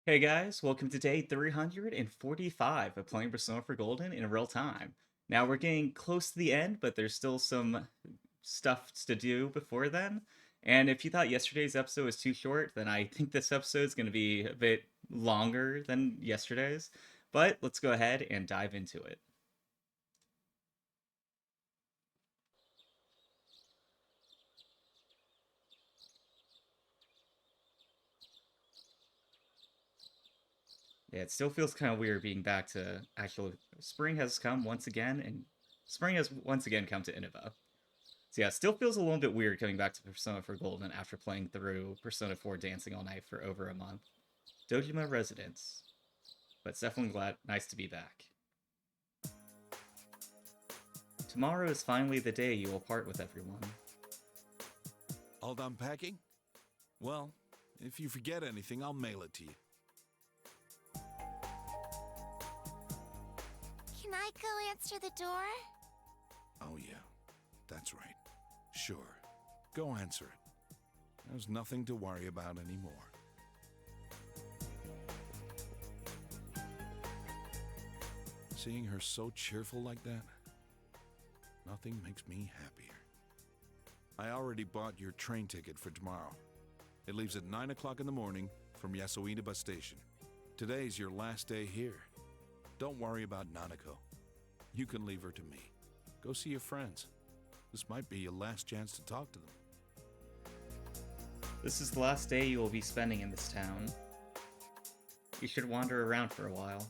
Hey guys, welcome to day 345 of playing Persona for Golden in real time. Now we're getting close to the end, but there's still some stuff to do before then. And if you thought yesterday's episode was too short, then I think this episode is going to be a bit longer than yesterday's. But let's go ahead and dive into it. Yeah, it still feels kind of weird being back to actual spring has come once again, and spring has once again come to Inaba. So yeah, it still feels a little bit weird coming back to Persona 4 Golden after playing through Persona 4 Dancing All Night for over a month. Dojima residence, but it's definitely nice to be back. Tomorrow is finally the day you will part with everyone. All done packing? Well, if you forget anything, I'll mail it to you. Can I go answer the door? Oh yeah, that's right. Sure. Go answer it. There's nothing to worry about anymore. Seeing her so cheerful like that, nothing makes me happier. I already bought your train ticket for tomorrow. It leaves at 9 o'clock in the morning from Inaba Station. Today's your last day here. Don't worry about Nanako. You can leave her to me. Go see your friends. This might be your last chance to talk to them. This is the last day you will be spending in this town. You should wander around for a while.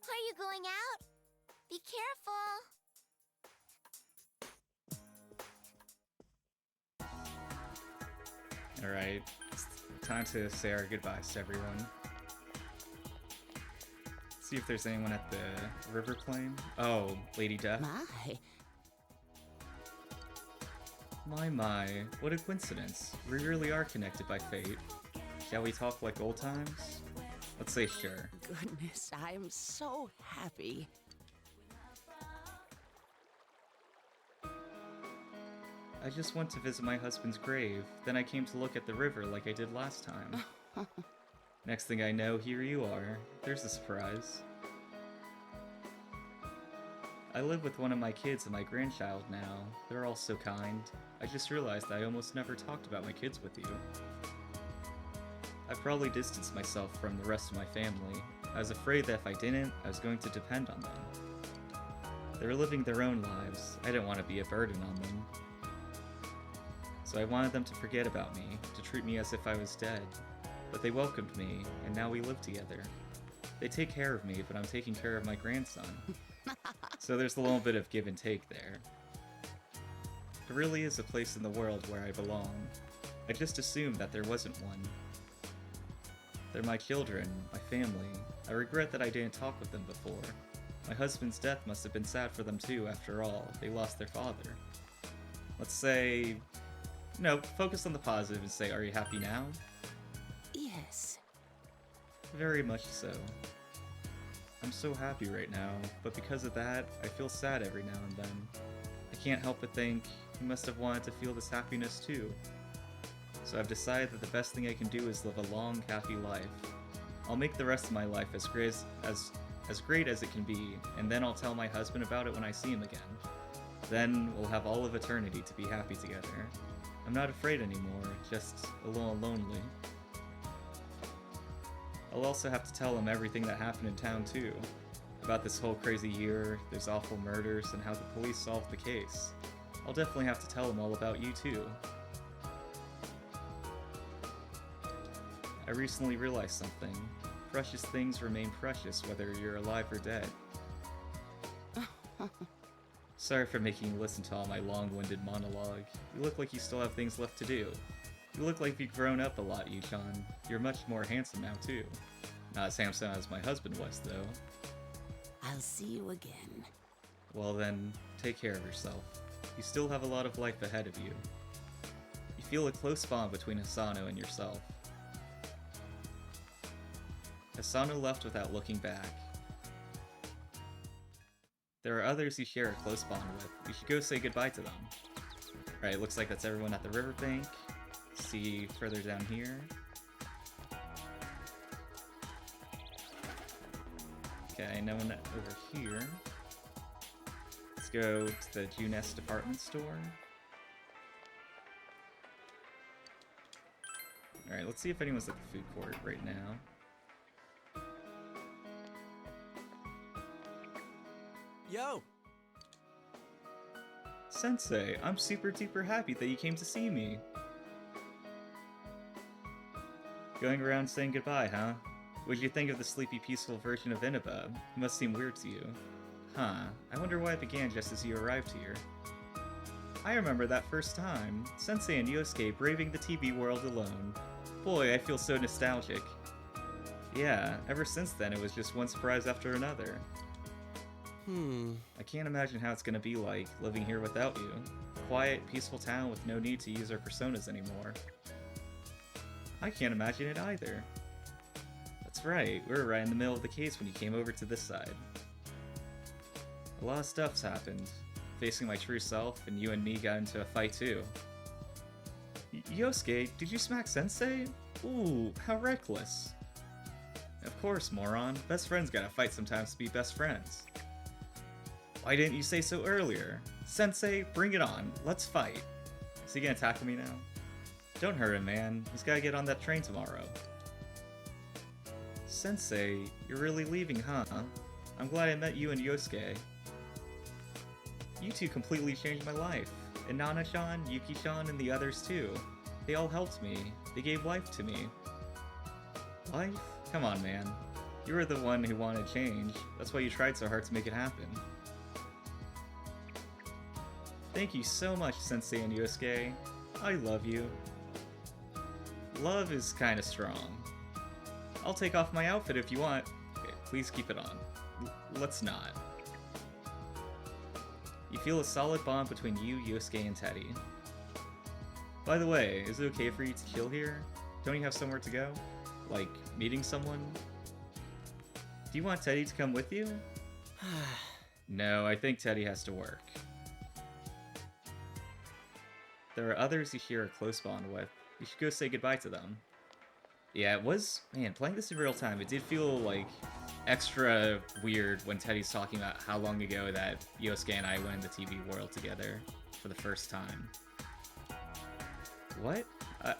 Are you going out? Be careful. Alright, it's time to say our goodbyes to everyone. See if there's anyone at the river plain. Oh, Lady Death. My, what a coincidence. We really are connected by fate. Shall we talk like old times? Let's say sure. Goodness, I'm so happy. I just went to visit my husband's grave, then I came to look at the river like I did last time. Next thing I know, here you are. There's a surprise. I live with one of my kids and my grandchild now. They're all so kind. I just realized I almost never talked about my kids with you. I probably distanced myself from the rest of my family. I was afraid that if I didn't, I was going to depend on them. They were living their own lives. I didn't want to be a burden on them. So I wanted them to forget about me, to treat me as if I was dead. But they welcomed me, and now we live together. They take care of me, but I'm taking care of my grandson. So there's a little bit of give and take there. There really is a place in the world where I belong. I just assumed that there wasn't one. They're my children, my family. I regret that I didn't talk with them before. My husband's death must have been sad for them too, after all. They lost their father. Let's say... No, focus on the positive and say, are you happy now? Yes. Very much so. I'm so happy right now, but because of that, I feel sad every now and then. I can't help but think, you must have wanted to feel this happiness too. So I've decided that the best thing I can do is live a long, happy life. I'll make the rest of my life as great as it can be, and then I'll tell my husband about it when I see him again. Then we'll have all of eternity to be happy together. I'm not afraid anymore, just a little lonely. I'll also have to tell him everything that happened in town too. About this whole crazy year, those awful murders, and how the police solved the case. I'll definitely have to tell him all about you too. I recently realized something. Precious things remain precious whether you're alive or dead. Sorry for making you listen to all my long-winded monologue. You look like you still have things left to do. You look like you've grown up a lot, Yuchan. You're much more handsome now, too. Not as handsome as my husband was, though. I'll see you again. Well then, take care of yourself. You still have a lot of life ahead of you. You feel a close bond between Hisano and yourself. Hisano left without looking back. There are others you share a close bond with. You should go say goodbye to them. Alright, looks like that's everyone at the riverbank. see further down here. Okay, no one over here. Let's go to the Juness department store. Alright, let's see if anyone's at the food court right now. Yo! Sensei, I'm super duper happy that you came to see me. Going around saying goodbye, huh? What'd you think of the sleepy, peaceful version of Inaba? It must seem weird to you. Huh, I wonder why it began just as you arrived here. I remember that first time, Sensei and Yosuke braving the TV world alone. Boy, I feel so nostalgic. Yeah, ever since then it was just one surprise after another. I can't imagine how it's gonna be like, living here without you. Quiet, peaceful town with no need to use our personas anymore. I can't imagine it either. That's right, we were right in the middle of the case when you came over to this side. A lot of stuff's happened. Facing my true self, and you and me got into a fight too. Yosuke, did you smack Sensei? Ooh, how reckless. Of course, moron. Best friends gotta fight sometimes to be best friends. Why didn't you say so earlier? Sensei, bring it on. Let's fight. Is he gonna tackle me now? Don't hurt him, man. He's gotta get on that train tomorrow. Sensei, you're really leaving, huh? I'm glad I met you and Yosuke. You two completely changed my life. And Nana-chan, Yuki-chan, and the others too. They all helped me. They gave life to me. Life? Come on, man. You were the one who wanted change. That's why you tried so hard to make it happen. Thank you so much, Sensei and Yosuke. I love you. Love is kinda strong. I'll take off my outfit if you want. Okay, please keep it on. Let's not. You feel a solid bond between you, Yosuke, and Teddie. By the way, is it okay for you to chill here? Don't you have somewhere to go? Like, meeting someone? Do you want Teddie to come with you? No, I think Teddie has to work. There are others you share a close bond with. You should go say goodbye to them. Yeah, it was... Man, playing this in real time, it did feel, like, extra weird when Teddie's talking about how long ago that Yosuke and I went in the TV world together for the first time. What?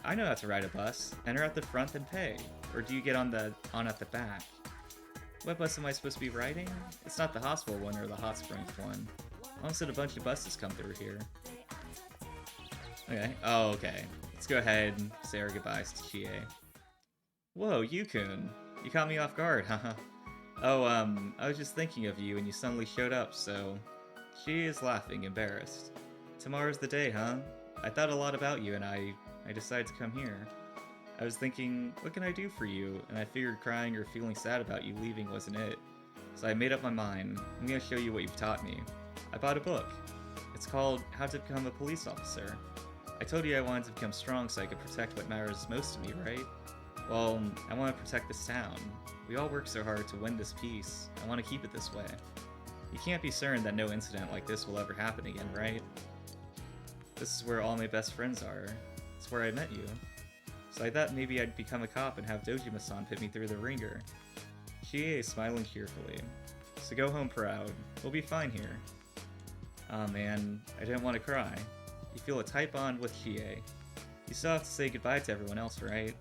I know how to ride a bus. Enter at the front and pay. Or do you get on at the back? What bus am I supposed to be riding? It's not the hospital one or the hot springs one. Almost had a bunch of buses come through here. Okay. Oh, okay. Let's go ahead and say our goodbyes to Chie. Whoa, Yukun. You caught me off guard, haha. Oh, I was just thinking of you and you suddenly showed up, so... Chie is laughing, embarrassed. Tomorrow's the day, huh? I thought a lot about you and I decided to come here. I was thinking, what can I do for you? And I figured crying or feeling sad about you leaving wasn't it. So I made up my mind. I'm gonna show you what you've taught me. I bought a book. It's called How to Become a Police Officer. I told you I wanted to become strong so I could protect what matters most to me, right? Well, I want to protect this town. We all work so hard to win this peace. I want to keep it this way. You can't be certain that no incident like this will ever happen again, right? This is where all my best friends are. It's where I met you. So I thought maybe I'd become a cop and have Dojima-san put me through the ringer. Chie is smiling cheerfully. So go home proud. We'll be fine here. Aw man, I didn't want to cry. You feel a tight bond with Chie. You still have to say goodbye to everyone else, right?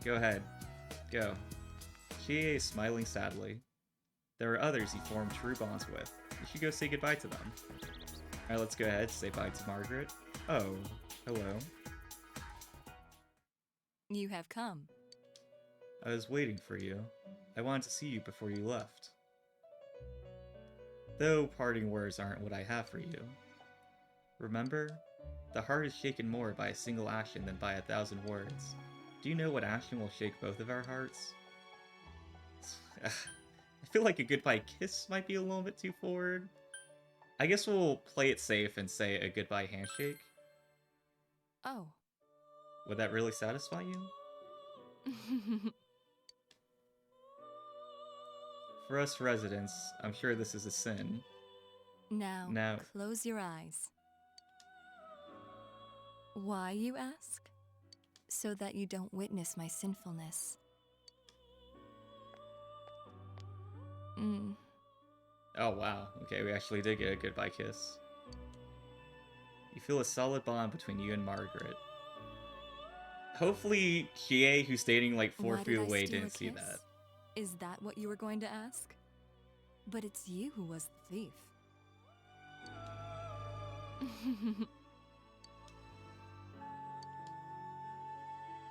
Go ahead. Go. Chie is smiling sadly. There are others you form true bonds with. You should go say goodbye to them. Alright, let's go ahead, say bye to Margaret. Oh, hello. You have come. I was waiting for you. I wanted to see you before you left. Though parting words aren't what I have for you. Remember? The heart is shaken more by a single action than by 1,000 words. Do you know what action will shake both of our hearts? I feel like a goodbye kiss might be a little bit too forward. I guess we'll play it safe and say a goodbye handshake. Oh. Would that really satisfy you? For us residents, I'm sure this is a sin. Now, close your eyes. Why, you ask? so that you don't witness my sinfulness. Oh wow, okay, we actually did get a goodbye kiss. You feel a solid bond between you and Margaret. Hopefully Chie, who's dating like 4 Why feet did I away, steal a didn't see kiss? that. Is that what you were going to ask? But it's you who was the thief.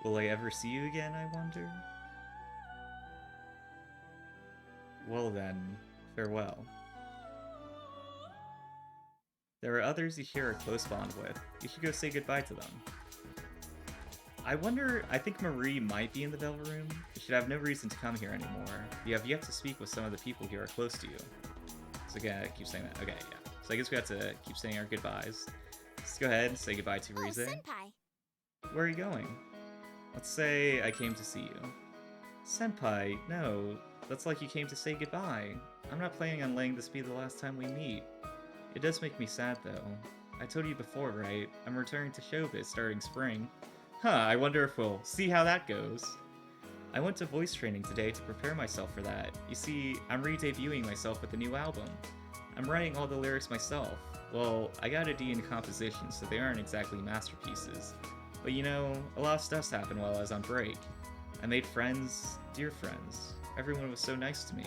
Will I ever see you again, I wonder? Well then, farewell. There are others you share a close bond with. You should go say goodbye to them. I wonder, I think Marie might be in the Bell Room. You should have no reason to come here anymore. You have yet to speak with some of the people who are close to you. So again, I keep saying that. Okay, yeah. So I guess we have to keep saying our goodbyes. Let's go ahead and say goodbye to Rize. Senpai. Where are you going? Let's say I came to see you. Senpai, no. That's like you came to say goodbye. I'm not planning on letting this be the last time we meet. It does make me sad, though. I told you before, right? I'm returning to showbiz starting spring. Huh, I wonder if we'll see how that goes. I went to voice training today to prepare myself for that. You see, I'm re-debuting myself with a new album. I'm writing all the lyrics myself. Well, I got a D in composition, so they aren't exactly masterpieces. But you know, a lot of stuff's happened while I was on break. I made friends, dear friends. Everyone was so nice to me.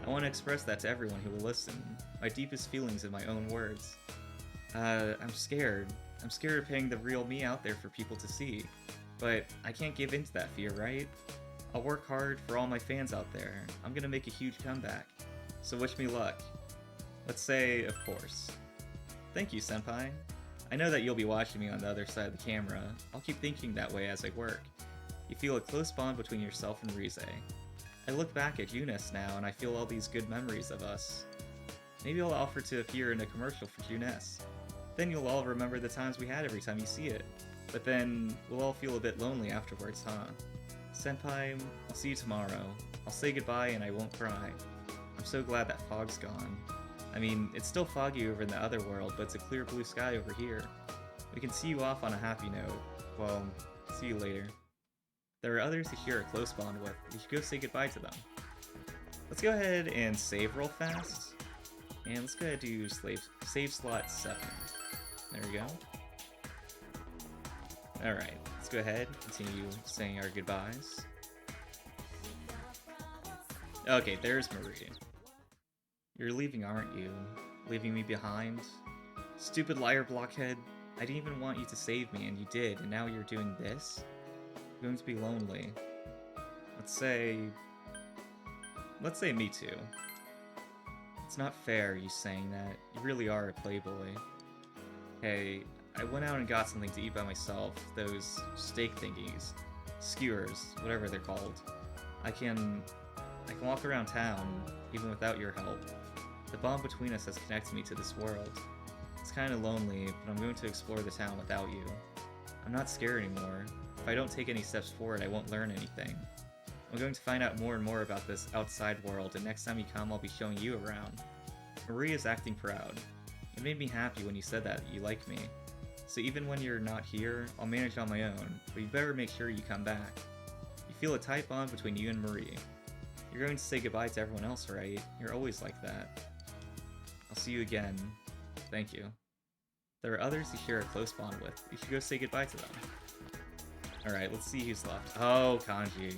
I want to express that to everyone who will listen. My deepest feelings in my own words. I'm scared. I'm scared of putting the real me out there for people to see. But I can't give in to that fear, right? I'll work hard for all my fans out there. I'm gonna make a huge comeback. So wish me luck. Let's say, of course. Thank you, Senpai. I know that you'll be watching me on the other side of the camera. I'll keep thinking that way as I work. You feel a close bond between yourself and Rize. I look back at Juness now and I feel all these good memories of us. Maybe I'll offer to appear in a commercial for Juness. Then you'll all remember the times we had every time you see it. But then, we'll all feel a bit lonely afterwards, huh? Senpai, I'll see you tomorrow. I'll say goodbye and I won't cry. I'm so glad that fog's gone. I mean, it's still foggy over in the other world, but it's a clear blue sky over here. We can see you off on a happy note. Well, see you later. There are others you share a close bond with. You should go say goodbye to them. Let's go ahead and save real fast. And let's go ahead and do save slot 7. There we go. Alright, let's go ahead and continue saying our goodbyes. Okay, there's Marie. You're leaving, aren't you? Leaving me behind? Stupid liar, blockhead. I didn't even want you to save me, and you did, and now you're doing this? I'm going to be lonely. Let's say me too. It's not fair, you saying that. You really are a playboy. Hey, I went out and got something to eat by myself. Those steak thingies. Skewers, whatever they're called. I can walk around town, even without your help. The bond between us has connected me to this world. It's kinda lonely, but I'm going to explore the town without you. I'm not scared anymore. If I don't take any steps forward, I won't learn anything. I'm going to find out more and more about this outside world, and next time you come, I'll be showing you around. Marie is acting proud. It made me happy when you said that you like me. So even when you're not here, I'll manage on my own, but you better make sure you come back. You feel a tight bond between you and Marie. You're going to say goodbye to everyone else, right? You're always like that. I'll see you again. Thank you. There are others you share a close bond with. You should go say goodbye to them. Alright, let's see who's left. Oh, Kanji.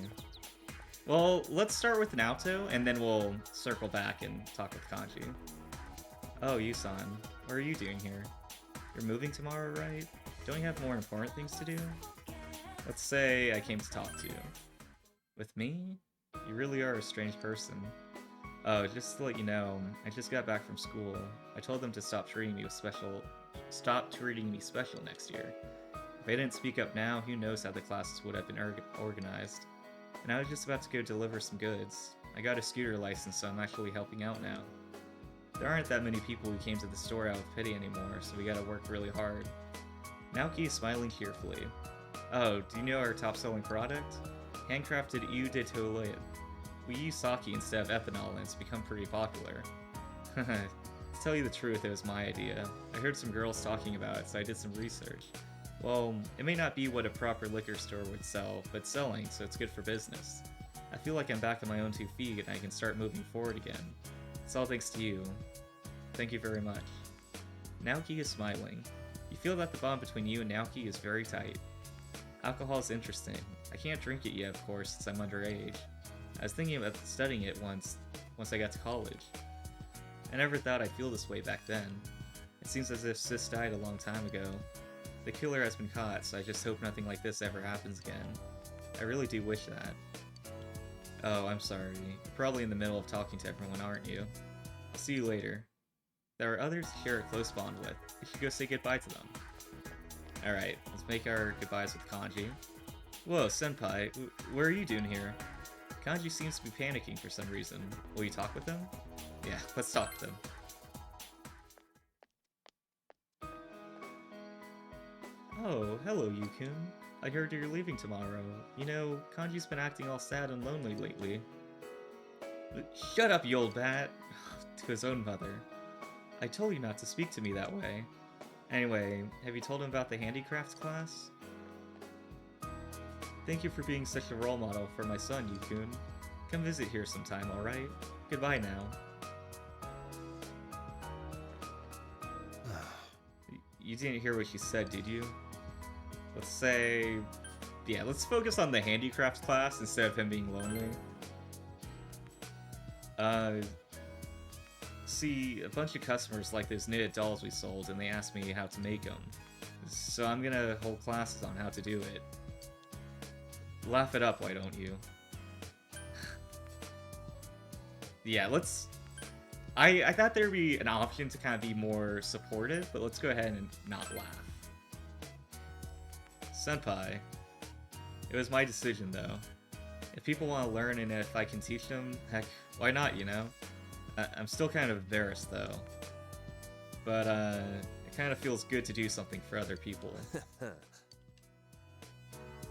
Well, let's start with Naoto, and then we'll circle back and talk with Kanji. Oh, Yusan. What are you doing here? You're moving tomorrow, right? Don't you have more important things to do? Let's say I came to talk to you. With me? You really are a strange person. Oh, just to let you know, I just got back from school. I told them to stop treating me special next year. If I didn't speak up now, who knows how the classes would have been organized. And I was just about to go deliver some goods. I got a scooter license, so I'm actually helping out now. There aren't that many people who came to the store out of pity anymore, so we gotta work really hard. Naoki is smiling cheerfully. Oh, do you know our top-selling product? Handcrafted eau de toilette. We use sake instead of ethanol, and it's become pretty popular. To tell you the truth, it was my idea. I heard some girls talking about it, so I did some research. Well, it may not be what a proper liquor store would sell, but it's selling, so it's good for business. I feel like I'm back on my own 2 feet and I can start moving forward again. It's all thanks to you. Thank you very much. Naoki is smiling. You feel that the bond between you and Naoki is very tight. Alcohol is interesting. I can't drink it yet, of course, since I'm underage. I was thinking about studying it once I got to college. I never thought I'd feel this way back then. It seems as if Sis died a long time ago. The killer has been caught, so I just hope nothing like this ever happens again. I really do wish that. Oh, I'm sorry. You're probably in the middle of talking to everyone, aren't you? See you later. There are others to share a close bond with. We should go say goodbye to them. Alright, let's make our goodbyes with Kanji. Whoa, Senpai, what are you doing here? Kanji seems to be panicking for some reason. Will you talk with him? Yeah, let's talk with him. Oh, hello, Yukun. I heard you're leaving tomorrow. You know, Kanji's been acting all sad and lonely lately. Shut up, you old bat! To his own mother. I told you not to speak to me that way. Anyway, have you told him about the handicrafts class? Thank you for being such a role model for my son, Yukun. Come visit here sometime, alright? Goodbye now. You didn't hear what she said, did you? Let's say... yeah, let's focus on the handicrafts class instead of him being lonely. See, a bunch of customers like those knitted dolls we sold, and they asked me how to make them. So I'm gonna hold classes on how to do it. Laugh it up, why don't you? Yeah, let's... I thought there'd be an option to kind of be more supportive, but let's go ahead and not laugh. Senpai. It was my decision, though. If people want to learn and if I can teach them, heck, why not, you know? I'm still kind of embarrassed, though. But, it kind of feels good to do something for other people.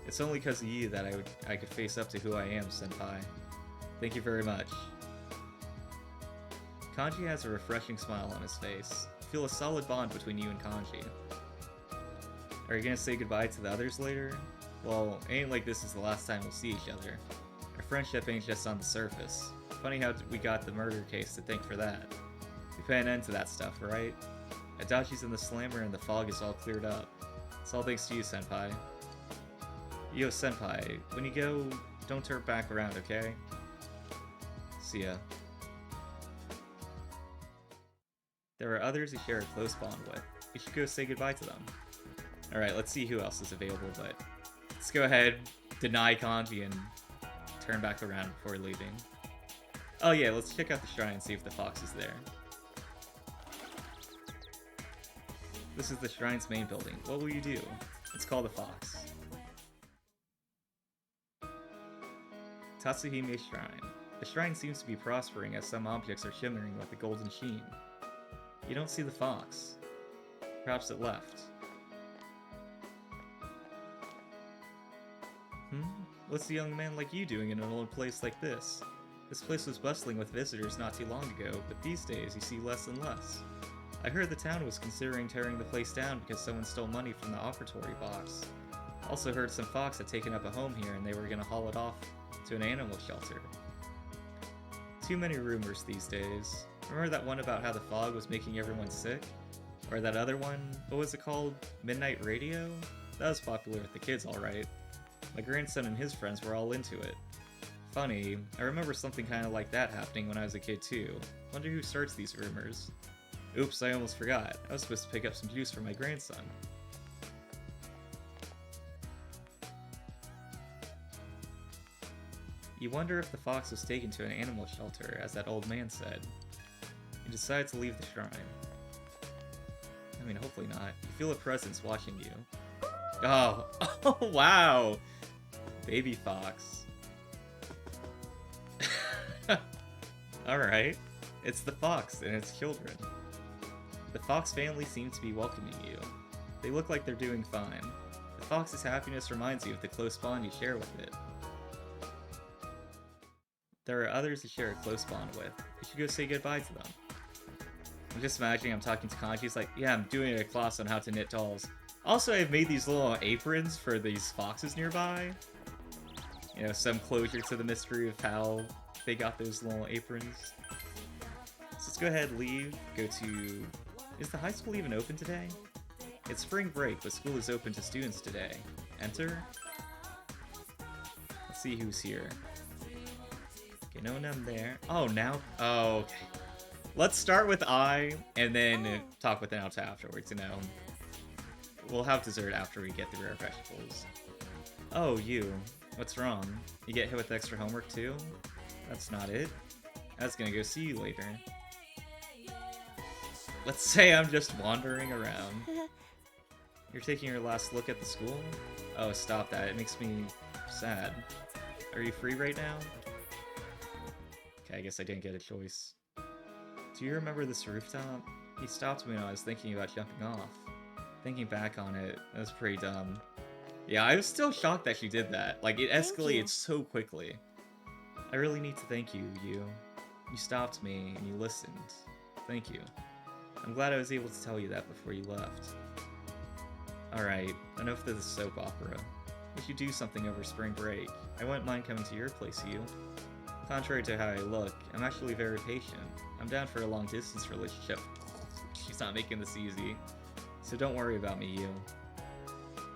It's only because of you that I could face up to who I am, Senpai. Thank you very much. Kanji has a refreshing smile on his face. I feel a solid bond between you and Kanji. Are you gonna say goodbye to the others later? Well, it ain't like this is the last time we'll see each other. Our friendship ain't just on the surface. Funny how we got the murder case to thank for that. We put an end to that stuff, right? Adachi's in the slammer and the fog is all cleared up. It's all thanks to you, Senpai. Yo, Senpai, when you go, don't turn back around, okay? See ya. There are others you share a close bond with. You should go say goodbye to them. Alright, let's see who else is available, but let's go ahead, deny Kanji, and turn back around before leaving. Oh yeah, let's check out the shrine and see if the fox is there. This is the shrine's main building. What will you do? It's called the Fox. Tatsuhime Shrine. The shrine seems to be prospering as some objects are shimmering with a golden sheen. You don't see the fox. Perhaps it left. What's a young man like you doing in an old place like this? This place was bustling with visitors not too long ago, but these days you see less and less. I heard the town was considering tearing the place down because someone stole money from the offertory box. Also heard some fox had taken up a home here and they were gonna haul it off to an animal shelter. Too many rumors these days. Remember that one about how the fog was making everyone sick? Or that other one, what was it called? Midnight Radio? That was popular with the kids, alright. My grandson and his friends were all into it. Funny, I remember something kinda like that happening when I was a kid too. Wonder who starts these rumors. Oops, I almost forgot. I was supposed to pick up some juice for my grandson. You wonder if the fox was taken to an animal shelter, as that old man said. You decide to leave the shrine. I mean, hopefully not. You feel a presence watching you. Oh, oh wow! Baby fox. Alright. It's the fox and its children. The fox family seems to be welcoming you. They look like they're doing fine. The fox's happiness reminds you of the close bond you share with it. There are others to share a close bond with. You should go say goodbye to them. I'm just imagining I'm talking to Kanji. He's like, yeah, I'm doing a class on how to knit dolls. Also, I've made these little aprons for these foxes nearby. You know, some closure to the mystery of how they got those little aprons. So let's go ahead and leave. Go to... Is the high school even open today? It's spring break, but school is open to students today. Enter. Let's see who's here. Okay, no one there. Oh, now... Oh, okay. Let's start with I, and then talk with Naoto afterwards, you know. We'll have dessert after we get through our vegetables. Oh, you. What's wrong? You get hit with extra homework too? That's not it. I was gonna go see you later. Let's say I'm just wandering around. You're taking your last look at the school? Oh, stop that. It makes me sad. Are you free right now? Okay, I guess I didn't get a choice. Do you remember this rooftop? He stopped me when I was thinking about jumping off. Thinking back on it, that was pretty dumb. Yeah, I was still shocked that she did that. Like, it escalated so quickly. I really need to thank you, Yu. You stopped me, and you listened. Thank you. I'm glad I was able to tell you that before you left. Alright, enough of this soap opera. We should do something over spring break. I wouldn't mind coming to your place, Yu. Contrary to how I look, I'm actually very patient. I'm down for a long-distance relationship. She's not making this easy. So don't worry about me, Yu.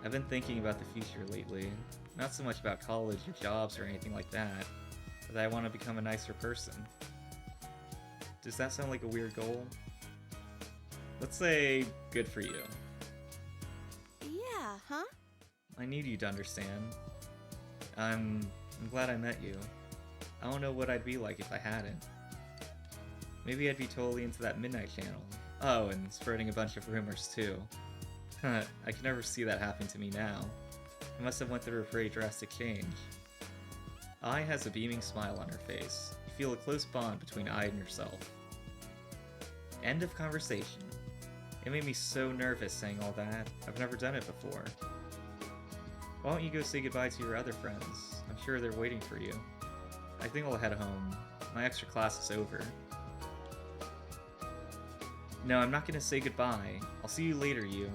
I've been thinking about the future lately. Not so much about college or jobs or anything like that, but I want to become a nicer person. Does that sound like a weird goal? Let's say, good for you. Yeah, huh? I need you to understand. I'm glad I met you. I don't know what I'd be like if I hadn't. Maybe I'd be totally into that Midnight Channel. Oh, and spreading a bunch of rumors too. I can never see that happen to me now. I must have went through a pretty drastic change. Ai has a beaming smile on her face. You feel a close bond between Ai and yourself. End of conversation. It made me so nervous saying all that. I've never done it before. Why don't you go say goodbye to your other friends? I'm sure they're waiting for you. I think I'll head home. My extra class is over. No, I'm not gonna say goodbye. I'll see you later, Yu.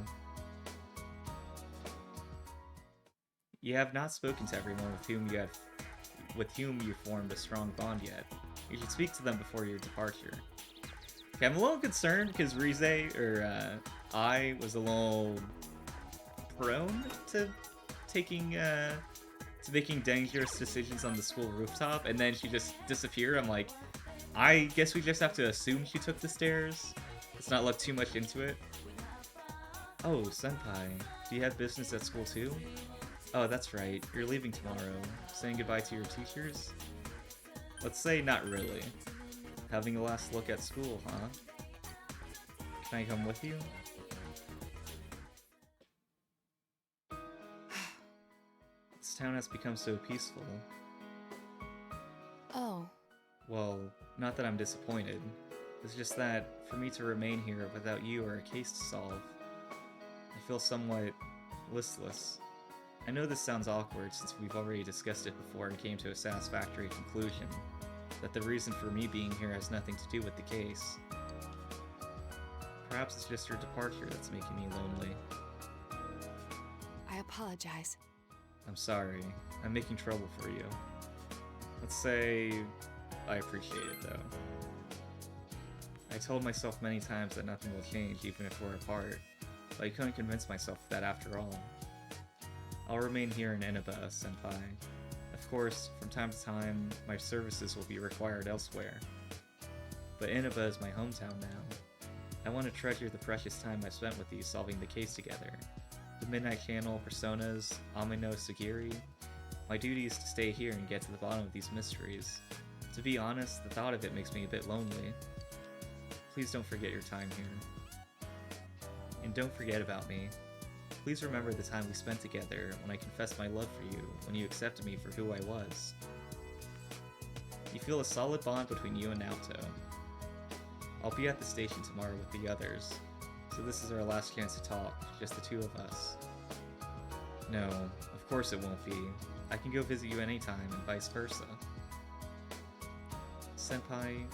You have not spoken to everyone with whom you formed a strong bond yet. You should speak to them before your departure. Okay, I'm a little concerned because I was a little prone to making dangerous decisions on the school rooftop, and then she just disappeared. I'm like, I guess we just have to assume she took the stairs. Let's not look too much into it. Oh, Senpai, do you have business at school too? Oh, that's right. You're leaving tomorrow. Saying goodbye to your teachers? Let's say not really. Having a last look at school, huh? Can I come with you? This town has become so peaceful. Oh. Well, not that I'm disappointed. It's just that, for me to remain here without you or a case to solve, I feel somewhat listless. I know this sounds awkward since we've already discussed it before and came to a satisfactory conclusion, that the reason for me being here has nothing to do with the case. Perhaps it's just your departure that's making me lonely. I apologize. I'm sorry. I'm making trouble for you. Let's say I appreciate it, though. I told myself many times that nothing will change even if we're apart, but I couldn't convince myself of that after all. I'll remain here in Inaba, Senpai. Of course, from time to time, my services will be required elsewhere. But Inaba is my hometown now. I want to treasure the precious time I spent with you solving the case together. The Midnight Channel, Personas, Amino Sagiri. My duty is to stay here and get to the bottom of these mysteries. To be honest, the thought of it makes me a bit lonely. Please don't forget your time here. And don't forget about me. Please remember the time we spent together when I confessed my love for you, when you accepted me for who I was. You feel a solid bond between you and Naoto. I'll be at the station tomorrow with the others, so this is our last chance to talk, just the two of us. No, of course it won't be. I can go visit you anytime and vice versa. Senpai,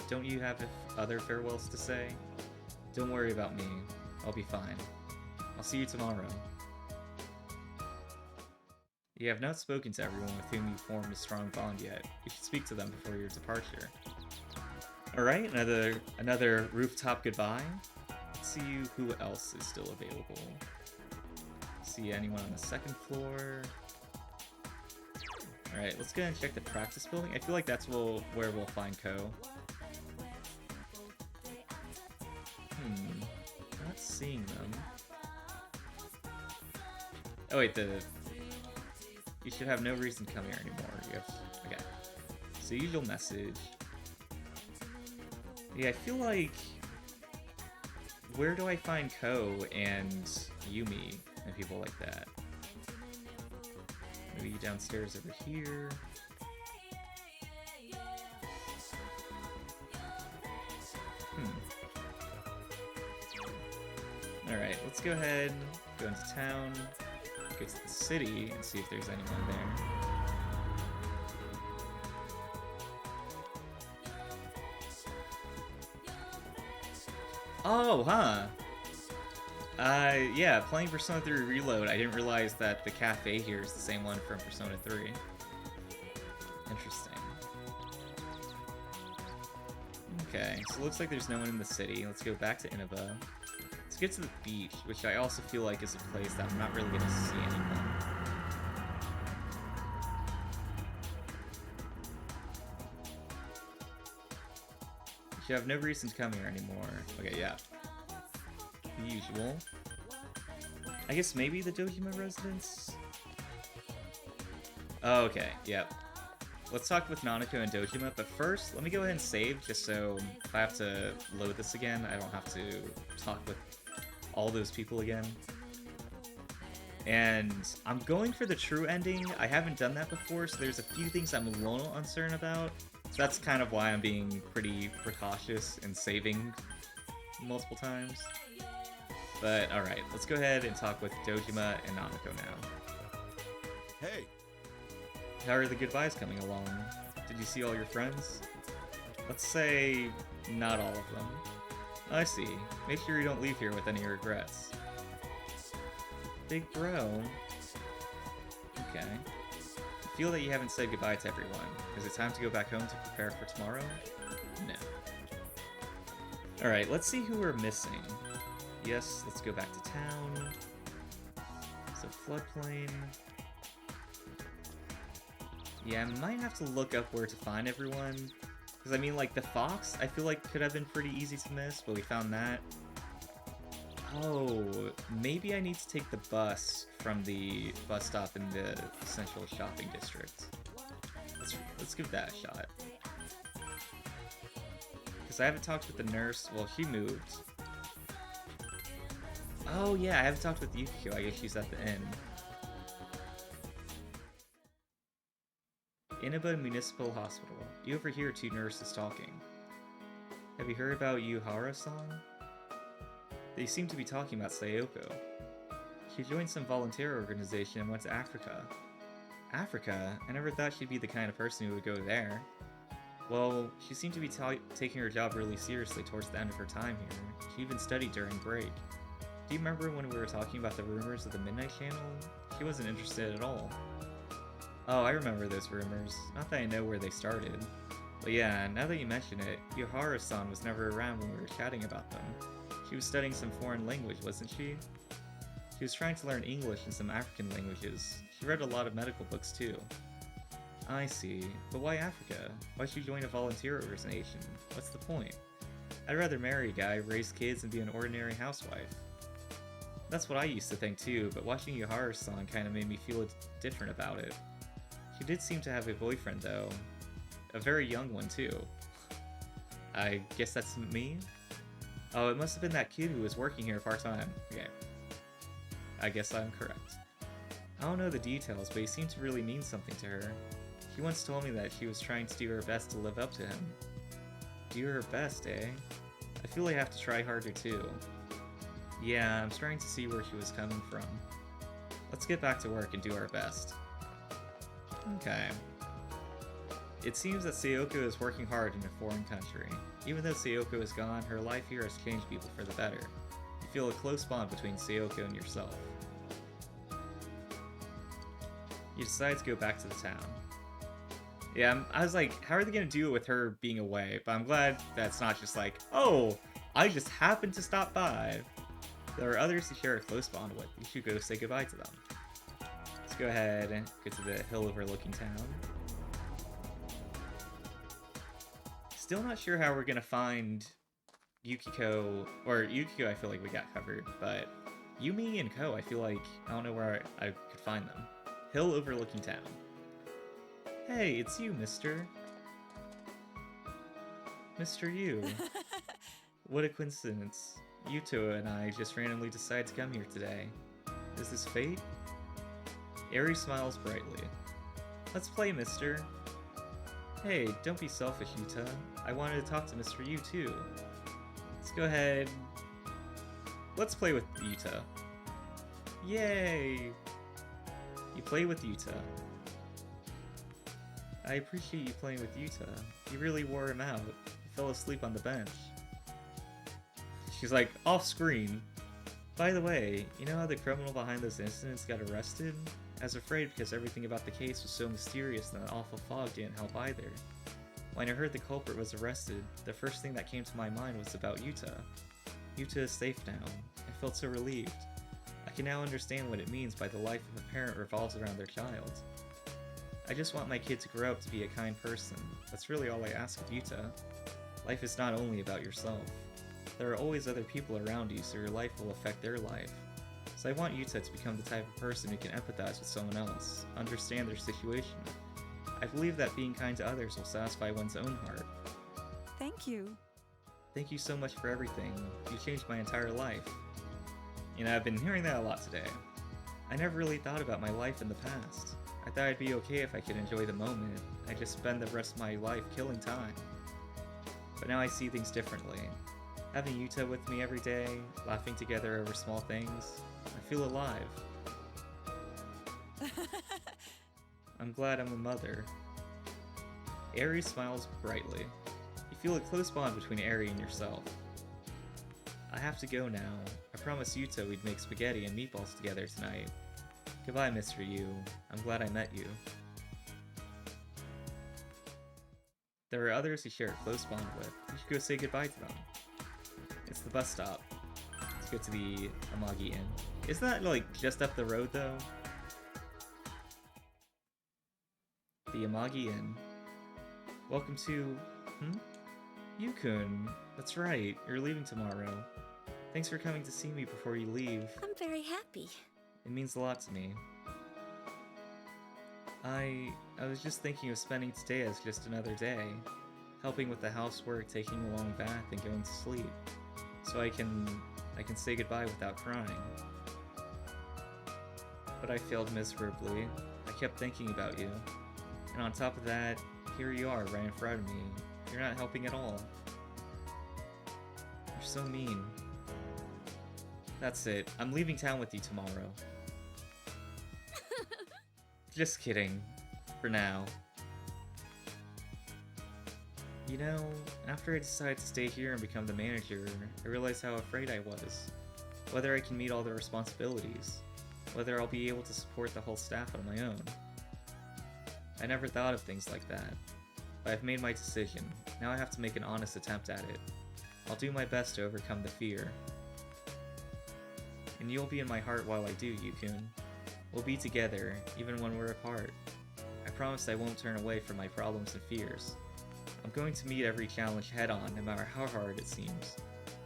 don't you have other farewells to say? Don't worry about me. I'll be fine. I'll see you tomorrow. You have not spoken to everyone with whom you formed a strong bond yet. You should speak to them before your departure. Alright, another rooftop goodbye. Let's see who else is still available. See anyone on the second floor. Alright, let's go and check the practice building. I feel like that's where we'll find Kou. Not seeing them. Oh wait, you should have no reason to come here anymore. Okay. So usual message. Yeah, I feel like... Where do I find Kou and Yumi and people like that? Maybe downstairs over here. Alright, let's go ahead, go into town, go to the city, and see if there's anyone there. Oh, huh. Yeah, playing Persona 3 Reload, I didn't realize that the cafe here is the same one from Persona 3. Interesting. Okay, so it looks like there's no one in the city. Let's go back to Inaba. Let's get to the beach, which I also feel like is a place that I'm not really going to see anyone. You have no reason to come here anymore. Okay, yeah. The usual. I guess maybe the Dojima residence? Oh, okay, yep. Let's talk with Nanako and Dojima, but first, let me go ahead and save, just so if I have to load this again, I don't have to talk with all those people again. And I'm going for the true ending. I haven't done that before, so there's a few things I'm a little uncertain about. So that's kind of why I'm being pretty precautious and saving multiple times. But alright, let's go ahead and talk with Dojima and Nanako now. Hey! How are the goodbyes coming along? Did you see all your friends? Let's say, not all of them. I see. Make sure you don't leave here with any regrets. Big bro. Okay. I feel that you haven't said goodbye to everyone. Is it time to go back home to prepare for tomorrow? No. Alright, let's see who we're missing. Yes, let's go back to town. So, floodplain. Yeah, I might have to look up where to find everyone. Because, I mean, like, the fox, I feel like could have been pretty easy to miss, but we found that. Oh, maybe I need to take the bus from the bus stop in the central shopping district. Let's give that a shot. Because I haven't talked with the nurse. Well, she moved. Oh, yeah, I haven't talked with Yukiko. I guess she's at the inn. Inaba Municipal Hospital. You overhear two nurses talking. Have you heard about Yuhara-san? They seem to be talking about Sayoko. She joined some volunteer organization and went to Africa. Africa? I never thought she'd be the kind of person who would go there. Well, she seemed to be taking her job really seriously towards the end of her time here. She even studied during break. Do you remember when we were talking about the rumors of the Midnight Channel? She wasn't interested at all. Oh, I remember those rumors. Not that I know where they started. But yeah, now that you mention it, Yuhara-san was never around when we were chatting about them. She was studying some foreign language, wasn't she? She was trying to learn English and some African languages. She read a lot of medical books too. I see. But why Africa? Why should you join a volunteer organization? What's the point? I'd rather marry a guy, raise kids, and be an ordinary housewife. That's what I used to think too, but watching Yuhara-san kinda made me feel different about it. She did seem to have a boyfriend though. A very young one too. I guess that's me? Oh, it must have been that kid who was working here part-time. Okay. I guess I'm correct. I don't know the details, but he seemed to really mean something to her. She once told me that she was trying to do her best to live up to him. Do her best, eh? I feel I have to try harder too. Yeah, I'm starting to see where she was coming from. Let's get back to work and do our best. Okay. It seems that Sayoko is working hard in a foreign country. Even though Sayoko is gone, her life here has changed people for the better. You feel a close bond between Sayoko and yourself. You decide to go back to the town. Yeah, I was like, how are they gonna do it with her being away? But I'm glad that's not just like, oh, I just happened to stop by. There are others to share a close bond with. You should go say goodbye to them. Let's go ahead and get to the hill overlooking town. Still not sure how we're gonna find Yukiko, or Yukiko I feel like we got covered, but Yumi and Kou, I feel like, I don't know where I could find them. Hill overlooking town. Hey, it's you, mister. Mr. Yu. What a coincidence. Yuuta and I just randomly decided to come here today. Is this fate? Eri smiles brightly. Let's play, mister. Hey, don't be selfish, Yuuta. I wanted to talk to Mr. Yu, too. Let's go ahead. Let's play with Yuuta. Yay! You play with Yuuta. I appreciate you playing with Yuuta. You really wore him out. He fell asleep on the bench. She's like, off screen. By the way, you know how the criminal behind those incidents got arrested? I was afraid because everything about the case was so mysterious and that awful fog didn't help either. When I heard the culprit was arrested, the first thing that came to my mind was about Yuuta. Yuuta is safe now. I felt so relieved. I can now understand what it means by the life of a parent revolves around their child. I just want my kid to grow up to be a kind person. That's really all I ask of Yuuta. Life is not only about yourself. There are always other people around you, so your life will affect their life. So I want Yuuta to become the type of person who can empathize with someone else, understand their situation. I believe that being kind to others will satisfy one's own heart. Thank you. Thank you so much for everything. You changed my entire life. You know, I've been hearing that a lot today. I never really thought about my life in the past. I thought I'd be okay if I could enjoy the moment. I just spend the rest of my life killing time. But now I see things differently. Having Yuuta with me every day, laughing together over small things, I feel alive. I'm glad I'm a mother. Eri smiles brightly. You feel a close bond between Eri and yourself. I have to go now. I promised Yuuta we'd make spaghetti and meatballs together tonight. Goodbye, Mr. Yu. I'm glad I met you. There are others you share a close bond with. You should go say goodbye to them. It's the bus stop. Let's go to the Amagi Inn. Isn't that, like, just up the road, though? The Amagi Inn. Welcome to... Yu-kun. That's right, you're leaving tomorrow. Thanks for coming to see me before you leave. I'm very happy. It means a lot to me. I was just thinking of spending today as just another day. Helping with the housework, taking a long bath, and going to sleep. So I can say goodbye without crying. But I failed miserably. I kept thinking about you. And on top of that, here you are right in front of me. You're not helping at all. You're so mean. That's it. I'm leaving town with you tomorrow. Just kidding. For now. You know, after I decided to stay here and become the manager, I realized how afraid I was. Whether I can meet all the responsibilities. Whether I'll be able to support the whole staff on my own. I never thought of things like that. But I've made my decision. Now I have to make an honest attempt at it. I'll do my best to overcome the fear. And you'll be in my heart while I do, Yu-kun. We'll be together, even when we're apart. I promise I won't turn away from my problems and fears. I'm going to meet every challenge head-on, no matter how hard it seems.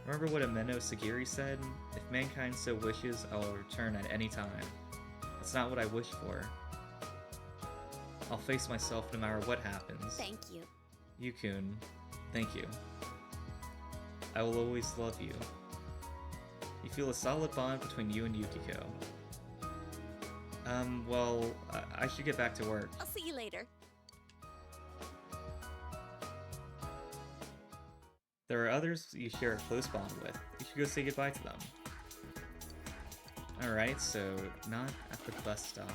Remember what Ameno Sagiri said? If mankind so wishes, I will return at any time. That's not what I wish for. I'll face myself no matter what happens. Thank you. Yu-kun, thank you. I will always love you. You feel a solid bond between you and Yukiko. Well, I should get back to work. I'll see you later. There are others you share a close bond with. You should go say goodbye to them. Alright, so not at the bus stop.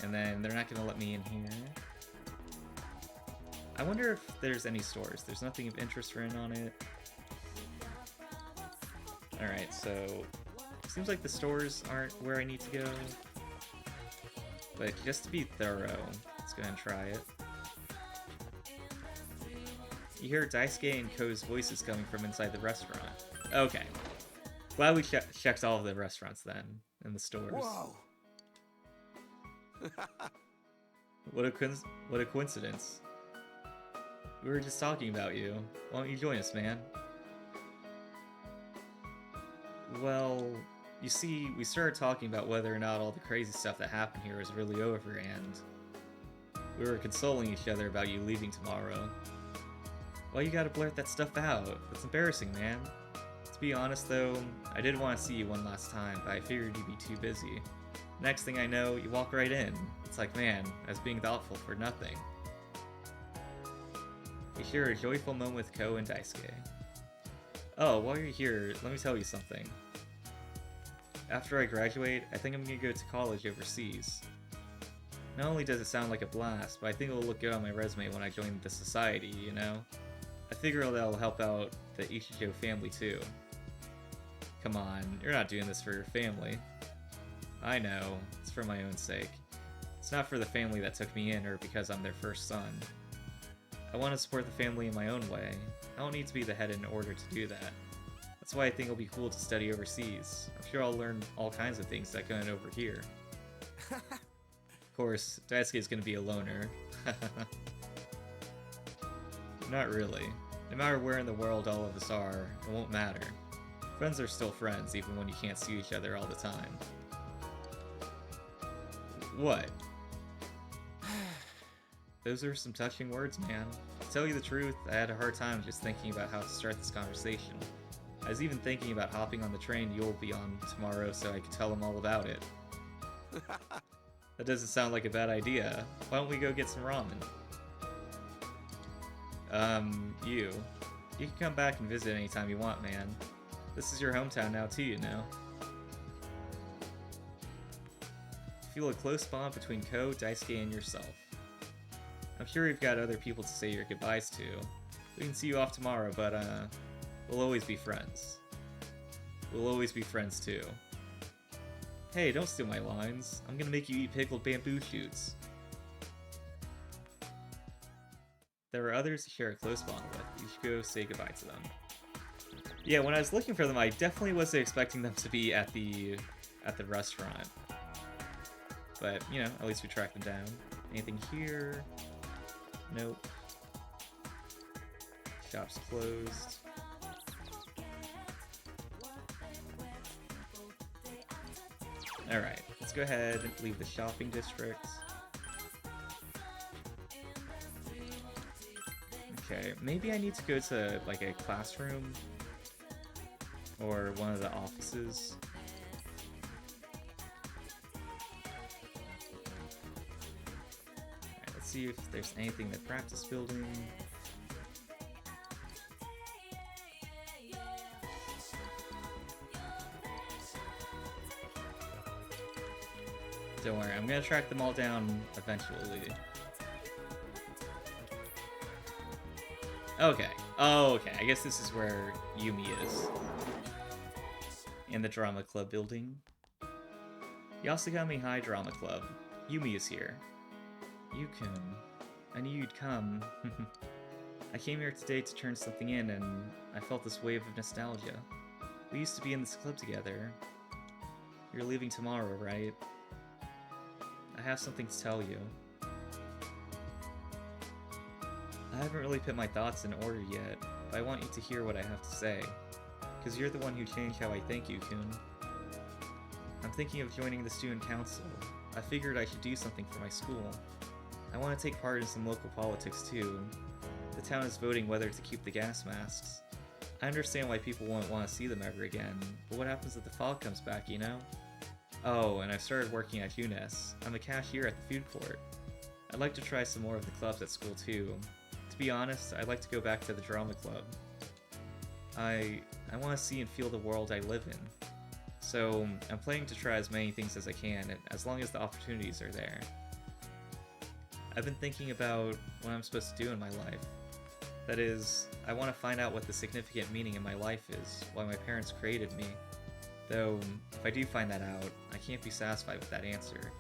And then they're not gonna let me in here. I wonder if there's any stores. There's nothing of interest written on it. Alright, so seems like the stores aren't where I need to go. But just to be thorough, let's go ahead and try it. You hear Daisuke and Kou's voices coming from inside the restaurant. Okay. Glad we checked all of the restaurants then, and the stores. Whoa! What a coincidence. We were just talking about you. Why don't you join us, man? Well, you see, we started talking about whether or not all the crazy stuff that happened here was really over, and we were consoling each other about you leaving tomorrow. Why you gotta blurt that stuff out? It's embarrassing, man. To be honest, though, I did want to see you one last time, but I figured you'd be too busy. Next thing I know, you walk right in. It's like, man, I was being thoughtful for nothing. We share a joyful moment with Kou and Daisuke. Oh, while you're here, let me tell you something. After I graduate, I think I'm gonna go to college overseas. Not only does it sound like a blast, but I think it'll look good on my resume when I join the society, you know? I figure that'll help out the Ichijo family too. Come on, you're not doing this for your family. I know, it's for my own sake. It's not for the family that took me in or because I'm their first son. I want to support the family in my own way. I don't need to be the head in order to do that. That's why I think it'll be cool to study overseas. I'm sure I'll learn all kinds of things that go in over here. Of course, Daisuke's gonna be a loner. Not really. No matter where in the world all of us are, it won't matter. Friends are still friends, even when you can't see each other all the time. What? Those are some touching words, man. To tell you the truth, I had a hard time just thinking about how to start this conversation. I was even thinking about hopping on the train you'll be on tomorrow so I could tell them all about it. That doesn't sound like a bad idea. Why don't we go get some ramen? You can come back and visit anytime you want, man. This is your hometown now too, you know? Feel a close bond between Kou, Daisuke, and yourself. I'm sure you've got other people to say your goodbyes to. We can see you off tomorrow, but we'll always be friends. We'll always be friends too. Hey, don't steal my lines. I'm gonna make you eat pickled bamboo shoots. There are others to share a close bond with. You should go say goodbye to them. Yeah, when I was looking for them, I definitely wasn't expecting them to be at the restaurant. But, you know, at least we tracked them down. Anything here? Nope. Shop's closed. Alright, let's go ahead and leave the shopping district. Okay, maybe I need to go to, like, a classroom or one of the offices. Alright, let's see if there's anything in the practice building. Don't worry, I'm gonna track them all down eventually. Okay. Oh, okay. I guess this is where Yumi is. In the drama club building. Yasugami High Drama Club. Yumi is here. Yukun. I knew you'd come. I came here today to turn something in, and I felt this wave of nostalgia. We used to be in this club together. You're leaving tomorrow, right? I have something to tell you. I haven't really put my thoughts in order yet, but I want you to hear what I have to say. Because you're the one who changed how I think, Yukun. I'm thinking of joining the student council. I figured I should do something for my school. I want to take part in some local politics too. The town is voting whether to keep the gas masks. I understand why people won't want to see them ever again, but what happens if the fog comes back, you know? Oh, and I started working at UNES. I'm a cashier at the food court. I'd like to try some more of the clubs at school too. To be honest, I'd like to go back to the drama club. I want to see and feel the world I live in. So, I'm planning to try as many things as I can, as long as the opportunities are there. I've been thinking about what I'm supposed to do in my life. That is, I want to find out what the significant meaning in my life is, why my parents created me. Though, if I do find that out, I can't be satisfied with that answer.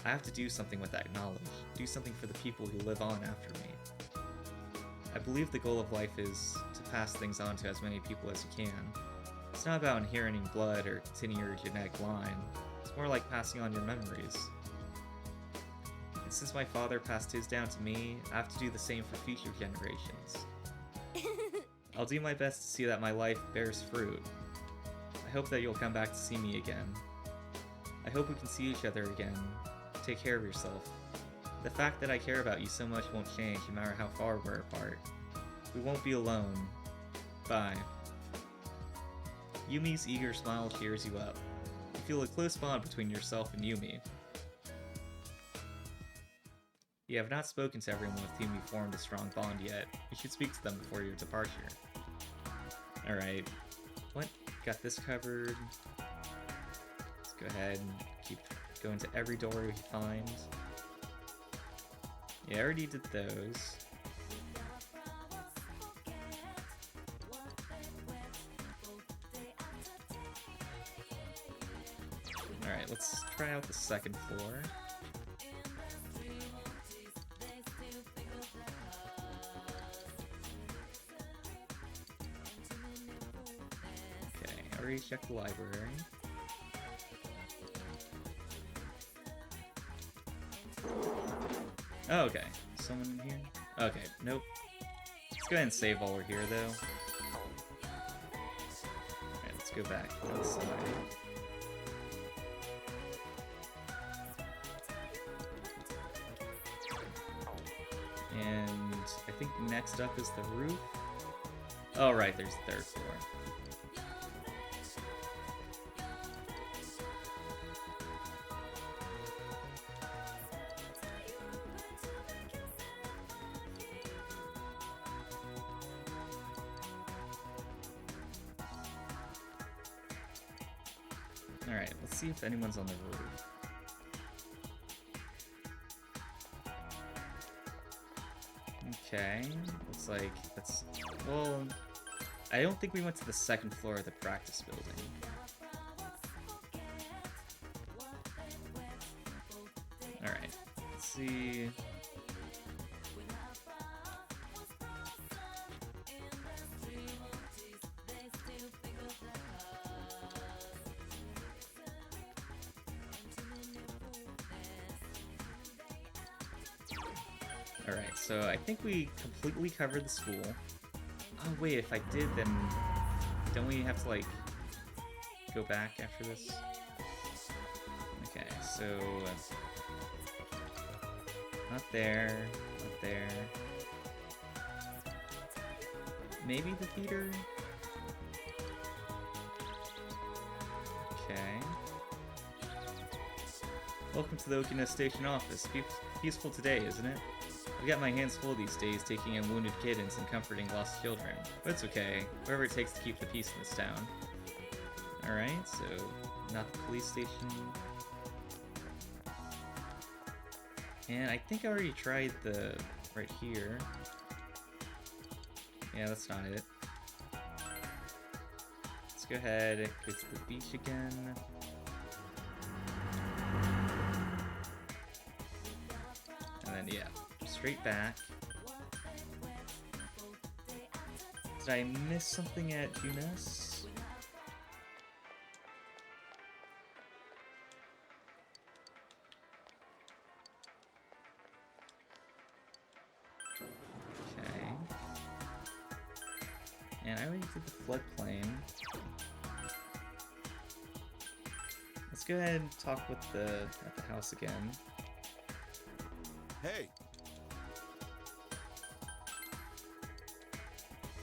I have to do something with that knowledge, do something for the people who live on after me. I believe the goal of life is to pass things on to as many people as you can. It's not about inheriting blood or continuing your genetic line. It's more like passing on your memories. And since my father passed his down to me, I have to do the same for future generations. I'll do my best to see that my life bears fruit. I hope that you'll come back to see me again. I hope we can see each other again. Take care of yourself. The fact that I care about you so much won't change no matter how far we're apart. We won't be alone. Bye. Yumi's eager smile cheers you up. You feel a close bond between yourself and Yumi. You have not spoken to everyone with whom you formed a strong bond yet. You should speak to them before your departure. Alright. What? Got this covered. Let's go ahead and keep going to every door we find. Yeah, I already did those. Alright, let's try out the second floor. Okay, I already checked the library. Oh, okay. Someone in here? Okay, nope. Let's go ahead and save while we're here, though. Alright, let's go back outside. And I think next up is the roof. Oh, right, there's the third floor. Alright, let's see if anyone's on the roof. Okay, looks like that's... Well, I don't think we went to the second floor of the practice building. Alright, let's see... Alright, so I think we completely covered the school. Oh wait, if I did, then don't we have to, like, go back after this? Okay, so... not there, not there. Maybe the theater? Okay. Welcome to the Okina Station office. Peaceful today, isn't it? I've got my hands full these days taking in wounded kittens and comforting lost children. But it's okay, whatever it takes to keep the peace in this town. Alright, so not the police station. And I think I already tried the right here. Yeah, that's not it. Let's go ahead and go to the beach again. And then, yeah. Straight back. Did I miss something at Junes? Okay. And I already did the floodplain. Let's go ahead and talk with at the house again. Hey!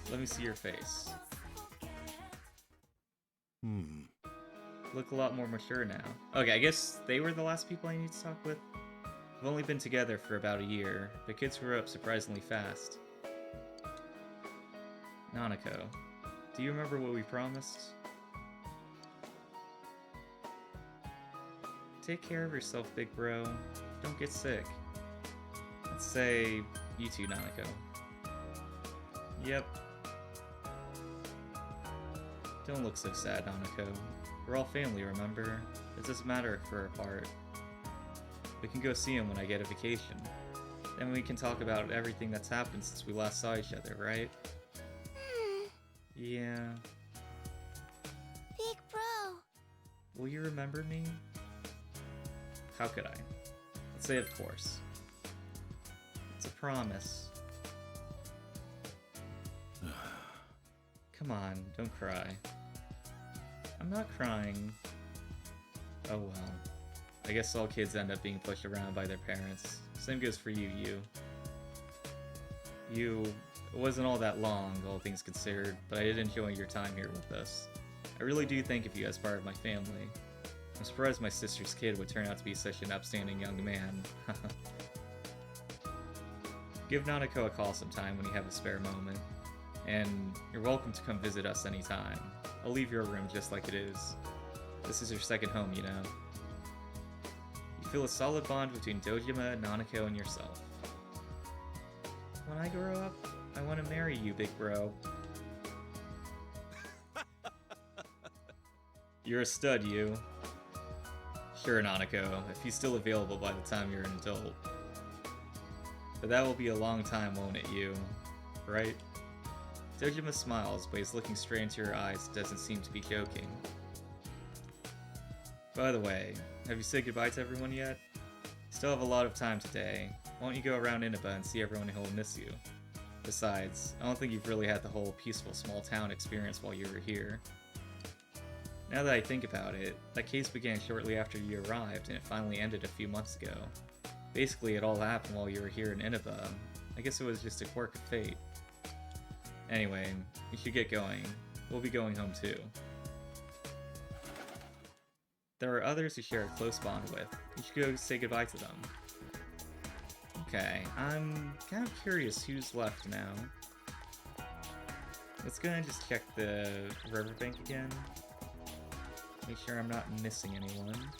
Let me see your face. Look a lot more mature now. Okay, I guess they were the last people I need to talk with. We've only been together for about a year. The kids grew up surprisingly fast. Nanako, do you remember what we promised? Take care of yourself, big bro. Don't get sick. Let's say you too, Nanako. Yep. Don't look so sad, Nanako. We're all family, remember? It doesn't matter if we're apart. We can go see him when I get a vacation. Then we can talk about everything that's happened since we last saw each other, right? Yeah. Big bro. Will you remember me? How could I? Let's say of course. It's a promise. Come on, don't cry. I'm not crying. Oh well. I guess all kids end up being pushed around by their parents. Same goes for you, it wasn't all that long, all things considered, but I did enjoy your time here with us. I really do think of you as part of my family. I'm surprised my sister's kid would turn out to be such an upstanding young man. Give Nanako a call sometime when you have a spare moment. And you're welcome to come visit us anytime. I'll leave your room just like it is. This is your second home, you know. You feel a solid bond between Dojima, Nanako, and yourself. When I grow up, I want to marry you, big bro. You're a stud, you. Sure, Nanako, if he's still available by the time you're an adult. But that will be a long time, won't it, you? Right? Dojima smiles, but he's looking straight into your eyes, doesn't seem to be joking. By the way, have you said goodbye to everyone yet? Still have a lot of time today. Why don't you go around Inaba and see everyone who will miss you? Besides, I don't think you've really had the whole peaceful small town experience while you were here. Now that I think about it, that case began shortly after you arrived, and it finally ended a few months ago. Basically, it all happened while you were here in Inaba. I guess it was just a quirk of fate. Anyway, you should get going. We'll be going home too. There are others who share a close bond with. You should go say goodbye to them. Okay, I'm kind of curious who's left now. Let's go and just check the riverbank again. Make sure I'm not missing anyone.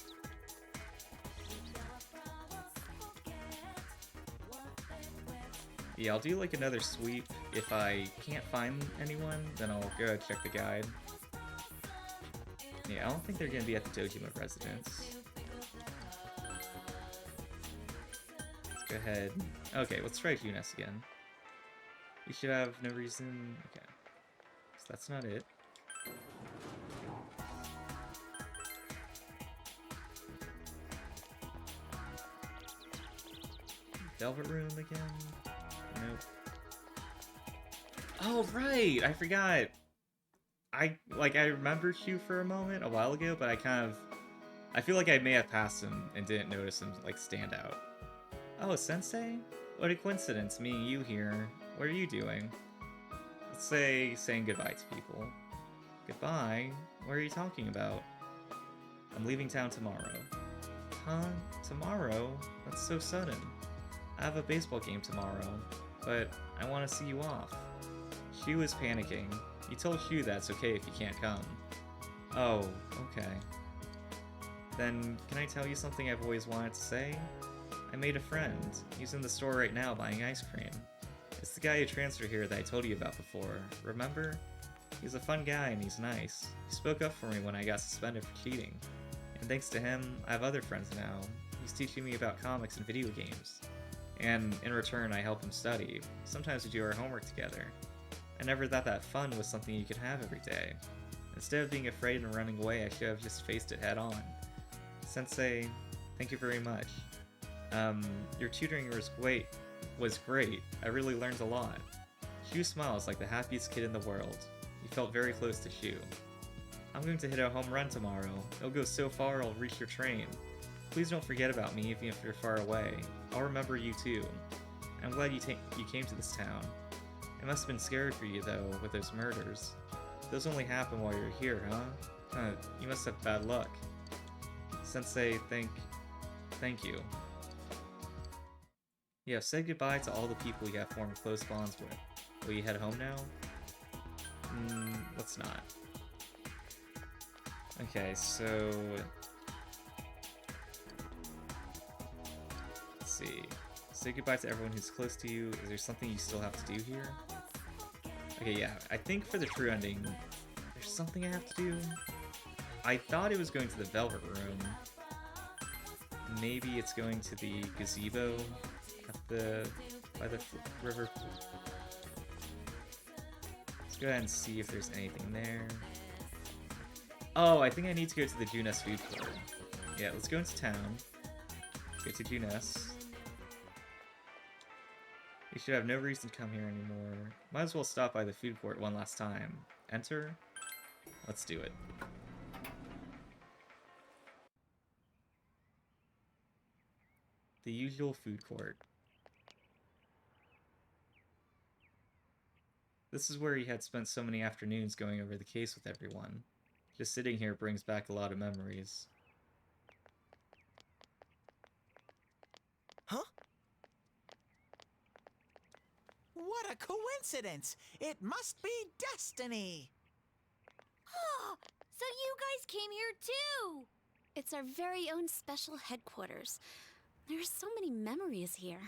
Yeah, I'll do like another sweep. If I can't find anyone, then I'll go check the guide. Yeah, I don't think they're gonna be at the Dojima residence. Let's go ahead. Okay, let's try Junes again. You should have no reason. Okay, so that's not it. Velvet Room again? Nope. Oh, right! I forgot! I remembered Shu for a moment a while ago, but I feel like I may have passed him and didn't notice him, like, stand out. Oh, Sensei? What a coincidence, me and you here. What are you doing? Let's say saying goodbye to people. Goodbye? What are you talking about? I'm leaving town tomorrow. Huh? Tomorrow? That's so sudden. I have a baseball game tomorrow, but I want to see you off. Shu is panicking. You told Shu that's okay if you can't come. Oh, okay. Then, can I tell you something I've always wanted to say? I made a friend. He's in the store right now buying ice cream. It's the guy who transferred here that I told you about before, remember? He's a fun guy and he's nice. He spoke up for me when I got suspended for cheating. And thanks to him, I have other friends now. He's teaching me about comics and video games. And in return, I help him study. Sometimes we do our homework together. I never thought that fun was something you could have every day. Instead of being afraid and running away, I should have just faced it head on. Sensei, thank you very much. Your tutoring was great. I really learned a lot. Shu smiles like the happiest kid in the world. You felt very close to Shu. I'm going to hit a home run tomorrow. It'll go so far I'll reach your train. Please don't forget about me even if you're far away. I'll remember you too. I'm glad you came to this town. It must have been scary for you though, with those murders. Those only happen while you're here, huh? You must have bad luck. Sensei, thank you. Yeah, say goodbye to all the people you have formed close bonds with. Will you head home now? Let's not. Okay, so... Let's see. Say goodbye to everyone who's close to you. Is there something you still have to do here? Okay, yeah, I think for the true ending, there's something I have to do. I thought it was going to the Velvet Room. Maybe it's going to the gazebo by the river. Let's go ahead and see if there's anything there. Oh, I think I need to go to the Junes food court. Yeah, let's go into town. Go to Junes. You should have no reason to come here anymore. Might as well stop by the food court one last time. Enter? Let's do it. The usual food court. This is where he had spent so many afternoons going over the case with everyone. Just sitting here brings back a lot of memories. Huh? What a coincidence! It must be destiny! Oh, so you guys came here too! It's our very own special headquarters. There are so many memories here.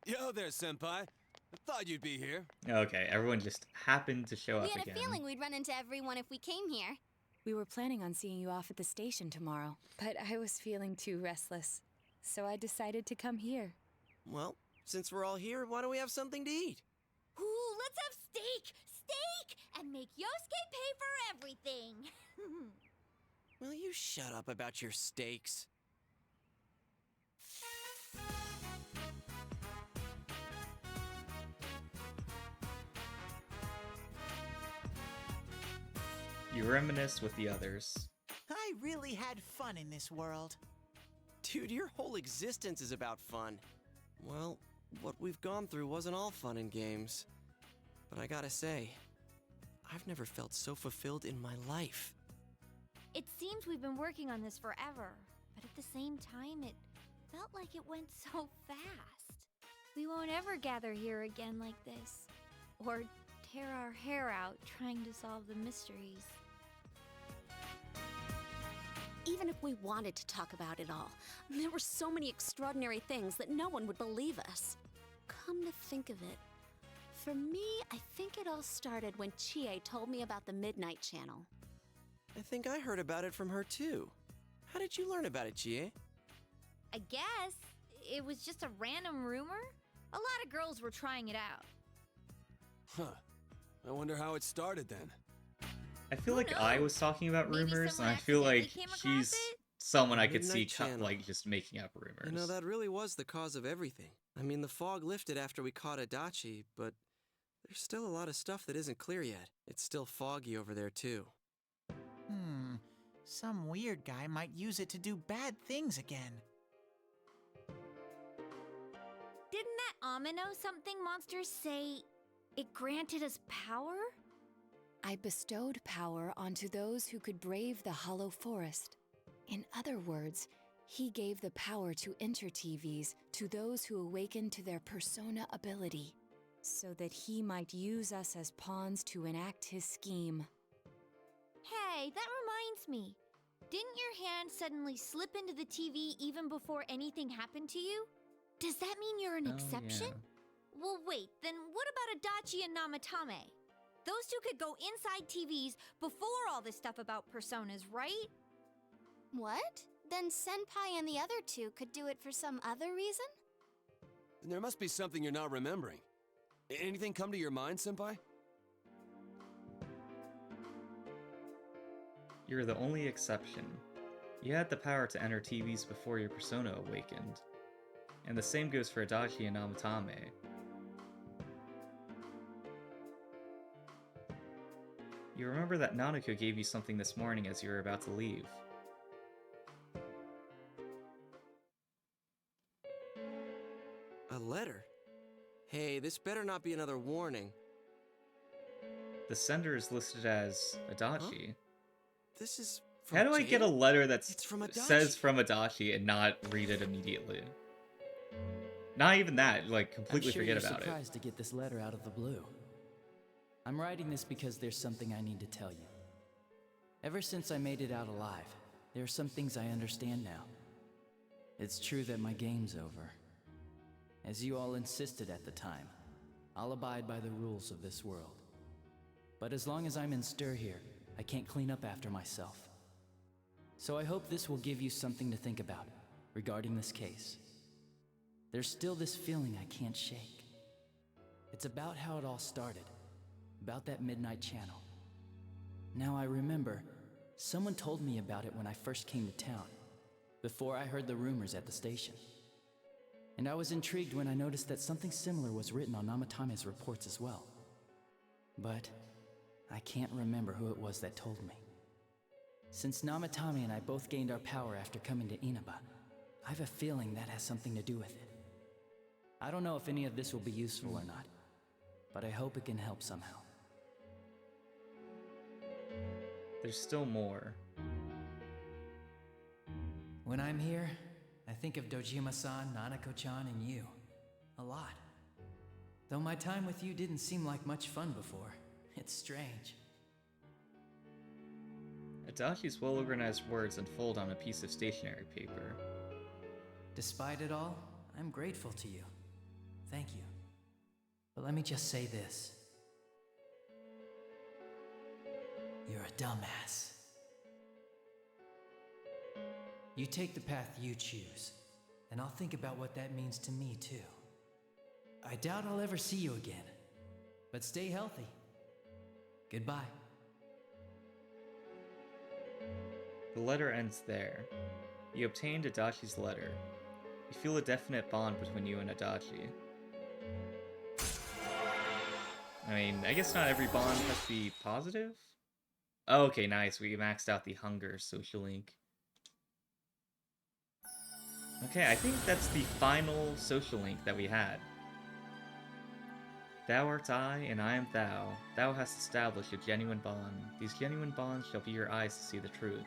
Yo there, Senpai. I thought you'd be here. Okay, everyone just happened to show up We had again. a feeling we'd run into everyone if we came here. We were planning on seeing you off at the station tomorrow, but I was feeling too restless, so I decided to come here. Well, since we're all here, why don't we have something to eat? Ooh, let's have steak! Steak! And make Yosuke pay for everything! Will you shut up about your steaks? You reminisce with the others. I really had fun in this world. Dude, your whole existence is about fun. Well, what we've gone through wasn't all fun and games. But I gotta say, I've never felt so fulfilled in my life. It seems we've been working on this forever, but at the same time, it felt like it went so fast. We won't ever gather here again like this, or tear our hair out trying to solve the mysteries. Even if we wanted to talk about it all, there were so many extraordinary things that no one would believe us. Come to think of it, for me, I think it all started when Chie told me about the Midnight Channel. I think I heard about it from her too. How did you learn about it, Chie? I guess it was just a random rumor. A lot of girls were trying it out. Huh. I wonder how it started then. I feel Who like I knows? was talking about Maybe rumors, and someone I feel like accidentally came across she's it? someone I could see Midnight Channel. like just making up rumors. You know, that really was the cause of everything. I mean, the fog lifted after we caught Adachi, but there's still a lot of stuff that isn't clear yet. It's still foggy over there, too. Some weird guy might use it to do bad things again. Didn't that Amino something monsters say it granted us power? I bestowed power onto those who could brave the hollow forest. In other words, he gave the power to enter TVs to those who awakened to their persona ability, so that he might use us as pawns to enact his scheme. Hey, that reminds me. Didn't your hand suddenly slip into the TV even before anything happened to you? Does that mean you're an Oh, exception? yeah. Well, wait, then what about Adachi and Namatame? Those two could go inside TVs before all this stuff about personas, right? What? Then Senpai and the other two could do it for some other reason? There must be something you're not remembering. Anything come to your mind, Senpai? You're the only exception. You had the power to enter TVs before your persona awakened. And the same goes for Adachi and Namatame. You remember that Nanako gave you something this morning as you were about to leave. A letter? Hey, this better not be another warning. The sender is listed as Adachi. This is from How do I Jade? get a letter that It's from Adachi. says from Adachi and not read it immediately? Not even that, like completely I'm sure forget you're about it. surprised to get this letter out of the blue. I'm writing this because there's something I need to tell you. Ever since I made it out alive, there are some things I understand now. It's true that my game's over. As you all insisted at the time, I'll abide by the rules of this world. But as long as I'm in stir here, I can't clean up after myself. So I hope this will give you something to think about regarding this case. There's still this feeling I can't shake. It's about how it all started, about that midnight channel. Now I remember, someone told me about it when I first came to town, before I heard the rumors at the station. And I was intrigued when I noticed that something similar was written on Namatame's reports as well. But I can't remember who it was that told me. Since Namatame and I both gained our power after coming to Inaba, I have a feeling that has something to do with it. I don't know if any of this will be useful or not, but I hope it can help somehow. There's still more. When I'm here, I think of Dojima-san, Nanako-chan, and you. A lot. Though my time with you didn't seem like much fun before. It's strange. Adachi's well-organized words unfold on a piece of stationery paper. Despite it all, I'm grateful to you. Thank you. But let me just say this. You're a dumbass. You take the path you choose, and I'll think about what that means to me too. I doubt I'll ever see you again, but stay healthy. Goodbye. The letter ends there. You obtained Adachi's letter. You feel a definite bond between you and Adachi. I mean, I guess not every bond has to be positive? Oh, okay, nice. We maxed out the hunger social link. Okay, I think that's the final social link that we had. Thou art I, and I am thou. Thou hast established a genuine bond. These genuine bonds shall be your eyes to see the truth.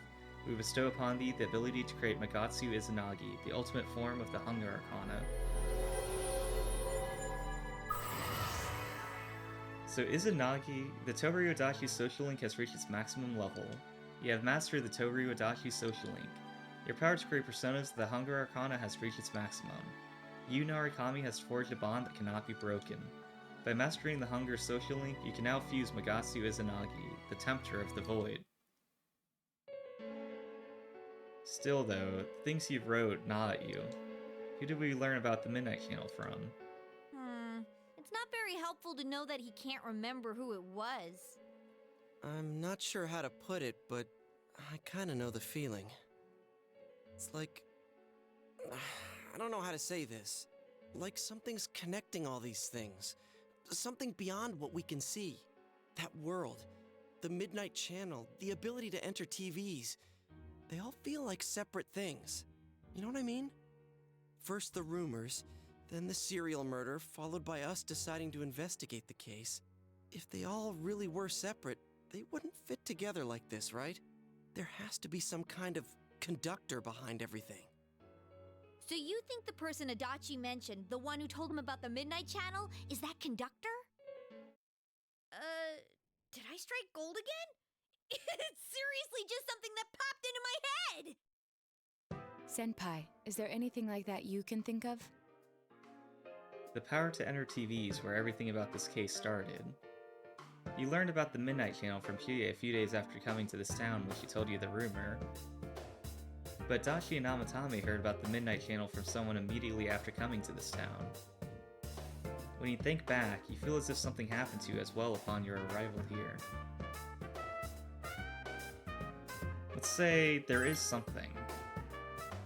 We bestow upon thee the ability to create Magatsu Izanagi, the ultimate form of the Hunger Arcana. So Izanagi, the Tohru Adachi social link has reached its maximum level. You have mastered the Tohru Adachi social link. Your power to create personas of the Hunger Arcana has reached its maximum. You, Narukami, has forged a bond that cannot be broken. By mastering the Hunger social link, you can now fuse Magatsu Izanagi, the Tempter of the Void. Still though, the things you wrote nod at you. Who did we learn about the Midnight Channel from? It's not very helpful to know that he can't remember who it was. I'm not sure how to put it, but I kinda know the feeling. It's like... I don't know how to say this. Like something's connecting all these things. Something beyond what we can see. That world, the Midnight Channel, the ability to enter TVs. They all feel like separate things. You know what I mean? First the rumors, then the serial murder, followed by us deciding to investigate the case. If they all really were separate, they wouldn't fit together like this, right? There has to be some kind of conductor behind everything. So you think the person Adachi mentioned, the one who told him about the Midnight Channel, is that conductor? Did I strike gold again? It's seriously just something that popped into my head! Senpai, is there anything like that you can think of? The power to enter TVs where everything about this case started. You learned about the Midnight Channel from Chie a few days after coming to this town when she told you the rumor. But Dachi and Namatame heard about the Midnight Channel from someone immediately after coming to this town. When you think back, you feel as if something happened to you as well upon your arrival here. Let's say there is something.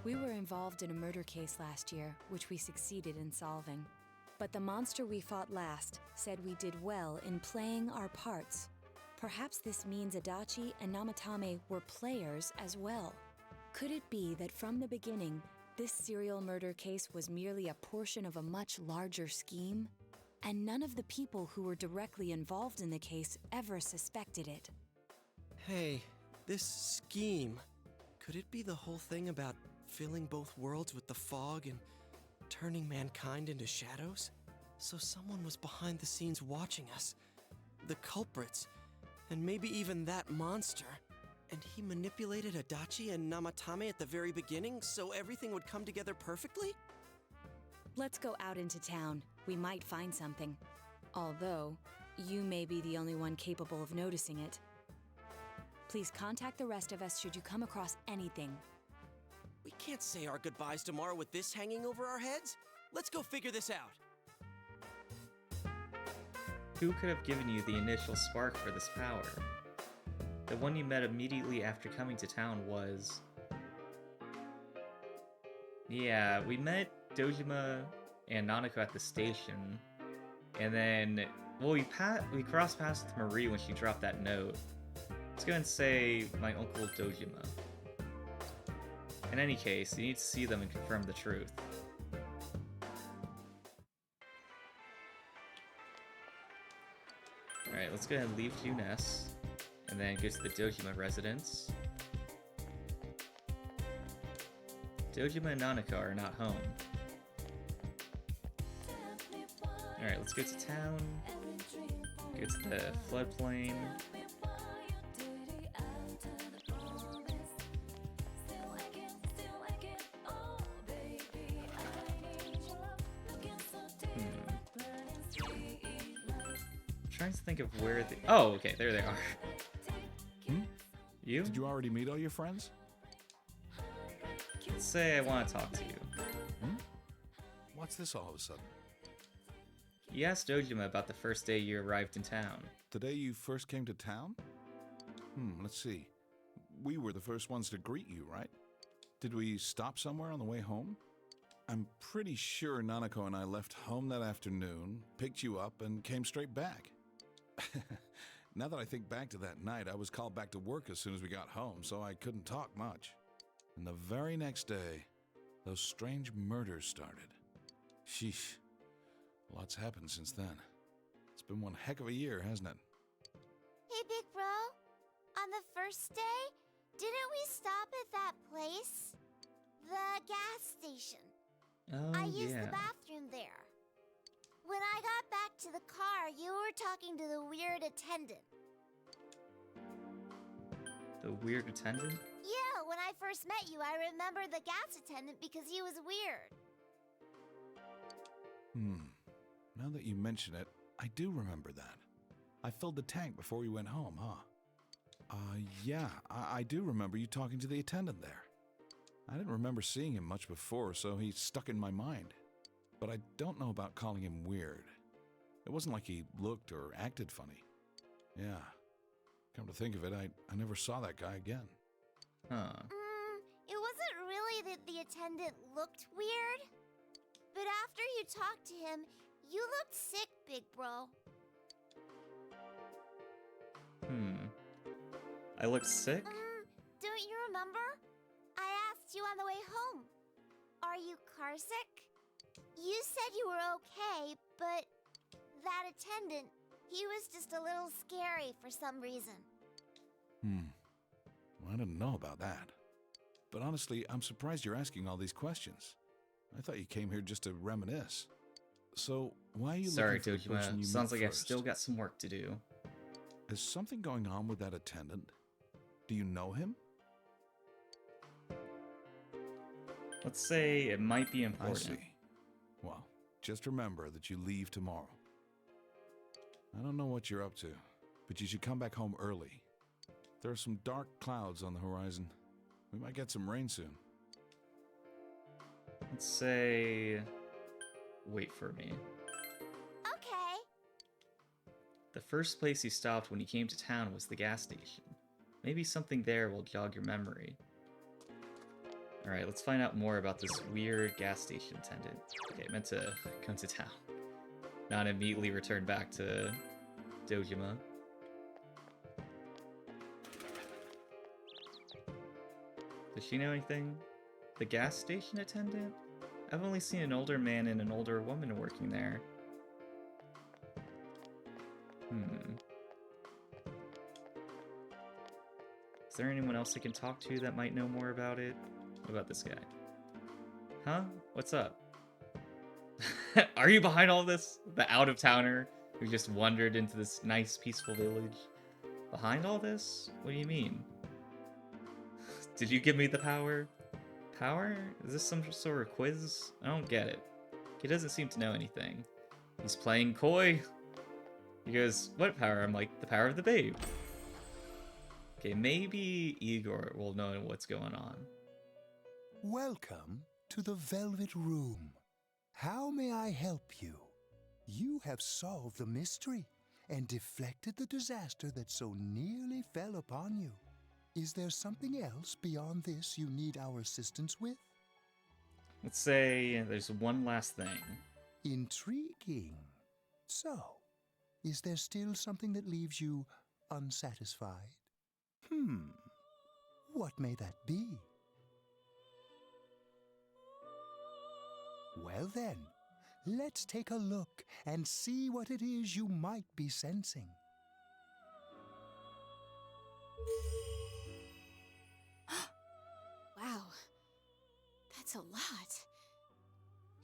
We were involved in a murder case last year, which we succeeded in solving. But the monster we fought last said we did well in playing our parts. Perhaps this means Adachi and Namatame were players as well. Could it be that from the beginning, this serial murder case was merely a portion of a much larger scheme? And none of the people who were directly involved in the case ever suspected it. Hey, this scheme. Could it be the whole thing about filling both worlds with the fog and turning mankind into shadows? So someone was behind the scenes watching us. The culprits. And maybe even that monster. And he manipulated Adachi and Namatame at the very beginning so everything would come together perfectly? Let's go out into town. We might find something. Although, you may be the only one capable of noticing it. Please contact the rest of us should you come across anything. We can't say our goodbyes tomorrow with this hanging over our heads. Let's go figure this out. Who could have given you the initial spark for this power? The one you met immediately after coming to town was... Yeah, we met Dojima and Nanako at the station, and then, well, we crossed paths with Marie when she dropped that note. Let's go and say my uncle Dojima. In any case, you need to see them and confirm the truth. Alright, let's go ahead and leave Juness, and then go to the Dojima residence. Dojima and Nanako are not home. Alright, let's go to town. Go to the floodplain. Trying to think of where the... Oh, okay, there they are. You? Did you already meet all your friends? Let's say I want to talk to you. What's this all of a sudden? You asked Dojima about the first day you arrived in town. The day you first came to town? Let's see. We were the first ones to greet you, right? Did we stop somewhere on the way home? I'm pretty sure Nanako and I left home that afternoon, picked you up, and came straight back. Now that I think back to that night, I was called back to work as soon as we got home, so I couldn't talk much. And the very next day, those strange murders started. Sheesh. Lots happened since then. It's been one heck of a year, hasn't it? Hey, big bro. On the first day, didn't we stop at that place? The gas station. Oh, I used yeah. the bathroom there. When I got back to the car, you were talking to the weird attendant. The weird attendant? Yeah, when I first met you, I remember the gas attendant because he was weird. Now that you mention it, I do remember that. I filled the tank before we went home, huh? Yeah, I do remember you talking to the attendant there. I didn't remember seeing him much before, so he stuck in my mind. But I don't know about calling him weird. It wasn't like he looked or acted funny. Yeah. Come to think of it, I never saw that guy again. Huh. It wasn't really that the attendant looked weird. But after you talked to him, you looked sick, big bro. I looked sick? Don't you remember? I asked you on the way home. Are you car sick? You said you were okay, but that attendant, he was just a little scary for some reason. Well, I didn't know about that. But honestly, I'm surprised you're asking all these questions. I thought you came here just to reminisce. So, why are you Sorry, looking for the person Dojima. you Sounds met like I've first? still got some work to do. Is something going on with that attendant? Do you know him? Let's say it might be important. I see. Well, just remember that you leave tomorrow. I don't know what you're up to, but you should come back home early. There are some dark clouds on the horizon. We might get some rain soon. Let's say... Wait for me. Okay. The first place you stopped when you came to town was the gas station. Maybe something there will jog your memory. Alright, let's find out more about this weird gas station attendant. Okay, meant to come to town. Not immediately return back to Dojima. Does she know anything? The gas station attendant? I've only seen an older man and an older woman working there. Is there anyone else I can talk to that might know more about it? What about this guy? Huh? What's up? Are you behind all this? The out-of-towner who just wandered into this nice, peaceful village? Behind all this? What do you mean? Did you give me the power? Power? Is this some sort of quiz? I don't get it. He doesn't seem to know anything. He's playing coy. He goes, what power? I'm like, the power of the babe. Okay, maybe Igor will know what's going on. Welcome to the Velvet Room. How may I help you? You have solved the mystery and deflected the disaster that so nearly fell upon you. Is there something else beyond this you need our assistance with? Let's say there's one last thing. Intriguing. So, is there still something that leaves you unsatisfied? What may that be? Well then, let's take a look and see what it is you might be sensing. Wow. That's a lot.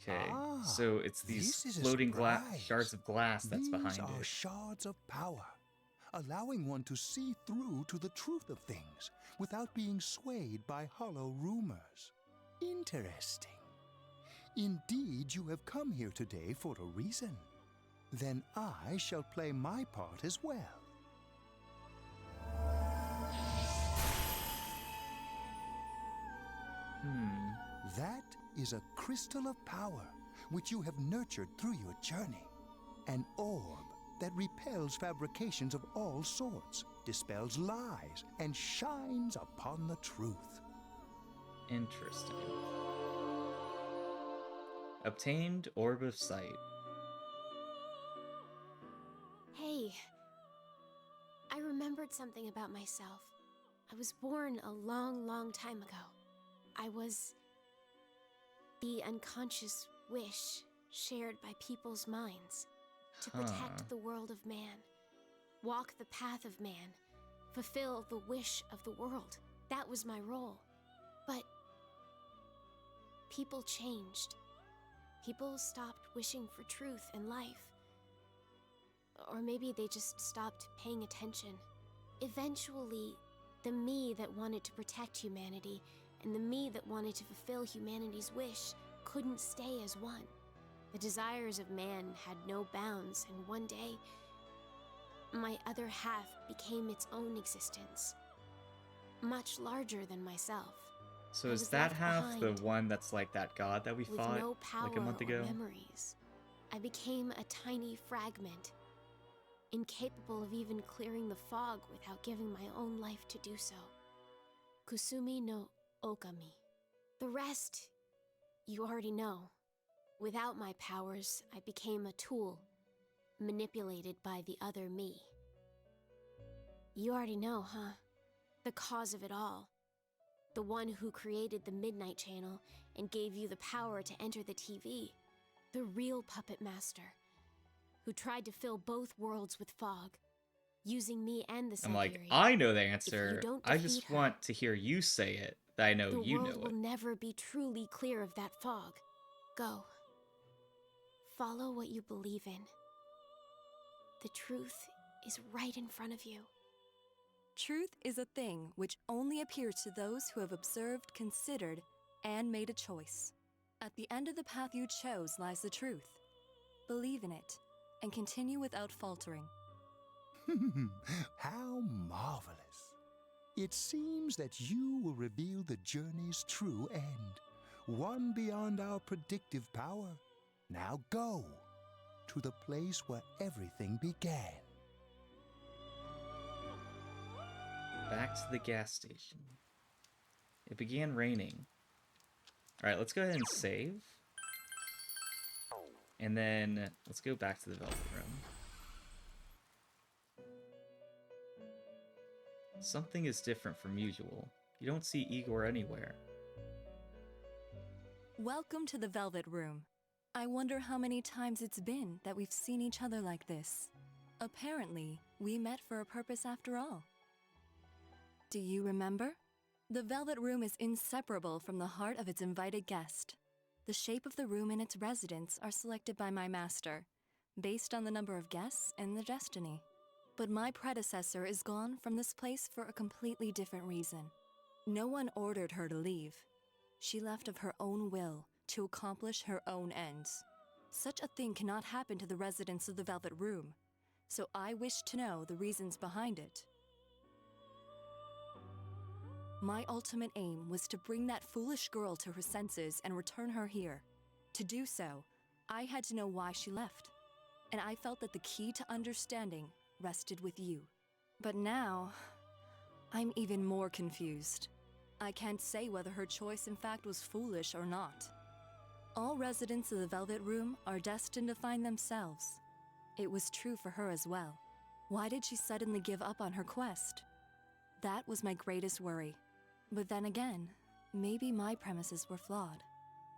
Okay, so it's these floating shards of glass that's behind These are it. shards of power, allowing one to see through to the truth of things without being swayed by hollow rumors. Interesting. Indeed, you have come here today for a reason. Then I shall play my part as well. That is a crystal of power, which you have nurtured through your journey. An orb that repels fabrications of all sorts, dispels lies, and shines upon the truth. Interesting. Obtained Orb of Sight. Hey, I remembered something about myself. I was born a long, long time ago. I was the unconscious wish shared by people's minds to protect the world of man, walk the path of man, fulfill the wish of the world. That was my role. But people changed. People stopped wishing for truth and life. Or maybe they just stopped paying attention. Eventually, the me that wanted to protect humanity and the me that wanted to fulfill humanity's wish couldn't stay as one. The desires of man had no bounds, and one day, my other half became its own existence, much larger than myself. So is that half the one that's like that god that we fought no power like a month ago? or memories. I became a tiny fragment, incapable of even clearing the fog without giving my own life to do so. Kusumi no Okami. The rest, you already know. Without my powers, I became a tool, manipulated by the other me. You already know, huh? The cause of it all. The one who created the Midnight Channel and gave you the power to enter the TV. The real puppet master, who tried to fill both worlds with fog, using me and the I'm like, Siberian. I know the answer. I defeat just her, want to hear you say it, that I know you know The world it. will never be truly clear of that fog. Go. Follow what you believe in. The truth is right in front of you. Truth is a thing which only appears to those who have observed, considered, and made a choice. At the end of the path you chose lies the truth. Believe in it, and continue without faltering. How marvelous. It seems that you will reveal the journey's true end, one beyond our predictive power. Now go to the place where everything began. Back to the gas station. It began raining. Alright, let's go ahead and save. And then let's go back to the Velvet Room. Something is different from usual. You don't see Igor anywhere. Welcome to the Velvet Room. I wonder how many times it's been that we've seen each other like this. Apparently, we met for a purpose after all. Do you remember? The Velvet Room is inseparable from the heart of its invited guest. The shape of the room and its residents are selected by my master, based on the number of guests and their destiny. But my predecessor is gone from this place for a completely different reason. No one ordered her to leave. She left of her own will to accomplish her own ends. Such a thing cannot happen to the residents of the Velvet Room. so I wish to know the reasons behind it. My ultimate aim was to bring that foolish girl to her senses and return her here. To do so, I had to know why she left, and I felt that the key to understanding rested with you. But now, I'm even more confused. I can't say whether her choice in fact was foolish or not. All residents of the Velvet Room are destined to find themselves. It was true for her as well. Why did she suddenly give up on her quest? That was my greatest worry. But then again, maybe my premises were flawed.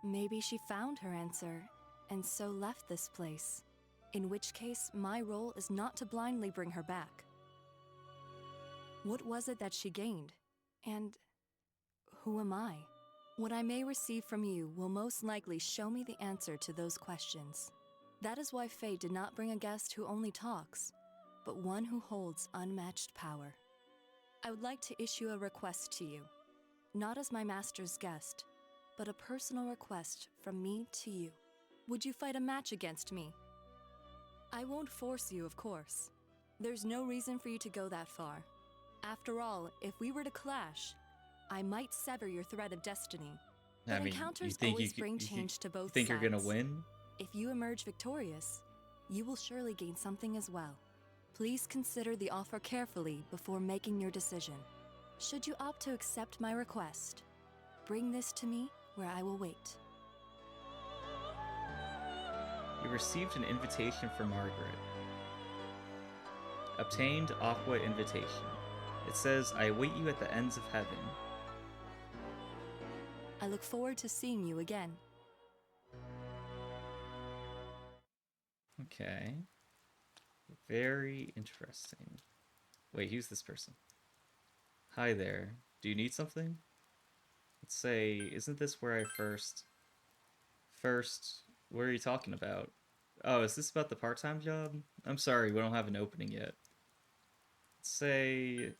Maybe she found her answer, and so left this place. In which case, my role is not to blindly bring her back. What was it that she gained? And who am I? What I may receive from you will most likely show me the answer to those questions. That is why fate did not bring a guest who only talks, but one who holds unmatched power. I would like to issue a request to you, not as my master's guest, but a personal request from me to you. Would you fight a match against me? I won't force you, of course. There's no reason for you to go that far. After all, if we were to clash, I might sever your thread of destiny. But encounters always bring change to both sides. You think you're gonna win? If you emerge victorious, you will surely gain something as well. Please consider the offer carefully before making your decision. Should you opt to accept my request, bring this to me where I will wait. You received an invitation from Margaret. Obtained Aqua invitation. It says, I await you at the ends of heaven. I look forward to seeing you again. Okay. Very interesting. Wait, who's this person? Hi there. Do you need something? Let's say, isn't this where I first... What are you talking about? Oh, is this about the part-time job? I'm sorry, we don't have an opening yet. Let's say...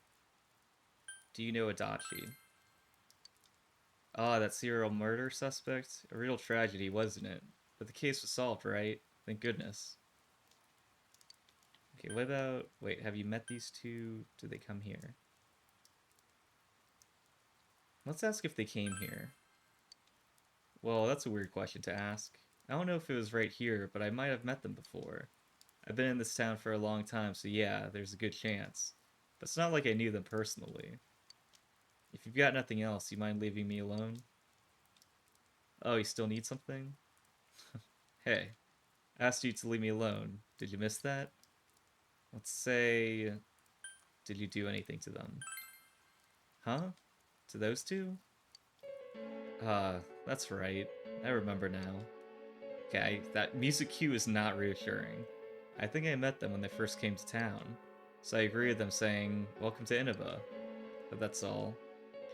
Do you know Adachi? Ah, that serial murder suspect? A real tragedy, wasn't it? But the case was solved, right? Thank goodness. Okay, what about... Wait, have you met these two? Did they come here? Let's ask if they came here. Well, that's a weird question to ask. I don't know if it was right here, but I might have met them before. I've been in this town for a long time, so yeah, there's a good chance. But it's not like I knew them personally. If you've got nothing else, you mind leaving me alone? Oh, you still need something? Hey, I asked you to leave me alone. Did you miss that? Let's say... Did you do anything to them? Huh? To those two? That's right. I remember now. Okay, that music cue is not reassuring. I think I met them when they first came to town, so I agree with them saying, welcome to Inaba. But that's all.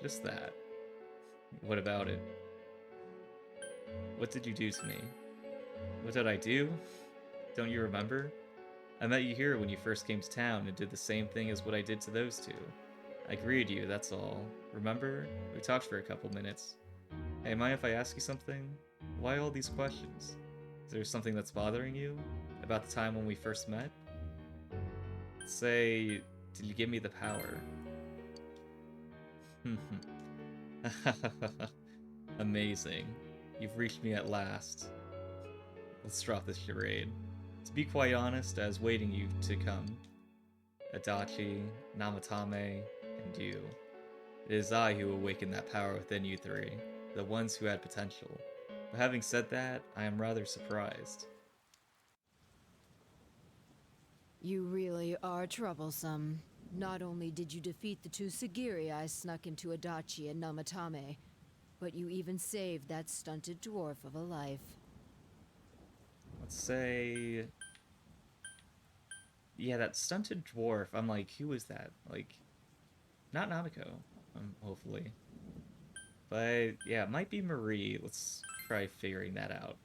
Just that. What about it? What did you do to me? What did I do? Don't you remember? I met you here when you first came to town and did the same thing as what I did to those two. I greeted you, that's all. Remember? We talked for a couple minutes. Hey, mind if I ask you something? Why all these questions? Is there something that's bothering you? About the time when we first met? Say, did you give me the power? Amazing. You've reached me at last. Let's drop this charade. To be quite honest, I was waiting you to come. Adachi, Namatame, and you. It is I who awakened that power within you three, the ones who had potential. But having said that, I am rather surprised. You really are troublesome. Not only did you defeat the two Sagiri I snuck into Adachi and Namatame, but you even saved that stunted dwarf of a life. Let's say... Yeah, that stunted dwarf, I'm like, who is that? Like, not Nanako, hopefully. But, yeah, it might be Marie. Let's try figuring that out.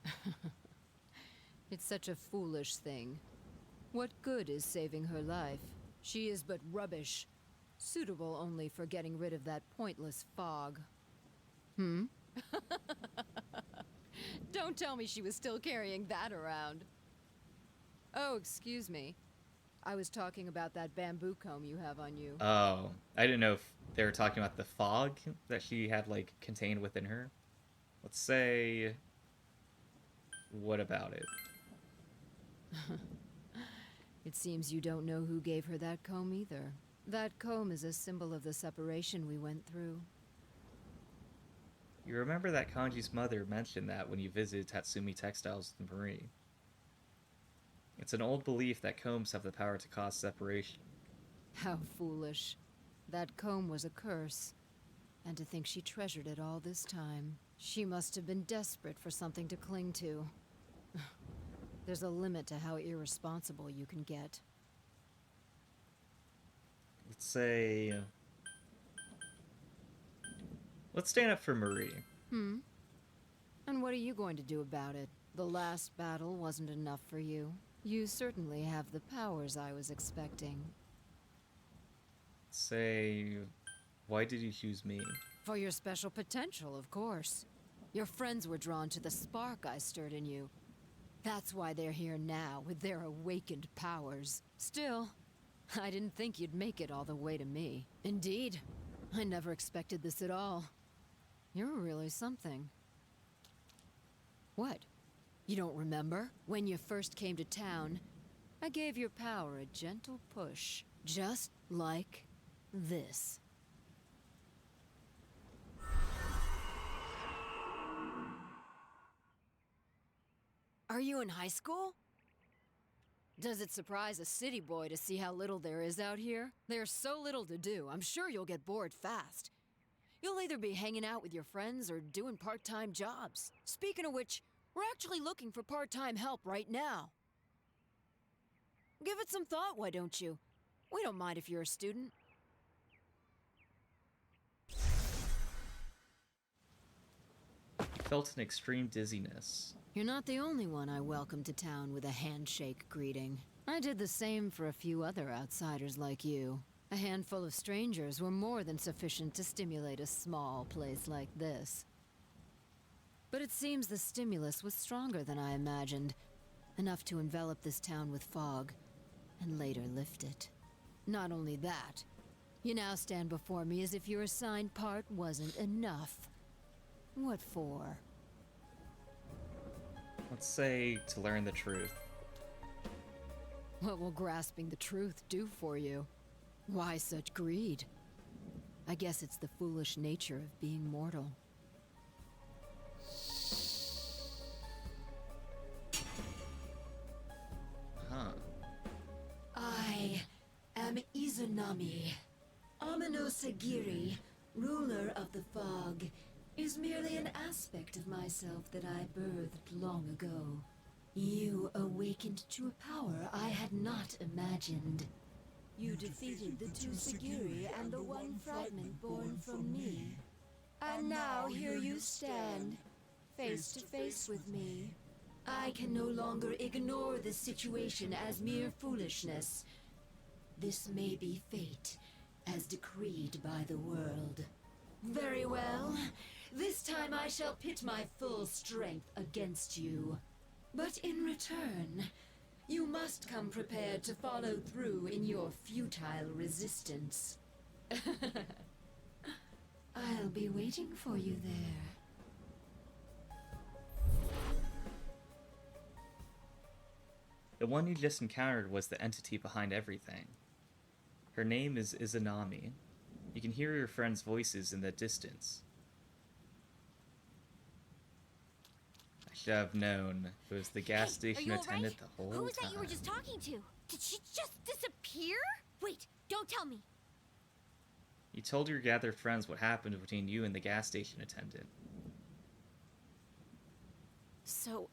It's such a foolish thing. What good is saving her life? She is but rubbish, suitable only for getting rid of that pointless fog. Hmm? Don't tell me she was still carrying that around. Oh, excuse me. I was talking about that bamboo comb you have on you. Oh, I didn't know if they were talking about the fog that she had, like, contained within her. Let's say... What about it? It seems you don't know who gave her that comb either. That comb is a symbol of the separation we went through. You remember that Kanji's mother mentioned that when you visited Tatsumi Textiles with Marie. It's an old belief that combs have the power to cause separation. How foolish. That comb was a curse. And to think she treasured it all this time. She must have been desperate for something to cling to. There's a limit to how irresponsible you can get. Let's say... Let's stand up for Marie. And what are you going to do about it? The last battle wasn't enough for you. You certainly have the powers I was expecting. Say... Why did you choose me? For your special potential, of course. Your friends were drawn to the spark I stirred in you. That's why they're here now, with their awakened powers. Still, I didn't think you'd make it all the way to me. Indeed, I never expected this at all. You're really something. What? You don't remember? When you first came to town, I gave your power a gentle push. Just like this. Are you in high school? Does it surprise a city boy to see how little there is out here? There's so little to do, I'm sure you'll get bored fast. You'll either be hanging out with your friends or doing part-time jobs. Speaking of which, we're actually looking for part-time help right now. Give it some thought, why don't you? We don't mind if you're a student. I felt an extreme dizziness. You're not the only one I welcomed to town with a handshake greeting. I did the same for a few other outsiders like you. A handful of strangers were more than sufficient to stimulate a small place like this. But it seems the stimulus was stronger than I imagined. Enough to envelop this town with fog, and later lift it. Not only that, you now stand before me as if your assigned part wasn't enough. What for? Let's say to learn the truth. What will grasping the truth do for you? Why such greed? I guess it's the foolish nature of being mortal. Huh. I am Izanami. Amino Sagiri, ruler of the fog, is merely an aspect of myself that I birthed long ago. You awakened to a power I had not imagined. You defeated the two Sagiri and the one fragment born from me. And now here you stand, face to face with me. I can no longer ignore this situation as mere foolishness. This may be fate, as decreed by the world. Very well. This time I shall pit my full strength against you. But in return, you must come prepared to follow through in your futile resistance. I'll be waiting for you there. The one you just encountered was the entity behind everything. Her name is Izanami. You can hear your friends' voices in the distance. I should have known. It was the gas station attendant the whole time. Who was that you were just talking to? Did she just disappear? Wait, don't tell me. You told your gathered friends what happened between you and the gas station attendant. So,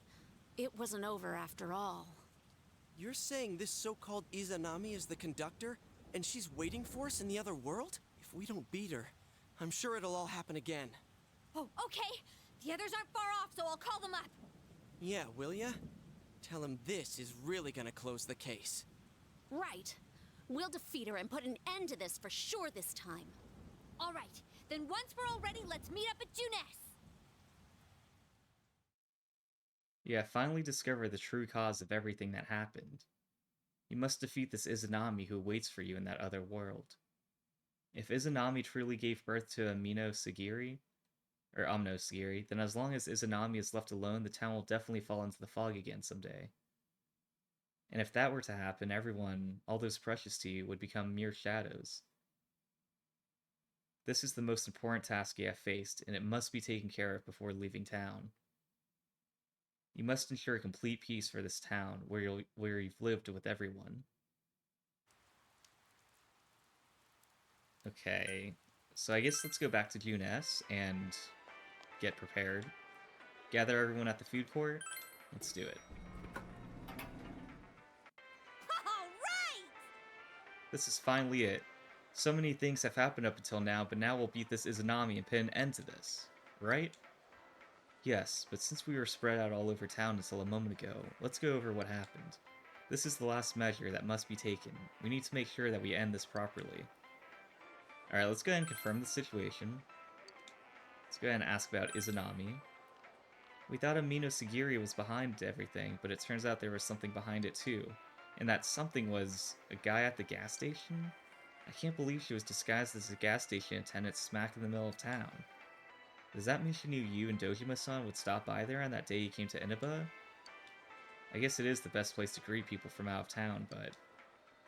it wasn't over after all. You're saying this so-called Izanami is the conductor, and she's waiting for us in the other world? If we don't beat her, I'm sure it'll all happen again. Oh, okay. The others aren't far off, so I'll call them up. Yeah, will ya? Tell him this is really gonna close the case. Right. We'll defeat her and put an end to this for sure this time. All right. Then once we're all ready, let's meet up at Junes. Yeah, finally discover the true cause of everything that happened. You must defeat this Izanami who waits for you in that other world. If Izanami truly gave birth to Amino Sagiri, or Amno Sagiri, then as long as Izanami is left alone, the town will definitely fall into the fog again someday. And if that were to happen, everyone, all those precious to you, would become mere shadows. This is the most important task you have faced, and it must be taken care of before leaving town. You must ensure complete peace for this town, where you've lived with everyone. Okay, so I guess let's go back to June S and get prepared. Gather everyone at the food court. Let's do it. Alright! This is finally it. So many things have happened up until now, but now we'll beat this Izanami and put an end to this. Right? Yes, but since we were spread out all over town until a moment ago, let's go over what happened. This is the last measure that must be taken. We need to make sure that we end this properly. Alright, let's go ahead and confirm the situation. Let's go ahead and ask about Izanami. We thought Amino Sagiri was behind everything, but it turns out there was something behind it too. And that something was a guy at the gas station? I can't believe she was disguised as a gas station attendant smack in the middle of town. Does that mean she knew you and Dojima-san would stop by there on that day you came to Inaba? I guess it is the best place to greet people from out of town, but...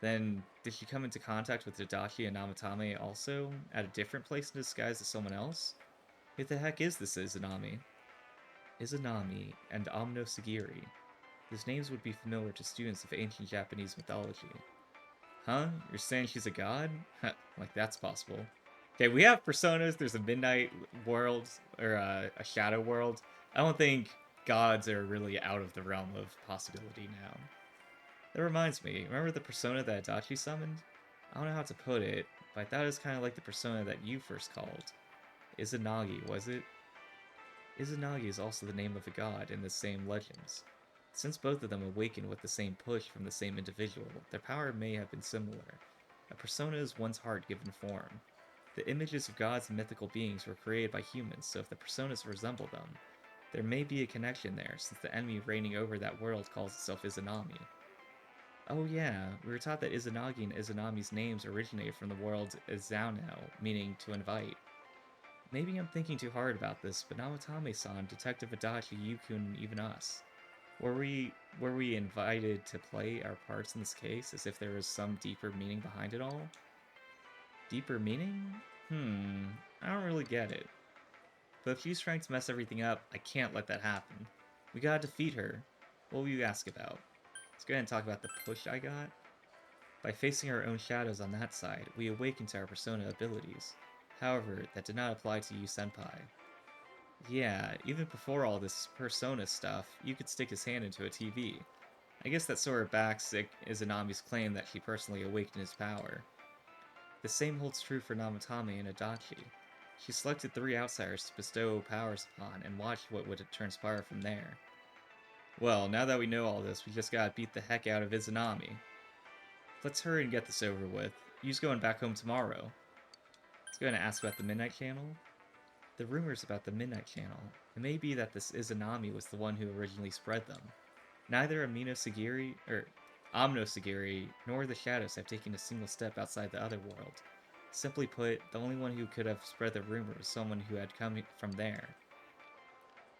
Then, did she come into contact with Adachi and Namatame also, at a different place in disguise as someone else? Who the heck is this Izanami? Izanami and Amno Sagiri. These names would be familiar to students of ancient Japanese mythology. Huh? You're saying she's a god? Like that's possible. Okay, we have personas, there's a midnight world, or a shadow world. I don't think gods are really out of the realm of possibility now. That reminds me, remember the persona that Adachi summoned? I don't know how to put it, but I thought it was kind of like the persona that you first called. Izanagi, was it? Izanagi is also the name of a god in the same legends. Since both of them awakened with the same push from the same individual, their power may have been similar. A persona is one's heart given form. The images of gods and mythical beings were created by humans, so if the personas resemble them, there may be a connection there, since the enemy reigning over that world calls itself Izanami. Oh yeah, we were taught that Izanagi and Izanami's names originated from the world Izanao, meaning to invite. Maybe I'm thinking too hard about this, but Namatame-san, Detective Adachi, Yuko, and even us. Were we invited to play our parts in this case, as if there was some deeper meaning behind it all? Deeper meaning? I don't really get it. But if she's trying to mess everything up, I can't let that happen. We gotta defeat her. What will you ask about? Let's go ahead and talk about the push I got. By facing our own shadows on that side, we awaken to our persona abilities. However, that did not apply to you, Senpai. Yeah, even before all this persona stuff, you could stick his hand into a TV. I guess that sort of backs Izanami's claim that she personally awakened his power. The same holds true for Namatame and Adachi. She selected 3 outsiders to bestow powers upon and watched what would transpire from there. Well, now that we know all this, we just gotta beat the heck out of Izanami. Let's hurry and get this over with. Yu's going back home tomorrow. Let's go ahead and ask about the Midnight Channel. The rumors about the Midnight Channel. It may be that this Izanami was the one who originally spread them. Neither Amino Sagiri, Amno Sagiri, nor the Shadows have taken a single step outside the other world. Simply put, the only one who could have spread the rumor was someone who had come from there.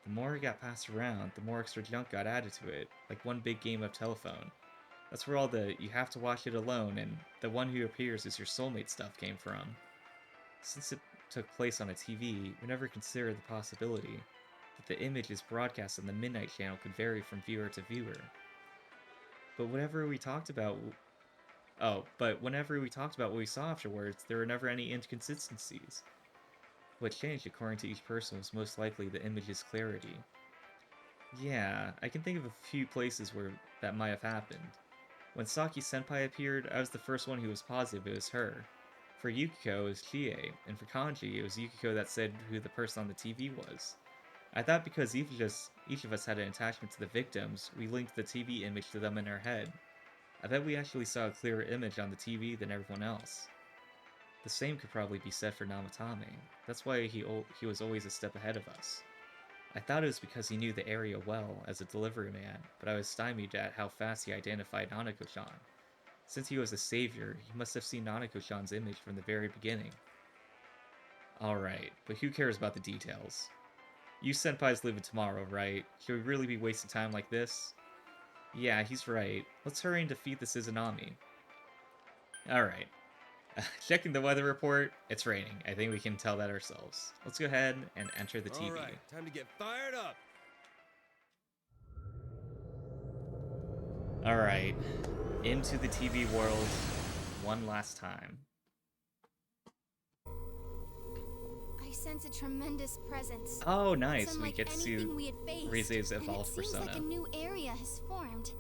The more it got passed around, the more extra junk got added to it, like one big game of telephone. That's where all the "you have to watch it alone" and "the one who appears is your soulmate" stuff came from. Since it took place on a TV, we never considered the possibility that the images broadcast on the Midnight Channel could vary from viewer to viewer. But whenever we talked about what we saw afterwards, there were never any inconsistencies. What changed according to each person was most likely the image's clarity. Yeah, I can think of a few places where that might have happened. When Saki Senpai appeared, I was the first one who was positive it was her. For Yukiko, it was Chie, and for Kanji, it was Yukiko that said who the person on the TV was. I thought because each of us had an attachment to the victims, we linked the TV image to them in our head. I bet we actually saw a clearer image on the TV than everyone else. The same could probably be said for Namatame. That's why he was always a step ahead of us. I thought it was because he knew the area well as a delivery man, but I was stymied at how fast he identified Nanako-chan. Since he was a savior, he must have seen Nanako-chan's image from the very beginning. Alright, but who cares about the details? You senpais leaving tomorrow, right? Should we really be wasting time like this? Yeah, he's right. Let's hurry and defeat this Izanami. Alright. Checking the weather report, it's raining. I think we can tell that ourselves. Let's go ahead and enter the TV. Alright, time to get fired up! Alright. Into the TV world one last time. I sense a tremendous presence. Oh, nice. It's We unlike get to see anything we had faced, Rize's and evolved it seems persona. like a new area has formed.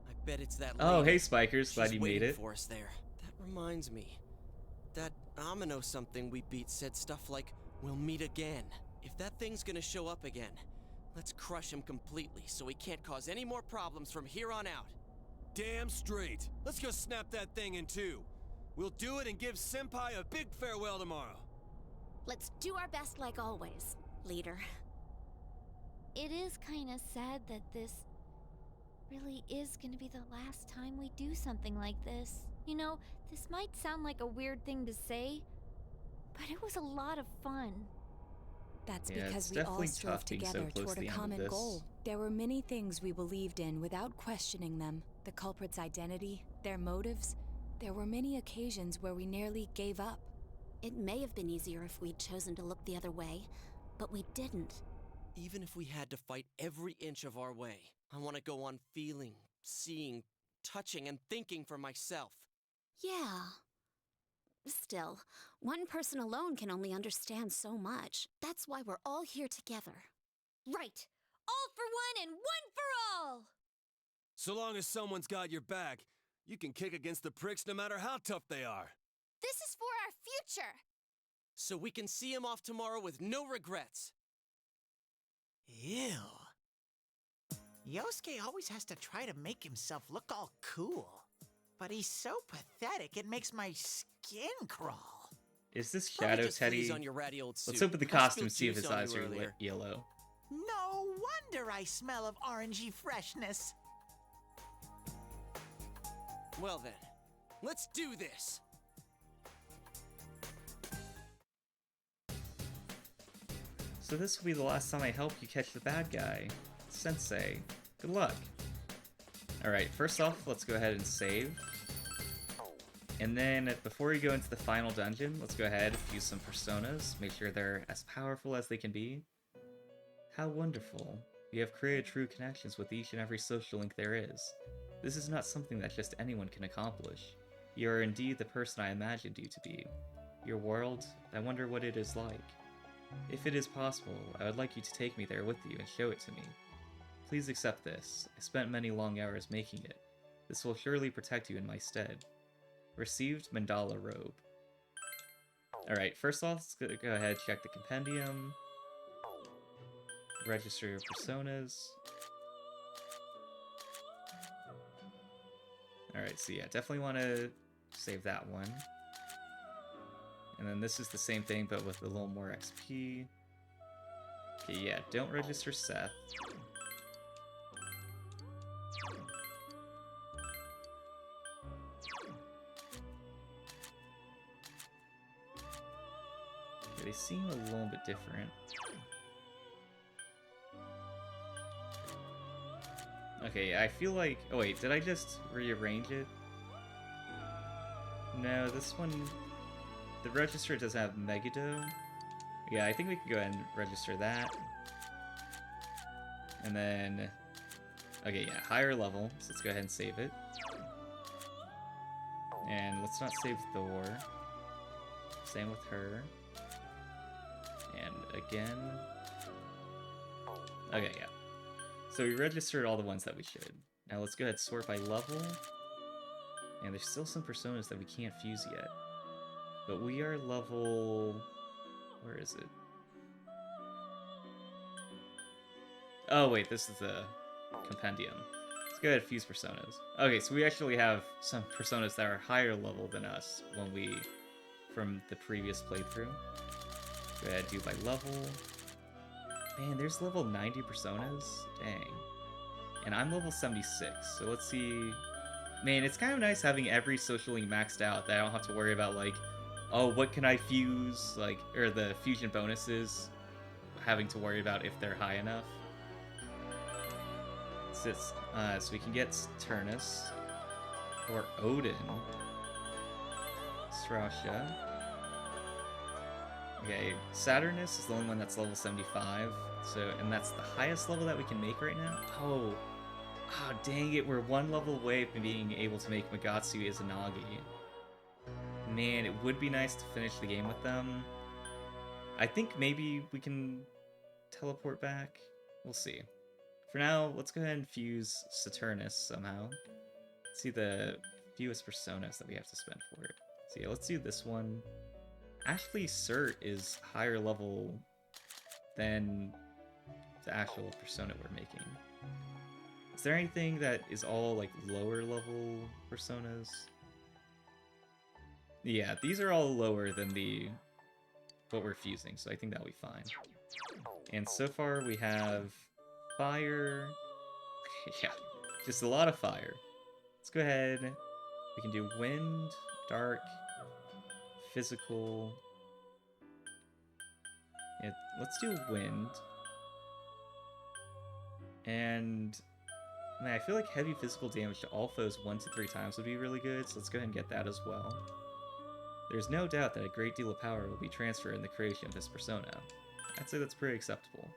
I bet it's that Oh, lady. hey Spikers, glad She's you made waiting it. for us there. That reminds me. That Amino something we beat said stuff like, "We'll meet again." If that thing's gonna show up again, let's crush him completely so he can't cause any more problems from here on out. Damn straight. Let's go snap that thing in two. We'll do it and give Senpai a big farewell tomorrow. Let's do our best like always, leader. It is kind of sad that this really is going to be the last time we do something like this. You know, this might sound like a weird thing to say, but it was a lot of fun. That's Yeah, because it's we all definitely strove tough being so together close toward to a the end of common this. goal. There were many things we believed in without questioning them. The culprit's identity, their motives. There were many occasions where we nearly gave up. It may have been easier if we'd chosen to look the other way, but we didn't. Even if we had to fight every inch of our way, I want to go on feeling, seeing, touching, and thinking for myself. Yeah. Still, one person alone can only understand so much. That's why we're all here together. Right! All for one and one for all! So long as someone's got your back, you can kick against the pricks no matter how tough they are. This is for our future! So we can see him off tomorrow with no regrets. Ew. Yosuke always has to try to make himself look all cool. But he's so pathetic, it makes my skin crawl. Is this Probably Shadow just fleas Teddy? on your ratty old Let's suit. hope with the I costume spilled see if juice his on eyes you are earlier. yellow. No wonder I smell of orangey freshness. Well then, let's do this! So this will be the last time I help you catch the bad guy. Sensei, good luck. Alright, first off, let's go ahead and save. And then, before we go into the final dungeon, let's go ahead and use some personas, make sure they're as powerful as they can be. How wonderful. You have created true connections with each and every social link there is. This is not something that just anyone can accomplish. You are indeed the person I imagined you to be. Your world, I wonder what it is like. If it is possible, I would like you to take me there with you and show it to me. Please accept this. I spent many long hours making it. This will surely protect you in my stead. Received Mandala Robe. Alright, first off, let's go ahead and check the compendium. Register your personas. Alright, so yeah, definitely want to save that one. And then this is the same thing, but with a little more XP. Okay, yeah, don't register Seth. Okay, they seem a little bit different. Okay, I feel like... Oh wait, did I just rearrange it? No, this one... The register doesn't have Megiddo. Yeah, I think we can go ahead and register that. And then... Okay, yeah, higher level. So let's go ahead and save it. And let's not save Thor. Same with her. And again... Okay, yeah. So we registered all the ones that we should. Now let's go ahead and sort by level. And there's still some personas that we can't fuse yet. But we are level... Where is it? Oh wait, this is the compendium. Let's go ahead and fuse personas. Okay, so we actually have some personas that are higher level than us when we... from the previous playthrough. Go ahead and do by level. Man, there's level 90 personas? Dang. And I'm level 76, so let's see. Man, it's kind of nice having every social link maxed out that I don't have to worry about, like, oh, what can I fuse, like, or the fusion bonuses, having to worry about if they're high enough. So we can get Saturnus, or Odin, Strasha. Okay, Saturnus is the only one that's level 75, so, and that's the highest level that we can make right now. Oh, dang it, we're one level away from being able to make Magatsu Izanagi. Man, it would be nice to finish the game with them. I think maybe we can teleport back. We'll see. For now, let's go ahead and fuse Saturnus somehow. Let's see the fewest personas that we have to spend for it. So yeah, let's do this one. Actually, Cert is higher level than the actual persona we're making. Is there anything that is all like lower level personas? Yeah, these are all lower than what we're fusing, so I think that'll be fine. And so far we have fire. Yeah, just a lot of fire. Let's go ahead. We can do wind, dark, physical. Yeah, let's do wind. And man, I feel like heavy physical damage to all foes 1 to 3 times would be really good, so let's go ahead and get that as well. There's no doubt that a great deal of power will be transferred in the creation of this persona. I'd say that's pretty acceptable.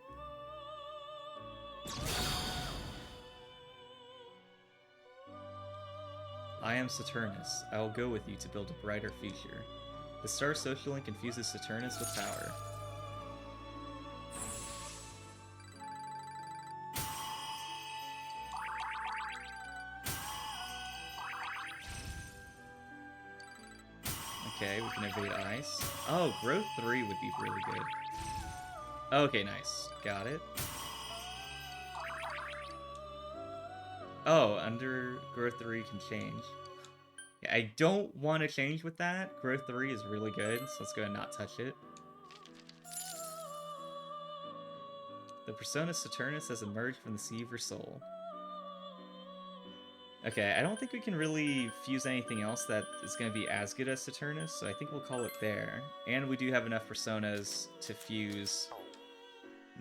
I am Saturnus. I will go with you to build a brighter future. The Star Social Link infuses Saturnus with power. Okay, we can evade ice. Oh, growth 3 would be really good. Okay, nice. Got it. Oh, under growth 3 can change. Yeah, I don't want to change with that. Growth 3 is really good, so let's go ahead and not touch it. The persona Saturnus has emerged from the sea of your soul. Okay, I don't think we can really fuse anything else that is going to be as good as Saturnus, so I think we'll call it there. And we do have enough personas to fuse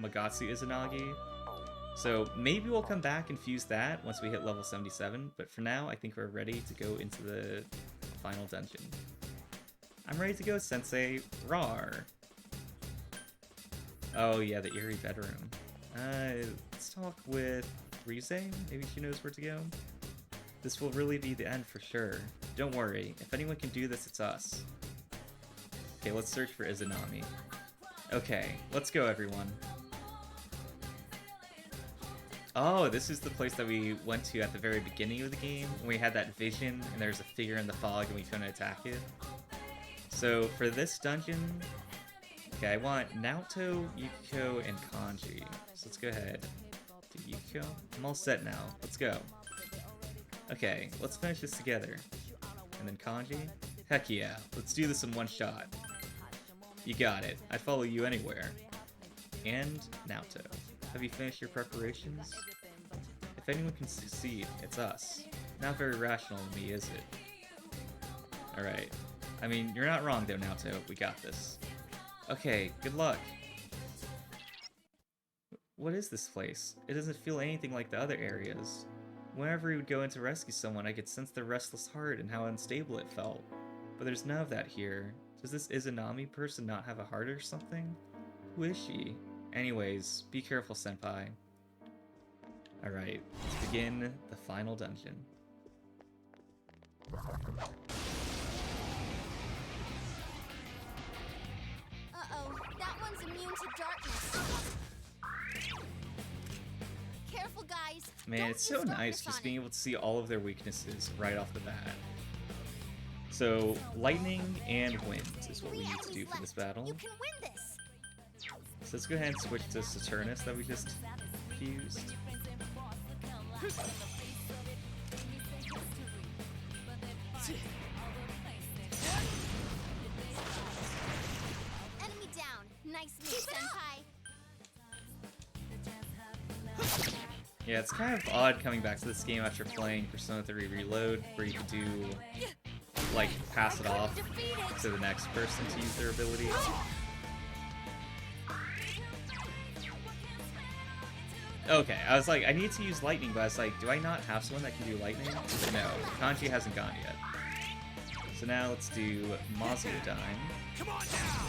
Magatsu Izanagi. So maybe we'll come back and fuse that once we hit level 77, but for now, I think we're ready to go into the final dungeon. I'm ready to go, Sensei. Rawr! Oh yeah, the eerie bedroom. Let's talk with Rise. Maybe she knows where to go. This will really be the end for sure. Don't worry, if anyone can do this, it's us. Okay, let's search for Izanami. Okay, let's go everyone. Oh, this is the place that we went to at the very beginning of the game, when we had that vision and there's a figure in the fog and we couldn't attack it. So for this dungeon, okay, I want Naoto, Yukiko, and Kanji. So let's go ahead. Do Yukiko? I'm all set now. Let's go. Okay, let's finish this together. And then Kanji? Heck yeah, let's do this in one shot. You got it. I'd follow you anywhere. And Naoto. Have you finished your preparations? If anyone can succeed, it's us. Not very rational of me, is it? Alright. I mean, you're not wrong though, Naoto. We got this. Okay, good luck. What is this place? It doesn't feel anything like the other areas. Whenever we would go in to rescue someone, I could sense their restless heart and how unstable it felt. But there's none of that here. Does this Izanami person not have a heart or something? Who is she? Anyways, be careful, senpai. Alright, let's begin the final dungeon. Uh-oh, that one's immune to darkness. Careful, guys. Man, it's so nice just being able to see all of their weaknesses right off the bat. So, lightning and wind is what we need to do for this battle. You can win this. So let's go ahead and switch to Saturnus that we just fused. Enemy down. Nice move, senpai. Yeah, it's kind of odd coming back to this game after playing Persona 3 Reload, where you could do, like, pass it off to the next person to use their ability. Okay, I was like, I need to use lightning, but I was like, do I not have someone that can do lightning? No, Kanji hasn't gone yet. So now let's do Mazuodime. Come on now.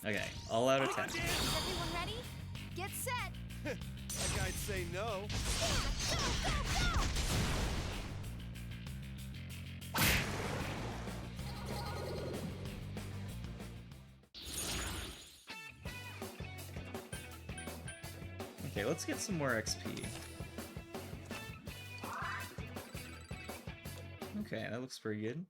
Okay, all-out attack. Is everyone ready? Get set! Like I'd say no. Okay, let's get some more XP. Okay, that looks pretty good.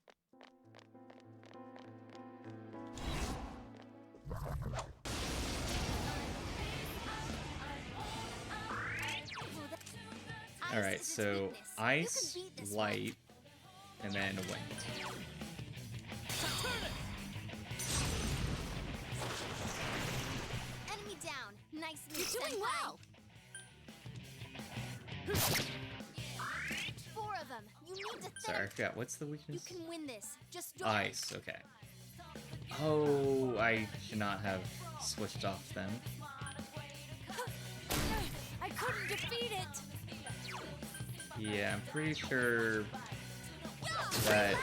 Alright, so ice, light, and then wind. Enemy down. Nice move. You're doing well. 4 of them. You need to Sorry, I forgot. What's the weakness? You can win this. Just don't. Ice, okay. Oh, I should not have switched off then. I couldn't defeat it. Yeah, I'm pretty sure that...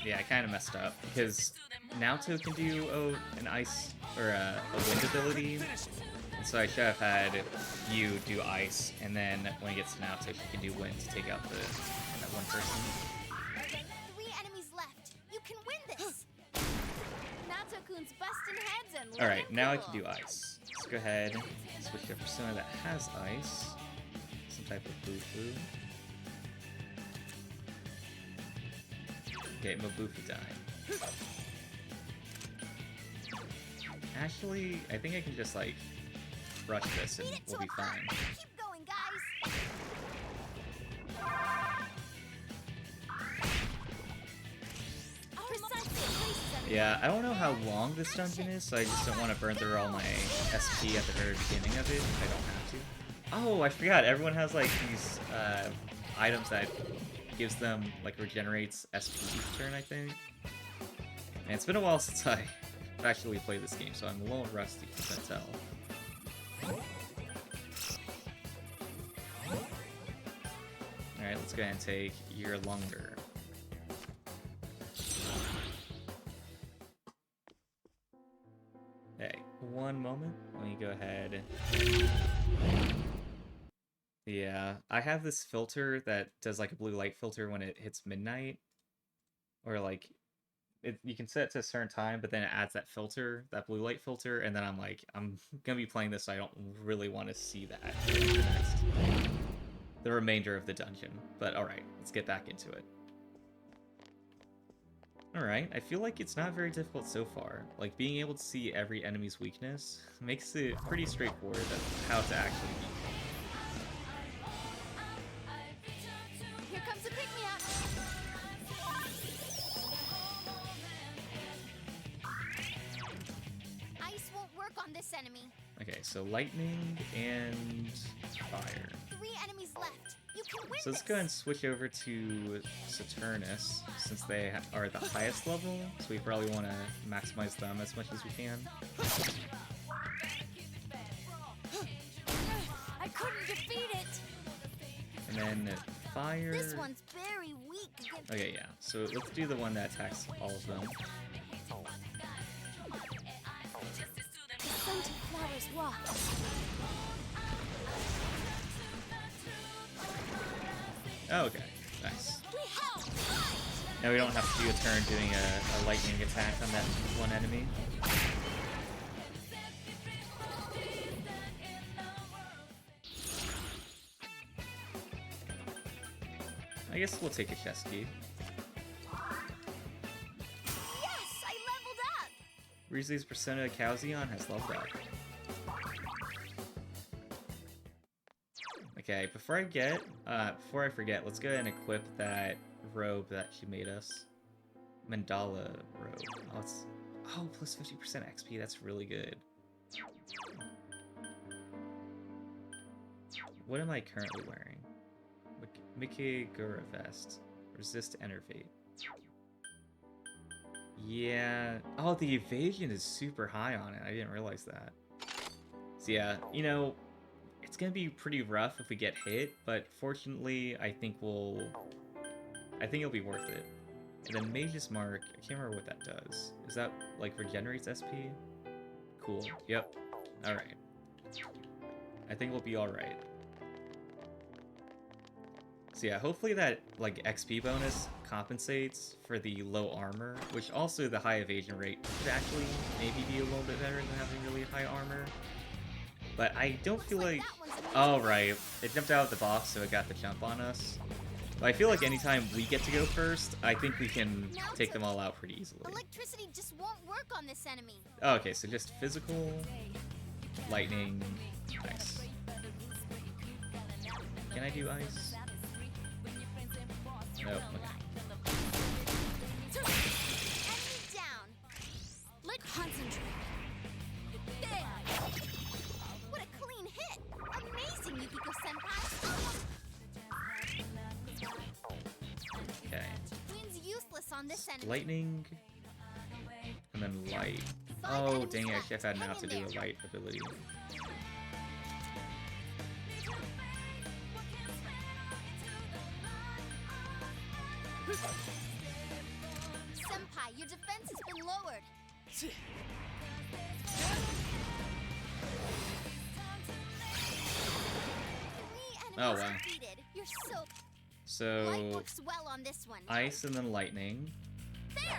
Yeah, I kind of messed up, because Naoto can do an ice, or a wind ability, and so I should have had you do ice, and then when he gets to Naoto, she can do wind to take out that one person. 3 enemies left. You can win this. Naoto-kun's busting heads and Alright, now I can do ice. Let's go ahead and switch to a persona that has ice. Some type of boo-boo. Okay, Mabufudai. Actually, I think I can just, like, rush this and we'll be fine. Keep going, guys. Yeah, I don't know how long this dungeon is, so I just don't want to burn through all my SP at the very beginning of it if I don't have to. Oh, I forgot, everyone has, like, these items that gives them, like, regenerates SP each turn, I think. And it's been a while since I actually played this game, so I'm a little rusty, you can tell. Alright, let's go ahead and take your Lunger. Okay, one moment. Let me go ahead. Yeah, I have this filter that does like a blue light filter when it hits midnight. Or like, you can set it to a certain time, but then it adds that filter, that blue light filter, and then I'm like, I'm gonna be playing this, so I don't really want to see that for the remainder of the dungeon. But alright, let's get back into it. Alright, I feel like it's not very difficult so far. Like, being able to see every enemy's weakness makes it pretty straightforward of how to actually beat them. Here comes a pick-me-up. Ice won't work on this enemy. Okay, so lightning and fire. 3 enemies left. You can win So let's go ahead and switch over to Saturnus, since they are the highest level, so we probably want to maximize them as much as we can. I couldn't defeat it. And then fire... This one's very weak against... Okay, yeah, so let's do the one that attacks all of them. The scented flowers walk. Oh, okay, nice. Now we don't have to do a turn doing a lightning attack on that one enemy. I guess we'll take a chest key. Yes, I leveled up. Rizu's Persona Calzion has leveled up. Okay, before I forget, let's go ahead and equip that robe that she made us. Mandala robe. Oh, it's... Oh, plus 50% XP, that's really good. what am I currently wearing? Mikigura vest. Resist enervate. Yeah. Oh, the evasion is super high on it. I didn't realize that. So yeah, you know, it's gonna be pretty rough if we get hit, but fortunately, I think it'll be worth it. And then Mage's Mark, I can't remember what that does. Is that, like, regenerates SP? Cool. Yep. Alright. I think we'll be alright. So yeah, hopefully that, like, XP bonus compensates for the low armor, which also the high evasion rate could actually maybe be a little bit better than having really high armor. But I don't feel like... Oh, right. It jumped out of the box, so it got the jump on us. But I feel like anytime we get to go first, I think we can take them all out pretty easily. Electricity just won't work on this enemy. Oh, okay, so just physical, lightning, ice. Can I do ice? No, okay. Enemy down. Let's concentrate. There. What a clean hit. Amazing, Yukiko-senpai. Okay. Wind's useless on this enemy. Lightning, and then light. Oh, dang it, I should have had Naoto do a light ability. Senpai, your defense has been lowered. Oh, wow. You're so... So, Light works well on this one. ice and then lightning. There!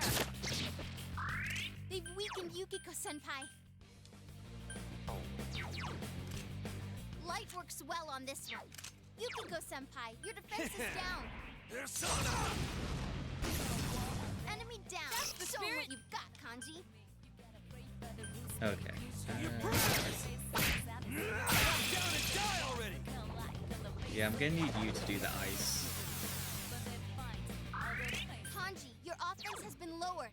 They've weakened Yukiko-senpai. Light works well on this one. Yukiko-senpai, your defense is down. Persona! Enemy down. That's the spirit. What you've got, Kanji. Okay. Yeah, I'm gonna need you to do the ice. Kanji, your offense has been lowered.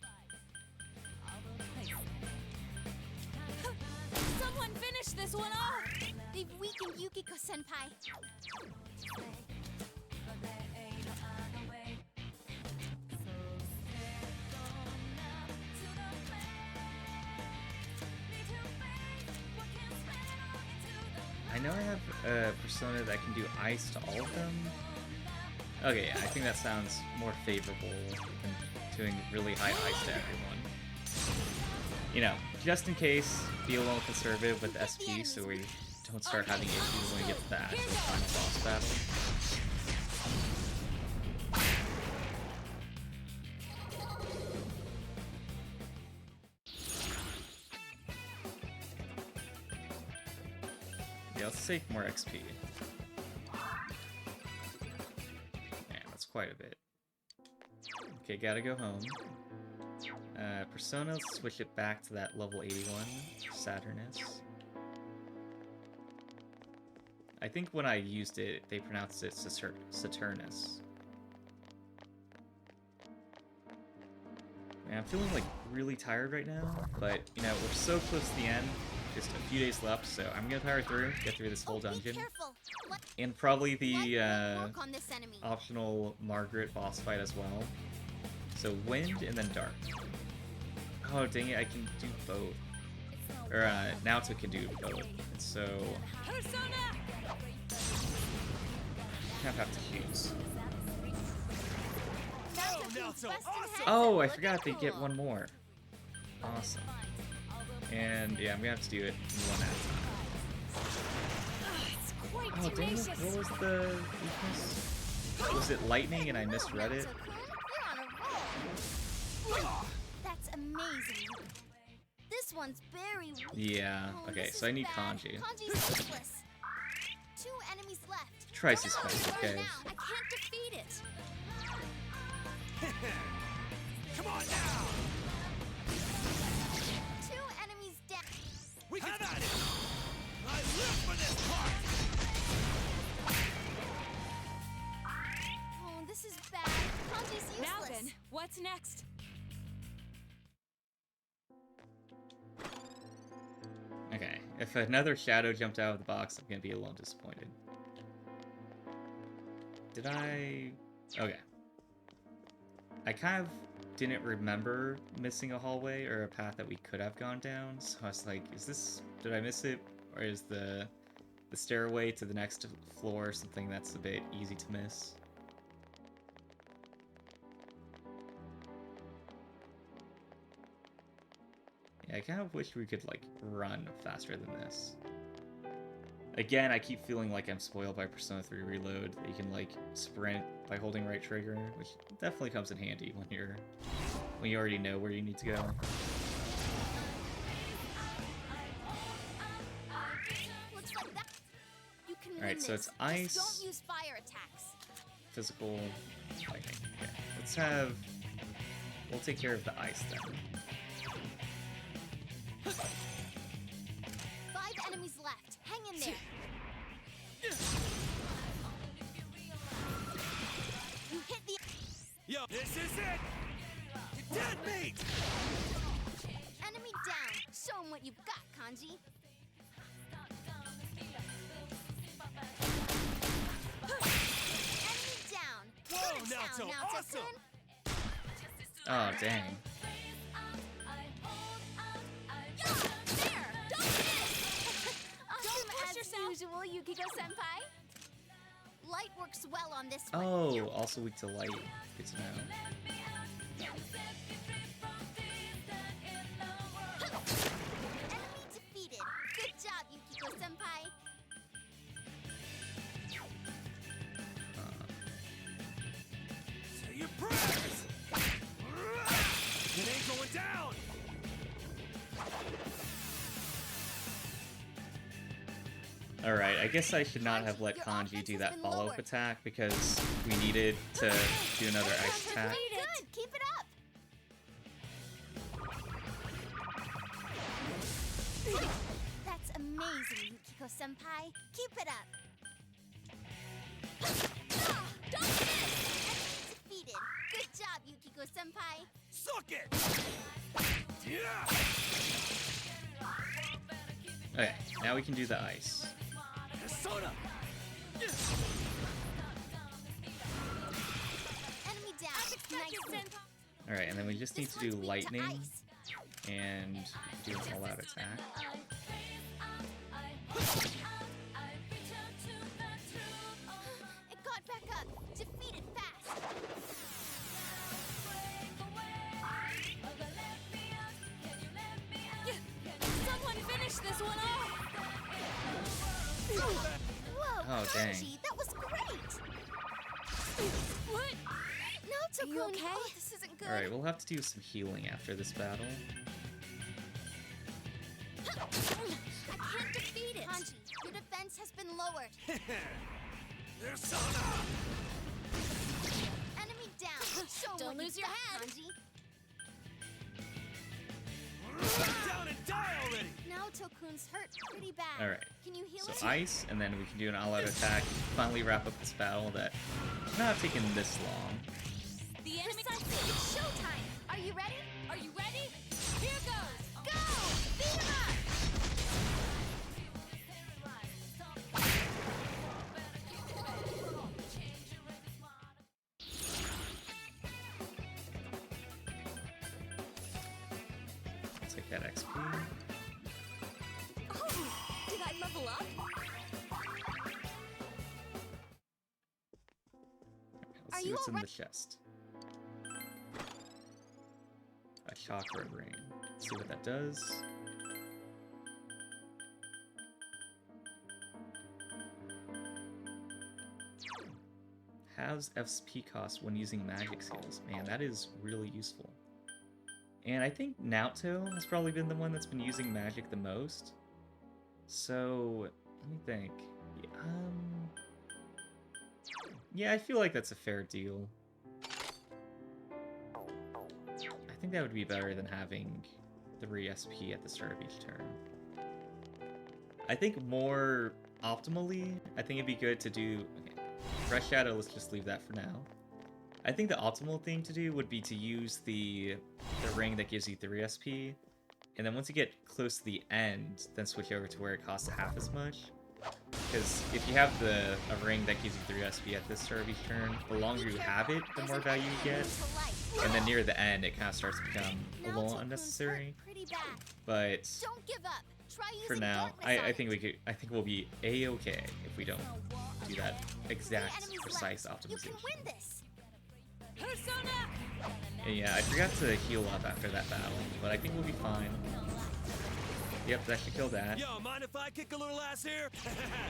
Someone finish this one off! They've weakened Yukiko-senpai. I know I have a persona that can do ice to all of them. Okay, yeah, I think that sounds more favorable than doing really high ice to everyone. You know, just in case, be a little conservative with SP so we don't start having issues when we get to the actual final boss battle. Yeah, let's take more XP. Man, that's quite a bit. Okay, gotta go home. Persona, let's switch it back to that level 81, Saturnus. I think when I used it, they pronounced it Saturnus. Man, I'm feeling like really tired right now, but you know, we're so close to the end. Just a few days left, so I'm gonna power through, get through this whole dungeon. And probably the optional Margaret boss fight as well. So wind and then dark. Oh dang it, I can do both. Or Naoto can do both. So I have to choose. Oh, I forgot they get one more. Awesome. And yeah, I'm gonna have to do it one at a time. Oh dang it, what was the weakness? Was it lightning and I misread it? That's amazing. This one's very weak. Yeah, okay, so I need Kanji. Kanji's useless. 2 enemies left. Tries his best, okay. I can't defeat it. Come on now! 2 enemies down. We have at it! I live for this part! Oh, this is bad. Kanji's useless. Now then, what's next? Okay, if another shadow jumped out of the box, I'm gonna be a little disappointed. Did I... Okay. I kind of didn't remember missing a hallway or a path that we could have gone down, so I was like, is this... Did I miss it? Or is the stairway to the next floor something that's a bit easy to miss? Yeah, I kind of wish we could, like, run faster than this. Again, I keep feeling like I'm spoiled by Persona 3 Reload, that you can, like, sprint by holding right trigger, which definitely comes in handy when you already know where you need to go. Alright, so it's ice, don't use fire attacks. physical, lightning. Okay, we'll take care of the ice then. 5 enemies left. Hang in there. You hit the... Yo, this is it! You dead meat! Enemy down. Show 'em what you've got, Kanji. Enemy down. Whoa, Good Naoto, sound, awesome! Oh, dang. There! Don't miss! Don't push yourself. Usual, Yukiko-senpai. Light works well on this one. Oh, also weak to light. Good to know. Enemy defeated. Good job, Yukiko-senpai. Say your prayers! It ain't going down! Alright, I guess I should not have let Kanji do that follow-up attack because we needed to do another ice attack. Good, keep it up. That's amazing, Yukiko-senpai. Keep it up. Don't miss! Enemy defeated. Good job, Yukiko-senpai. Suck it! Yeah! Okay, now we can do the ice. Soda! Enemy down. Nice. Alright, and then we just need to do lightning and do an all-out attack. It got back up. Defeat it fast. Someone finish this one off! Whoa, Oh, dang. Kanji, that was great. What? Naoto, you okay? Oh, this isn't good. Alright, we'll have to do some healing after this battle. I can't defeat it. Kanji, your defense has been lowered. There's Sona! Enemy down. Show 'em Don't what lose you've your got, head. Kanji. Get down and die already! Naoto-kun's hurt pretty bad. Alright, Can you heal so him? ice, and then we can do an all-out attack, finally wrap up this battle that should not have taken this long. The enemy. It's showtime. Are you ready? Are you ready? Here goes! Go! Beat him up! Take that XP. Oh, did I level up? Let's Are see you what's in the alright? chest. A chakra ring. Let's see what that does. Halves XP cost when using magic skills. Man, that is really useful. And I think Naoto has probably been the one that's been using magic the most. So, let me think. Yeah, I feel like that's a fair deal. I think that would be better than having 3 SP at the start of each turn. I think more optimally, I think it'd be good to do... Okay, Fresh Shadow, let's just leave that for now. I think the optimal thing to do would be to use the ring that gives you 3 SP, and then once you get close to the end, then switch over to where it costs half as much. Because if you have a ring that gives you 3 SP at the start of each turn, the longer you have it, the more value you get. And then near the end, it kind of starts to become a little unnecessary. But for now, I think we'll be a-okay if we don't do that exact precise optimization. And yeah, I forgot to heal up after that battle, but I think we'll be fine. Yep, that should kill that. Yo, mind if I kick a little ass here?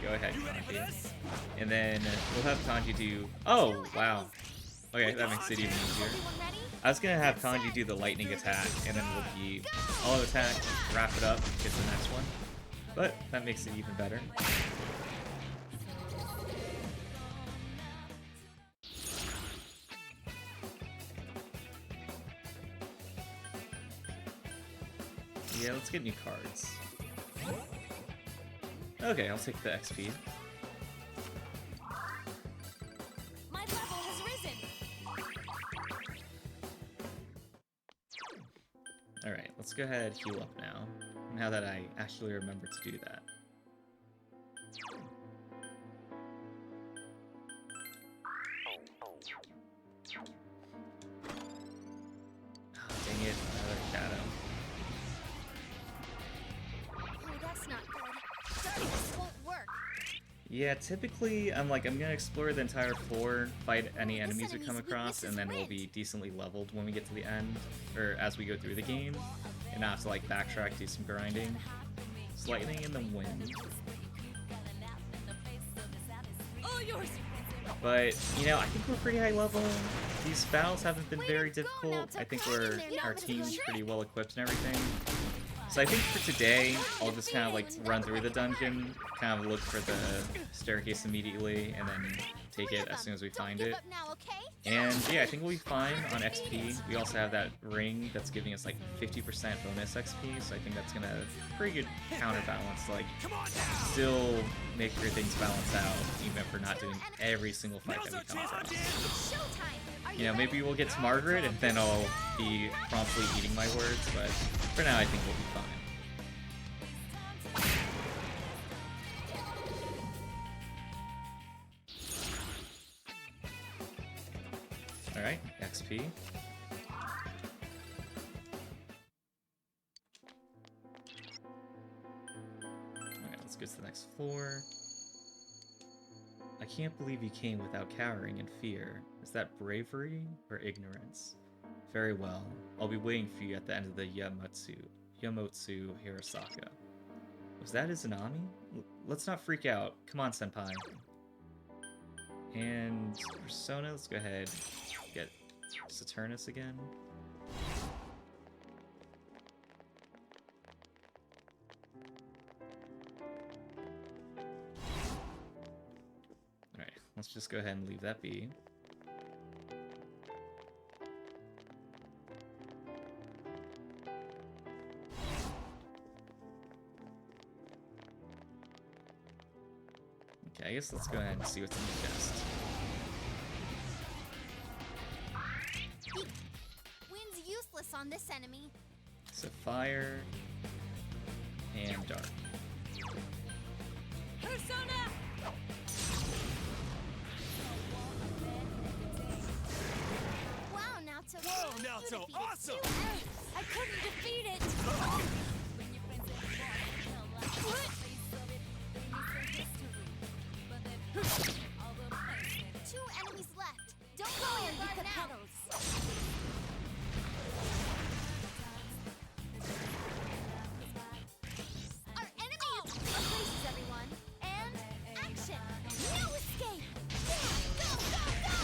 Go ahead, Kanji. And then we'll have Kanji do... Oh, wow. Okay, that makes it even easier. I was gonna have Kanji do the lightning attack, and then we'll be all attack, wrap it up, get the next one. But that makes it even better. Yeah, let's get new cards. Okay, I'll take the XP. My level has risen. Alright, let's go ahead and heal up now that I actually remember to do that. Oh, dang it, another shadow. Yeah, typically I'm gonna explore the entire floor, fight any enemies we come across, and then we'll be decently leveled when we get to the end, or as we go through the game, and not have to backtrack, do some grinding. It's lightning in the wind. But, you know, I think we're pretty high level. These battles haven't been very difficult. I think our team's pretty well equipped and everything. So I think for today, I'll just kind of run through the dungeon, kind of look for the staircase immediately, and then take it as soon as we find it. And yeah, I think we'll be fine on XP. We also have that ring that's giving us 50% bonus XP, so I think that's gonna pretty good counterbalance, still make sure things balance out, even if we're not doing every single fight that we come across. You know, maybe we'll get to Margaret, and then I'll be promptly eating my words, but for now I think we'll be fine. Alright, XP. Alright, let's go to the next floor. I can't believe you came without cowering in fear. Is that bravery or ignorance? Very well. I'll be waiting for you at the end of the Yamotsu Hirosaka. Was that Izanami? Let's not freak out. Come on, senpai. And Persona, let's go ahead and get Saturnus again. Alright, let's just go ahead and leave that be. Okay, I guess let's go ahead and see what's in the chest. Wind's useless on this enemy. So fire and dark. Persona! Wow, Naoto. Whoa, Naoto, awesome! I couldn't defeat it. Two enemies left. Don't go and hit the pedals. Our enemy embraces everyone. And action. No escape. Go, go, go!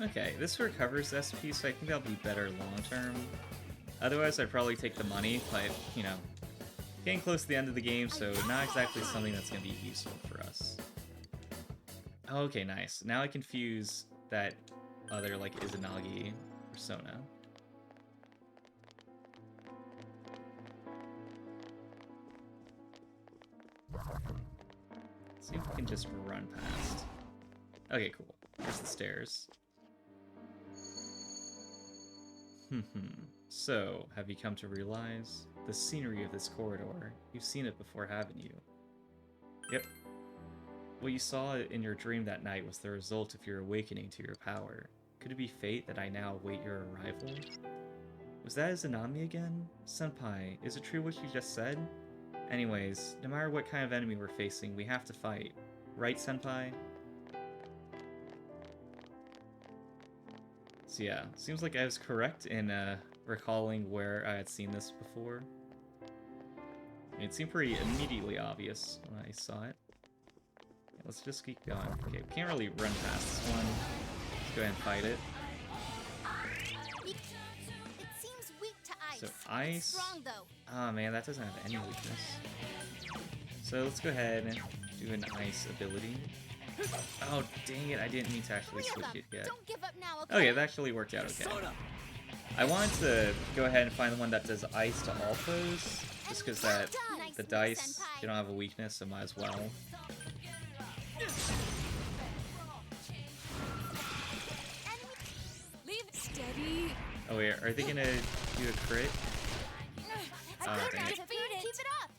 Okay, this recovers SP, so I think that'll be better long term. Otherwise, I'd probably take the money, but, you know, getting close to the end of the game, so not exactly something that's going to be useful for us. Okay, nice. Now I can fuse that other, Izanagi persona. See if we can just run past. Okay, cool. Here's the stairs. So, have you come to realize the scenery of this corridor? You've seen it before, haven't you? Yep. What you saw in your dream that night was the result of your awakening to your power. Could it be fate that I now await your arrival? Was that Izanami again? Senpai, is it true what you just said? Anyways, no matter what kind of enemy we're facing, we have to fight. Right, Senpai? So yeah, seems like I was correct in recalling where I had seen this before. I mean, it seemed pretty immediately obvious when I saw it. Yeah, let's just keep going. Okay, we can't really run past this one. Let's go ahead and fight it. It seems weak to ice. So ice. Strong though. Oh man, that doesn't have any weakness. So let's go ahead and do an ice ability. Oh dang it! I didn't mean to actually switch it yet. Don't give up now, okay? Okay, that actually worked out okay. I wanted to go ahead and find the one that does ice to all foes, just because that the dice they don't have a weakness, so might as well. Steady. Oh wait, are they gonna do a crit? Oh dang it. Keep it up.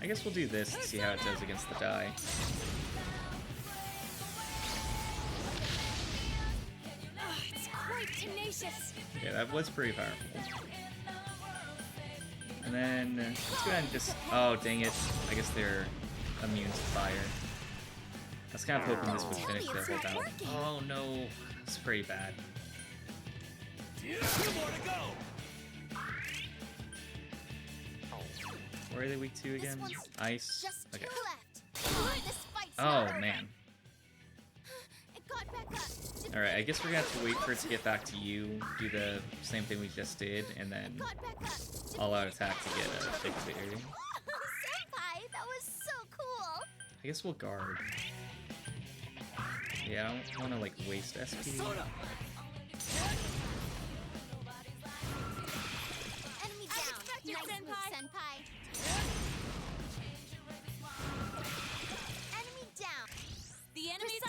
I guess we'll do this to see how it does against the die. It's quite tenacious. Yeah, that was pretty powerful. And then let's go ahead and just. Oh dang it! I guess they're immune to fire. I was kind of hoping this would finish their whole battle. Oh no, that's pretty bad. Where are they weak to again? Ice. Okay. Oh man. Alright, I guess we're gonna have to wait for it to get back to you, do the same thing we just did, and then all-out attack to get a big victory. Senpai, that was so cool. I guess we'll guard. Yeah, I don't want to like waste SP. Enemy down. Nice move, Senpai. Enemy down. The enemy is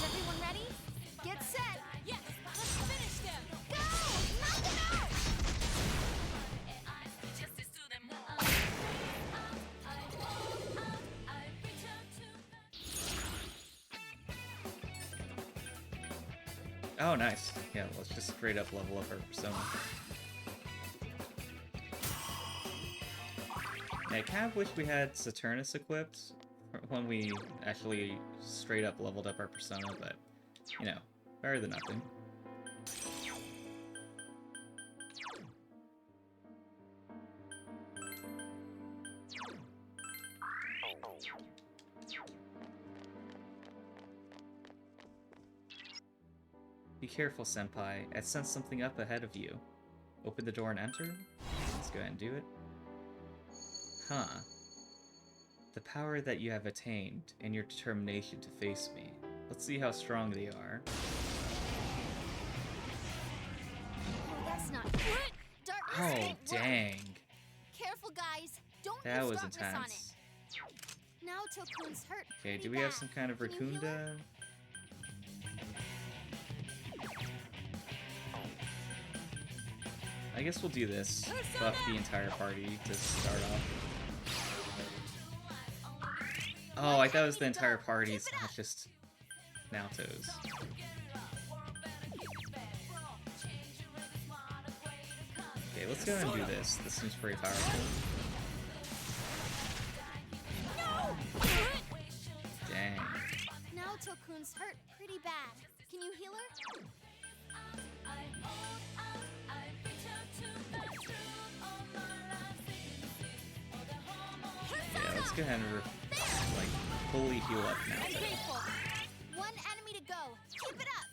everyone ready? Get set. Yes, let's finish them. Go! Knock them out! Oh, nice. Yeah, let's just straight up level up our persona. Yeah, I kind of wish we had Saturnus equipped when we actually straight up leveled up our persona, but, you know, better than nothing. Be careful, Senpai. I sensed something up ahead of you. Open the door and enter? Let's go ahead and do it. Huh. The power that you have attained, and your determination to face me. Let's see how strong they are. Oh, that's not Darkness Oh, won't dang. work. Careful, guys. Don't That use was darkness on intense. it. Now Tokun's hurt. Okay, pretty do we have bad. some kind of Can you heal Raccoonda? it? I guess we'll do this. Buff the entire party to start off. Oh, I thought it was the entire party's, not just Naoto's. Okay, let's go ahead and do this. This seems pretty powerful. Dang. Now Tokun's hurt pretty bad. Can you heal her? Yeah, let's go ahead and like fully heal up now. Grateful. One enemy to go. Keep it up.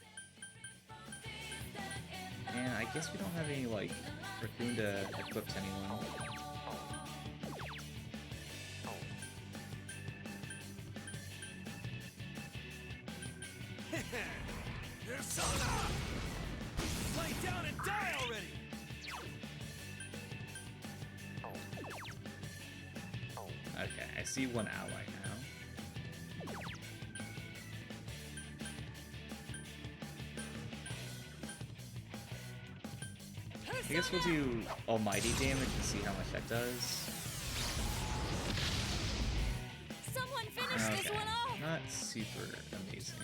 And I guess we don't have any like Raccoonda equipped to anyone. Lay down and die already! Okay, I see one ally now. I guess we'll do almighty damage and see how much that does. Someone finish this one off! Not super amazing.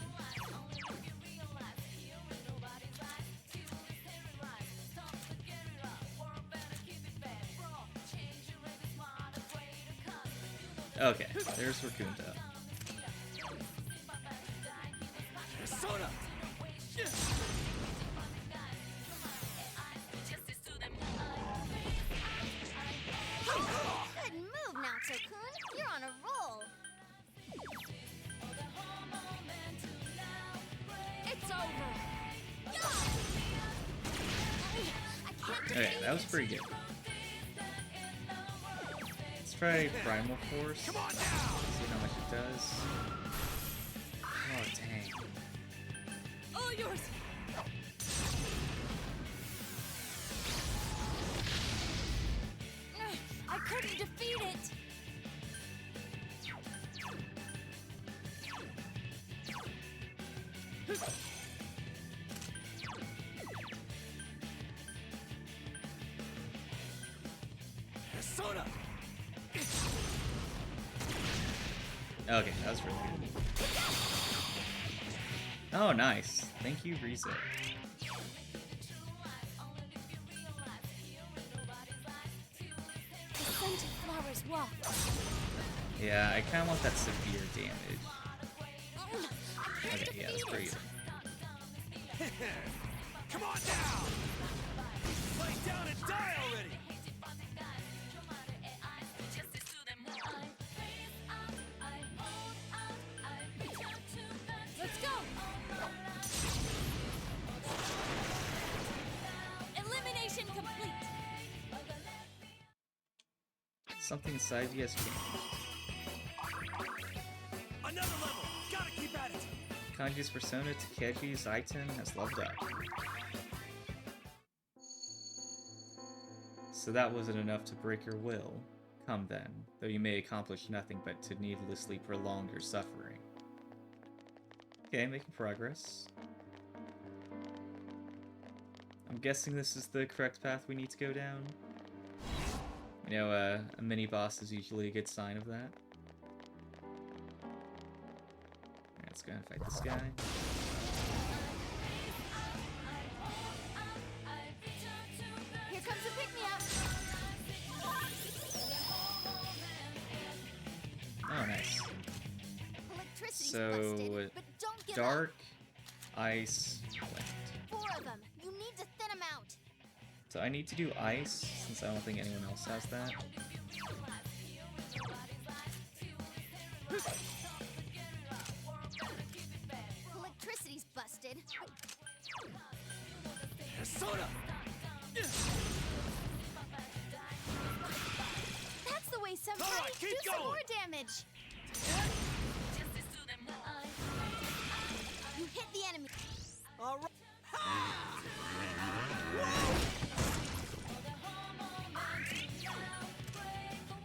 Okay, there's Rakunda. Persona! Good move, Naoto-kun. You're on a roll. It's over. Okay, that was pretty good. Let's try Primal Force. See how much it does. Oh, dang. All yours. I couldn't defeat it. Persona! Okay, that was really good. Oh, nice. Thank you, Riza. The scented flowers walk. Yeah, I kind of want that severe damage. Okay, yeah, that's pretty good. Come on down! Lay down and die already! Let's go! Elimination complete! Something inside you has changed. Another level! Gotta keep at it! Kanji's persona to Keji's item has leveled up. So that wasn't enough to break your will. Come then, though you may accomplish nothing but to needlessly prolong your suffering. Okay, making progress. I'm guessing this is the correct path we need to go down. You know, a mini-boss is usually a good sign of that. Alright, let's go and fight this guy. Here comes a pick-me-up! Oh, nice. Electricity's So, busted, but don't give dark, ice, wind. up. 4 of them. You need to thin them out. So I need to do ice, since I don't think anyone else has that. Electricity's busted. Persona! That's the way, Senpai! All right, keep Do some going. more damage! You hit the enemy. All right.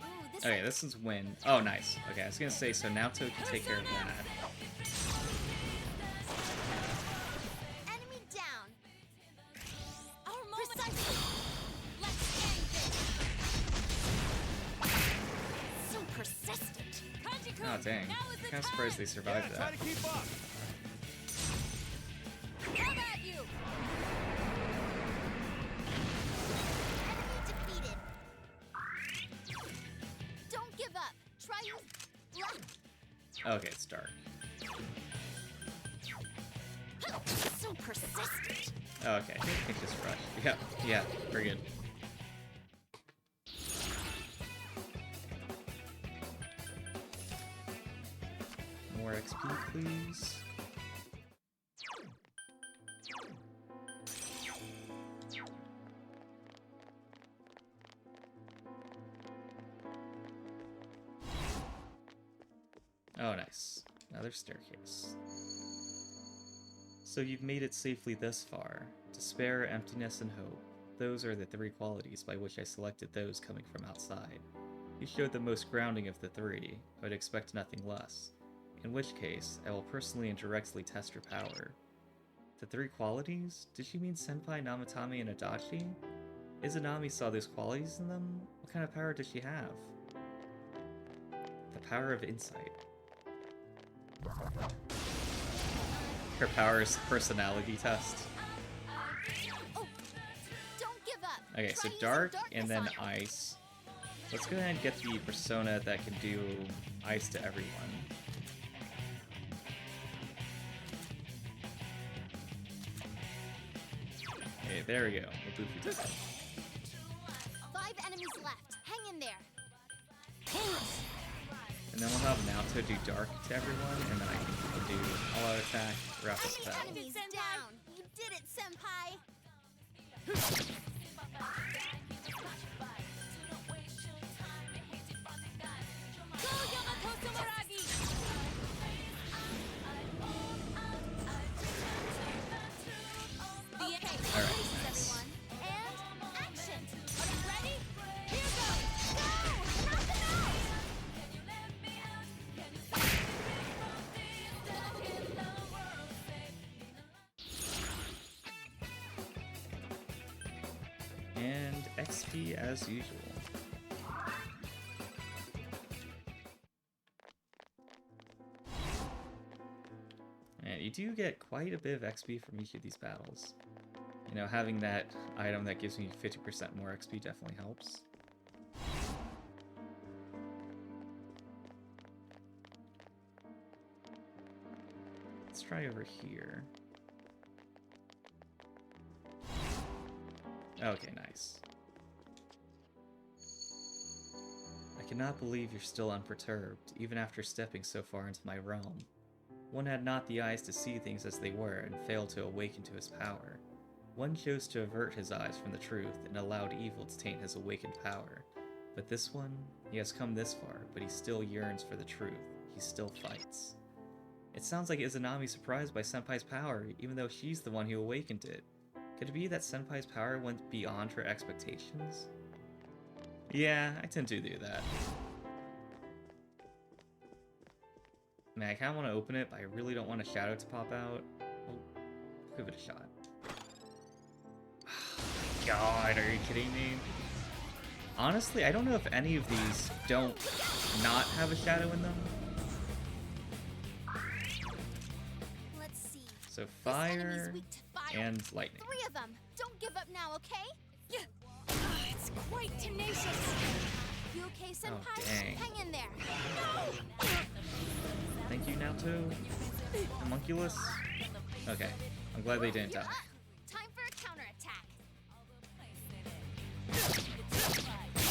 Ooh, this Okay, this one's wind. Oh, nice. Okay, I was gonna say, so Naoto can take care of that. enemy down. Our moment. Precisely. Let's end this. So persistent. Kanji-kun, Oh, dang. now is I'm the kind of time. surprised they survived Try that. to keep up! How about you? Enemy defeated. Don't give up. Try use left. Okay, it's dark. So persistent. Okay, I think just rush. Yeah, yeah, very good. More XP, please. Oh, nice. Another staircase. So you've made it safely thus far. Despair, emptiness, and hope. Those are the three qualities by which I selected those coming from outside. You showed the most grounding of the three. I would expect nothing less. In which case, I will personally and directly test your power. The three qualities? Did she mean Senpai, Namatame, and Adachi? Izanami saw those qualities in them? What kind of power does she have? The power of insight. Her power is personality test. Oh, don't give up. Okay, so dark and then ice. Let's go ahead and get the persona that can do ice to everyone. Okay, there we go. We'll boop you down. 5 enemies left. Hang in there. And then we'll have Naoto do dark to everyone, and then I can do all-out attack, wrap up the battle. Enemies down. You did it, Senpai. Alright, nice. And action. Are you ready? Here goes. Go! Knock them out! And XP as usual. And you do get quite a bit of XP from each of these battles. You know, having that item that gives me 50% more XP definitely helps. Let's try over here. Okay, nice. I cannot believe you're still unperturbed, even after stepping so far into my realm. One had not the eyes to see things as they were and failed to awaken to his power. One chose to avert his eyes from the truth and allowed evil to taint his awakened power. But this one, he has come this far, but he still yearns for the truth. He still fights. It sounds like Izanami's surprised by Senpai's power, even though she's the one who awakened it. Could it be that Senpai's power went beyond her expectations? Yeah, I tend to do that. Man, I kind of want to open it, but I really don't want a shadow to pop out. We'll give it a shot. God, are you kidding me? Honestly, I don't know if any of these don't not have a shadow in them. Let's see. So fire and lightning. 3 of them. Don't give up now, okay? It's quite tenacious. You okay, Senpai? Oh, dang. Hang in there. No! Thank you, Naoto. Homunculus. Okay, I'm glad they didn't die. Time for a counterattack.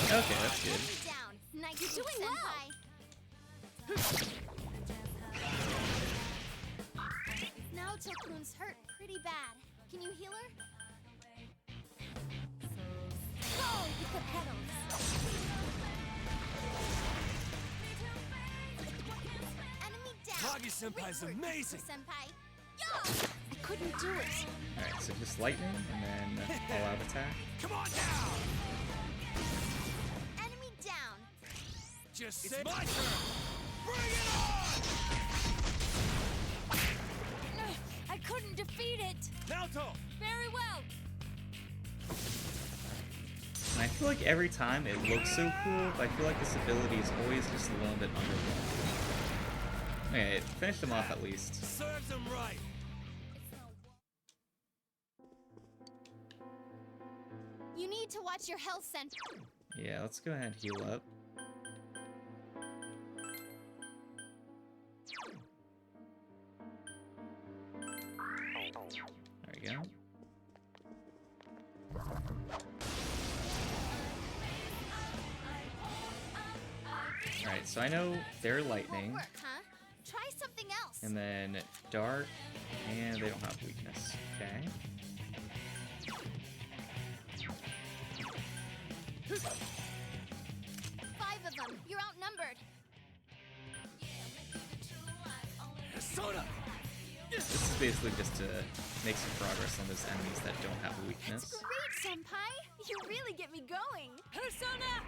Okay, that's good. Down. Nice. You're doing well. Naoto-kun's hurt pretty bad. Can you heal her? Go with the pedals. Enemy down. Kage-senpai's amazing. Senpai. Yo! I couldn't do it. Alright, so just lightning and then all-out attack. Come on down! Enemy down. Just it's my turn! Bring it on! I couldn't defeat it. Naoto! Very well. And I feel like every time it looks so cool, but I feel like this ability is always just a little bit underwhelming. Okay, it finished him off at least. Serves him right. You need to watch your health center. Yeah, let's go ahead and heal up. There we go. Alright, so I know they're lightning. Work, huh? Try something else. And then dark, and they don't have weakness. Okay. 5 of them. You're outnumbered. Soda! This is basically just to make some progress on those enemies that don't have a weakness. That's great, Senpai! You really get me going! Persona!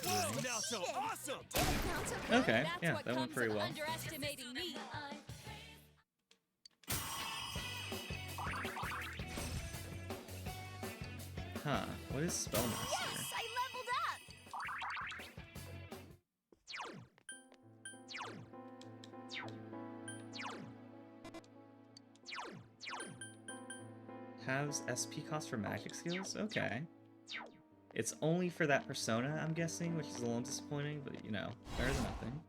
Whoa, Naoto, awesome! Okay, yeah, that went pretty well. Underestimating me. Huh, what is Spellmaster? Yes, I leveled up! Has SP cost for magic skills? Okay. It's only for that persona, I'm guessing, which is a little disappointing, but you know, better than nothing.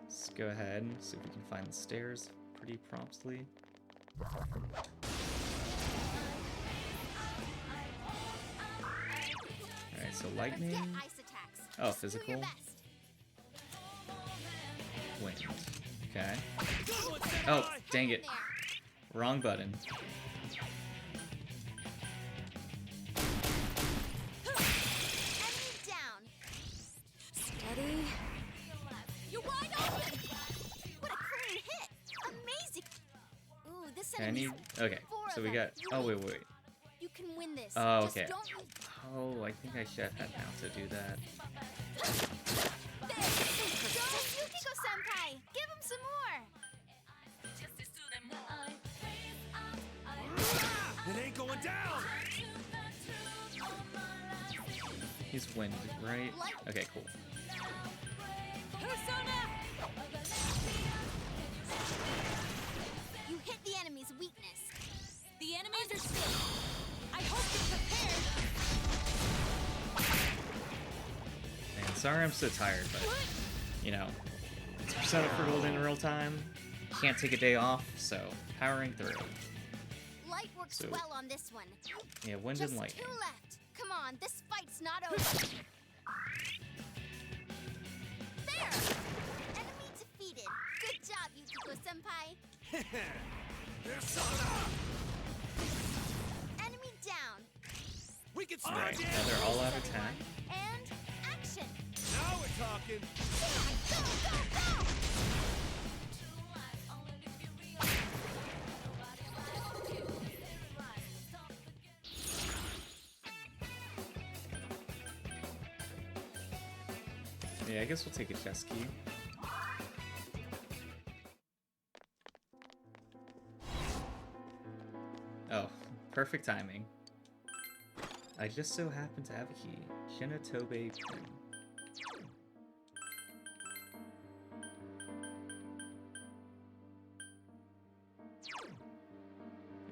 Let's go ahead and see if we can find the stairs pretty promptly. Alright, so lightning. Oh, physical. Wind. Okay. Oh, dang it. Wrong button. Steady. You're wide open! What a clean hit! Amazing! Ooh, this enemy's Okay, so we got. Oh, wait. You can win this. Oh, Just okay. don't... Oh, I think I should have had Naoto do that. There! Go, Yukiko-senpai! Give him some more! It ain't going down! He's winded, right? Okay, cool. You hit the enemy's weakness. The enemies are safe. I hope you're prepared. Man, sorry I'm so tired, but you know, it's Persona for Golden in real time. Can't take a day off, so powering through. Light works well on this one. Yeah, wind Just and lightning. 2 left. Come on, this fight's not over. There! Enemy defeated. Good job, Yukiko-senpai. Persona! Enemy down. We can Alright, now they're all out of attack. And action. Now we're talking. Go! Yeah, I guess we'll take a chess key. Oh, perfect timing. I just so happen to have a key. Shinatobe pin.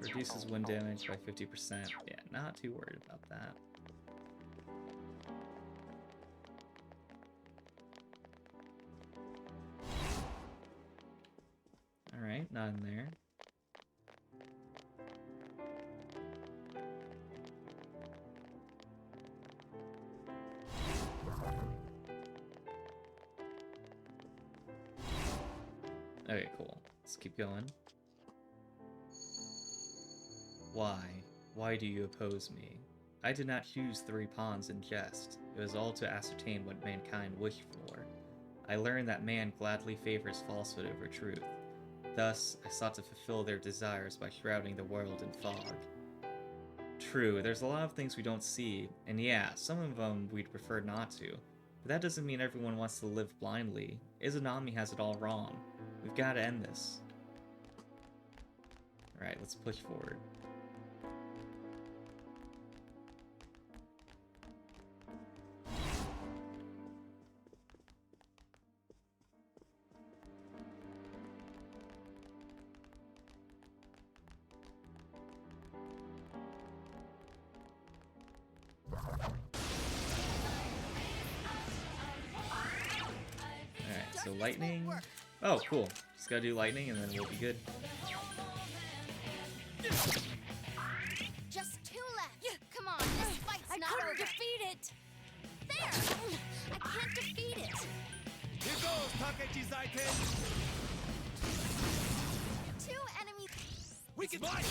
Reduces wind damage by 50%. Yeah, not too worried about that. Alright, not in there. Okay, cool. Let's keep going. Why? Why do you oppose me? I did not choose 3 pawns in jest. It was all to ascertain what mankind wished for. I learned that man gladly favors falsehood over truth. Thus, I sought to fulfill their desires by shrouding the world in fog. True, there's a lot of things we don't see, and yeah, some of them we'd prefer not to. But that doesn't mean everyone wants to live blindly. Izanami has it all wrong. We've got to end this. Alright, let's push forward. So lightning. Oh, cool. Just gotta do lightning and then we'll be good. Just 2 left. Come on, this fight's not over. I couldn't defeat it. There! I can't defeat it. Here goes, Takechi Zaiten! 2 enemies. We can fight!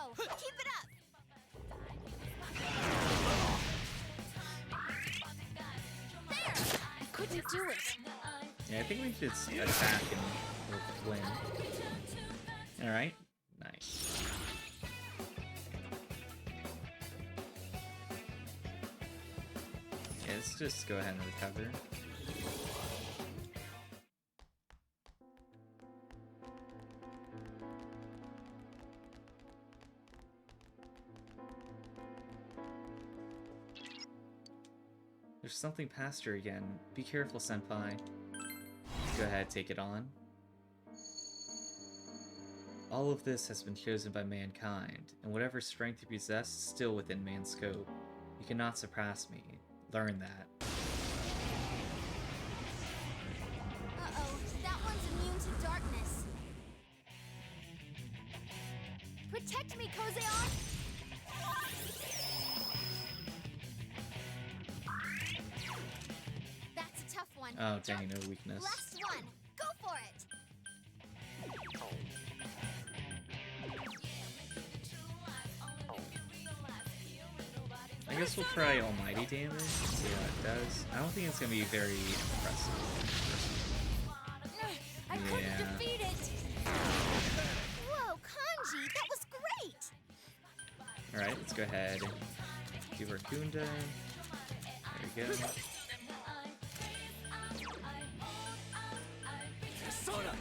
go! Keep it up! There! I couldn't do it. Yeah, I think we should attack and we'll win. Alright, nice. Yeah, let's just go ahead and recover. There's something past her again. Be careful, Senpai. Go ahead, take it on. All of this has been chosen by mankind, and whatever strength you possess is still within man's scope. You cannot surpass me. Learn that. Uh-oh, that one's immune to darkness. Protect me, Kozeon! That's a tough one. Oh, dang, no weakness. Last one! Go for it! I guess we'll try almighty damage, see how it does. I don't think it's gonna be very impressive. I couldn't defeat it! Whoa, Kanji, that was great! Alright, let's go ahead. Give her Kunda. There we go. Persona!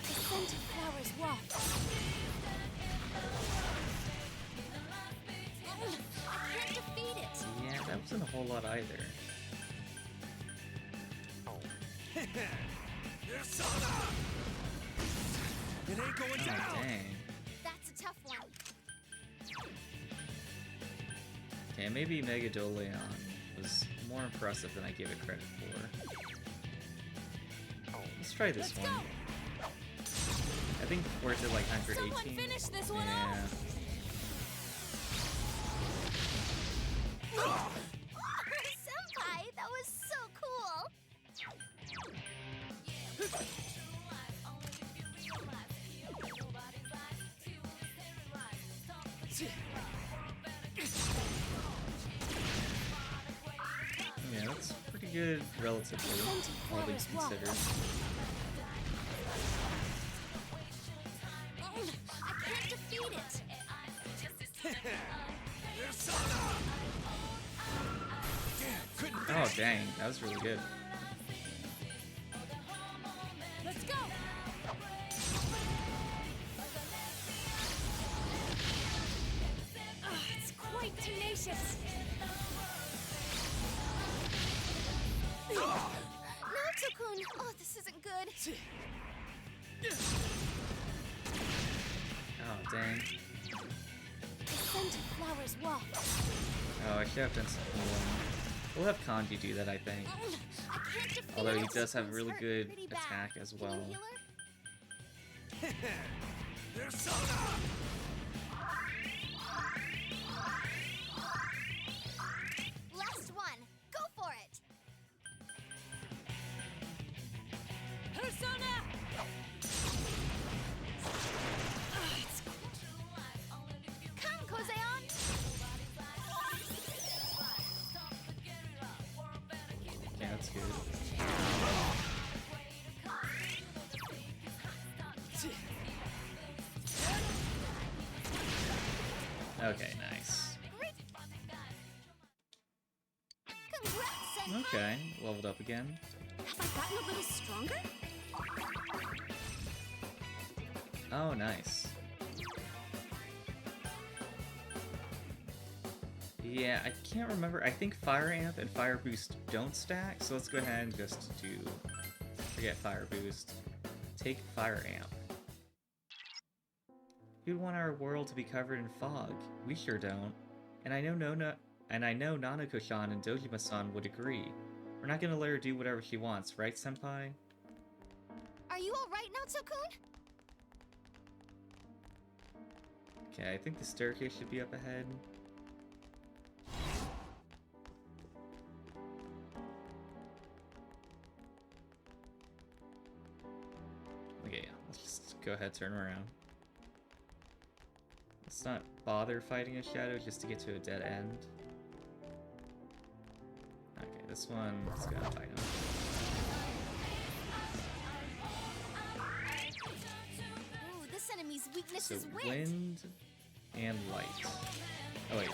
The scent of flowers waft. I can't defeat it! Yeah, that wasn't a whole lot either. Persona! It ain't going Oh, down! dang. That's a tough one. Okay, maybe Megadoleon was more impressive than I gave it credit for. Let's try this one. I think before it did like 118. Someone finish this one yeah. off! Senpai, that was so cool! Yeah, that's pretty good relatively, all things considered. I can't defeat it! Oh dang, that was really good. Let's go! It's quite tenacious! Naoto-kun! Oh, this isn't good! Oh dang. The scent of flowers waft. Oh, I should have done something more. We'll have Kanji do that, I think. I can't defeat Although he it. does have a This really hurt good pretty bad. attack as Can well. you heal her? Persona! Last one! Go for it! Persona! Come, Kozeon! Yeah, that's good. Okay, nice. Congrats, Senpai! Okay, leveled up again. Have I gotten a little stronger? Oh, nice. Yeah, I can't remember. I think Fire Amp and Fire Boost don't stack, so let's go ahead and just do... Forget Fire Boost. Take Fire Amp. Who'd want our world to be covered in fog? We sure don't. And I know Nanako-san and Dojima-san would agree. We're not gonna let her do whatever she wants, right, Senpai? Are you alright, Naoto-kun? Okay, I think the staircase should be up ahead. go ahead, turn around. Let's not bother fighting a shadow just to get to a dead end. Okay, this one, let's go fight him. Ooh, this enemy's weakness So is wind and light. Oh wait.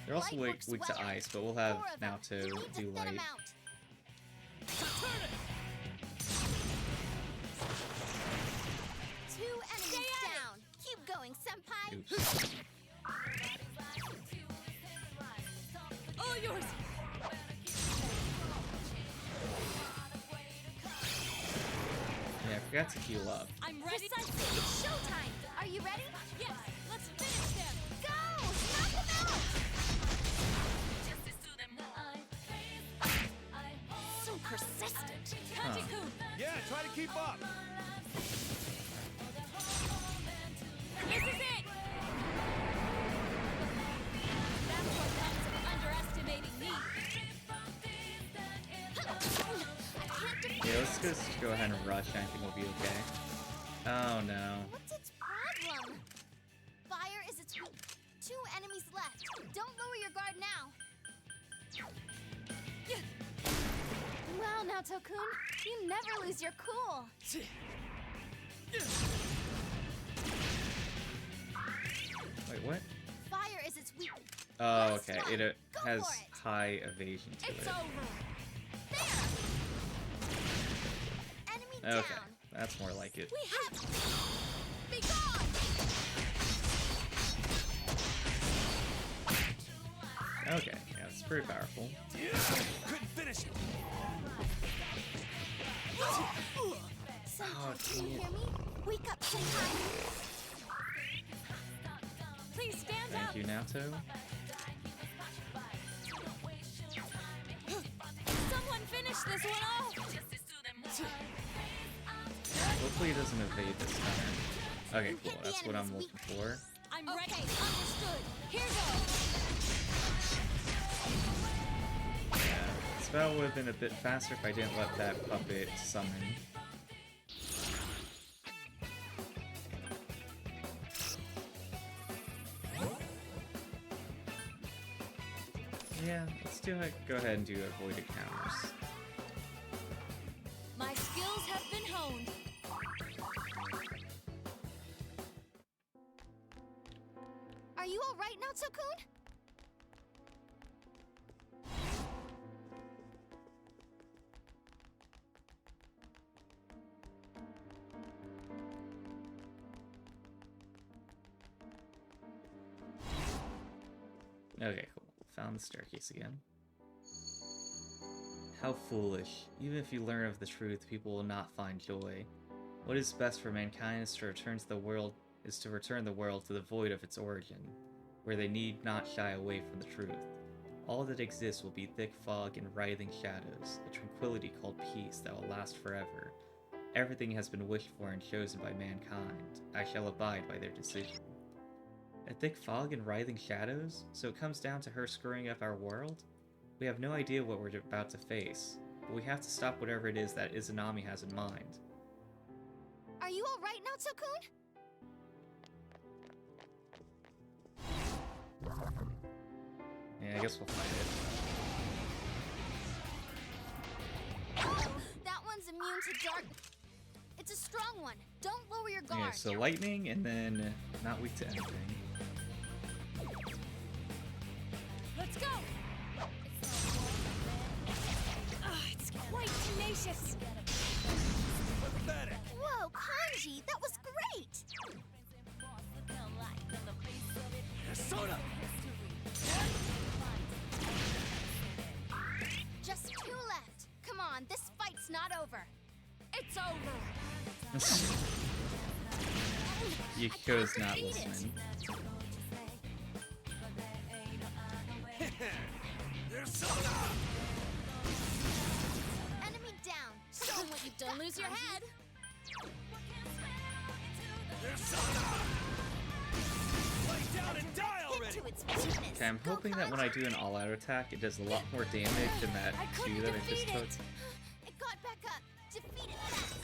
They're also weak to ice, but we'll have Naoto do light. Two enemies down. Keep going, senpai. Oops. All yours. Yeah, I forgot to heal up. I'm ready. Precisely. It's showtime. Are you ready? Yes. Let's finish them. Go! Knock them out! So persistent. Kanji-kun! Yeah, try to keep up! This is it! That's what comes of underestimating me. Yeah, let's just go ahead and rush. I think we'll be okay. Oh no. What's its problem? Fire is its weak. Two enemies left. Don't lower your guard now. Well, Naoto-kun, you never lose your cool. Wait, what? Fire is its weak. Oh, okay. It has high evasion to It's it. over. There. Enemy Okay, down. that's more like it. We have. Be gone. Okay, yeah, it's pretty powerful. Couldn't finish it. Senpai, can you hear me? Wake up, Senpai. Please stand up. Thank you, Naoto. Someone finish this one off. Hopefully it doesn't evade this time. Okay, cool. That's what I'm looking for. I'm ready. Understood. Here goes. Yeah, this battle would have been a bit faster if I didn't let that puppet summon. Yeah, let's do it. Go ahead and do avoided counters. My skills have been honed. Are you all right, Naoto-kun? Okay, cool. Found the staircase again. How foolish. Even if you learn of the truth, people will not find joy. What is best for mankind is to return the world to the void of its origin, where they need not shy away from the truth. All that exists will be thick fog and writhing shadows, a tranquility called peace that will last forever. Everything has been wished for and chosen by mankind. I shall abide by their decision. A thick fog and writhing shadows? So it comes down to her screwing up our world? We have no idea what we're about to face, but we have to stop whatever it is that Izanami has in mind. Are you all right, Naoto-kun? Yeah, I guess we'll fight it. Oh, that one's immune to dark. It's a strong one. Don't lower your guard. Yeah, so lightning and then not weak to anything. Let's go! It's quite tenacious. Pathetic. Whoa, Kanji, that was great! Soda. Just two left. Come on, this fight's not over. It's over. Yukiko's not listening. There's soda. Enemy down. Show 'em what you've done. Don't lose your head. There's soda. Lay down and die already. Okay, I'm hoping that when I do an all-out attack, it does a lot more damage than that 2 that I just took. It got back up. Defeat it fast.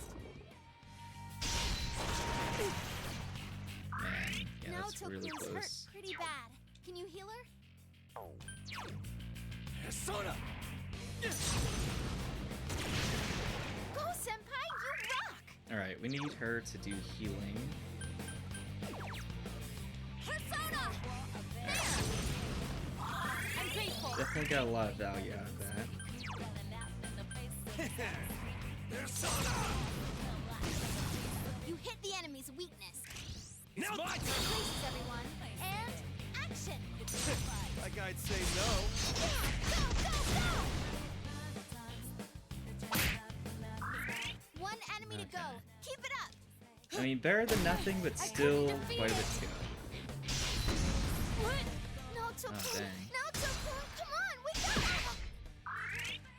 Man, yeah, that's Naoto really Kun's hurt close. pretty bad. Can you heal her? Persona! Go, Senpai! You rock! Alright, we need her to do healing. Persona! There! I'm grateful. Definitely got a lot of value out of that. Persona! You hit the enemy's weakness. Now my turn! Places, everyone. And action! Like I'd say no. Go, go, go! One enemy to go. Keep it up. I mean, better than nothing, but still quite a bit to go. What? Naoto Oh, Kun! dang. Naoto Kun, come on! Wake up!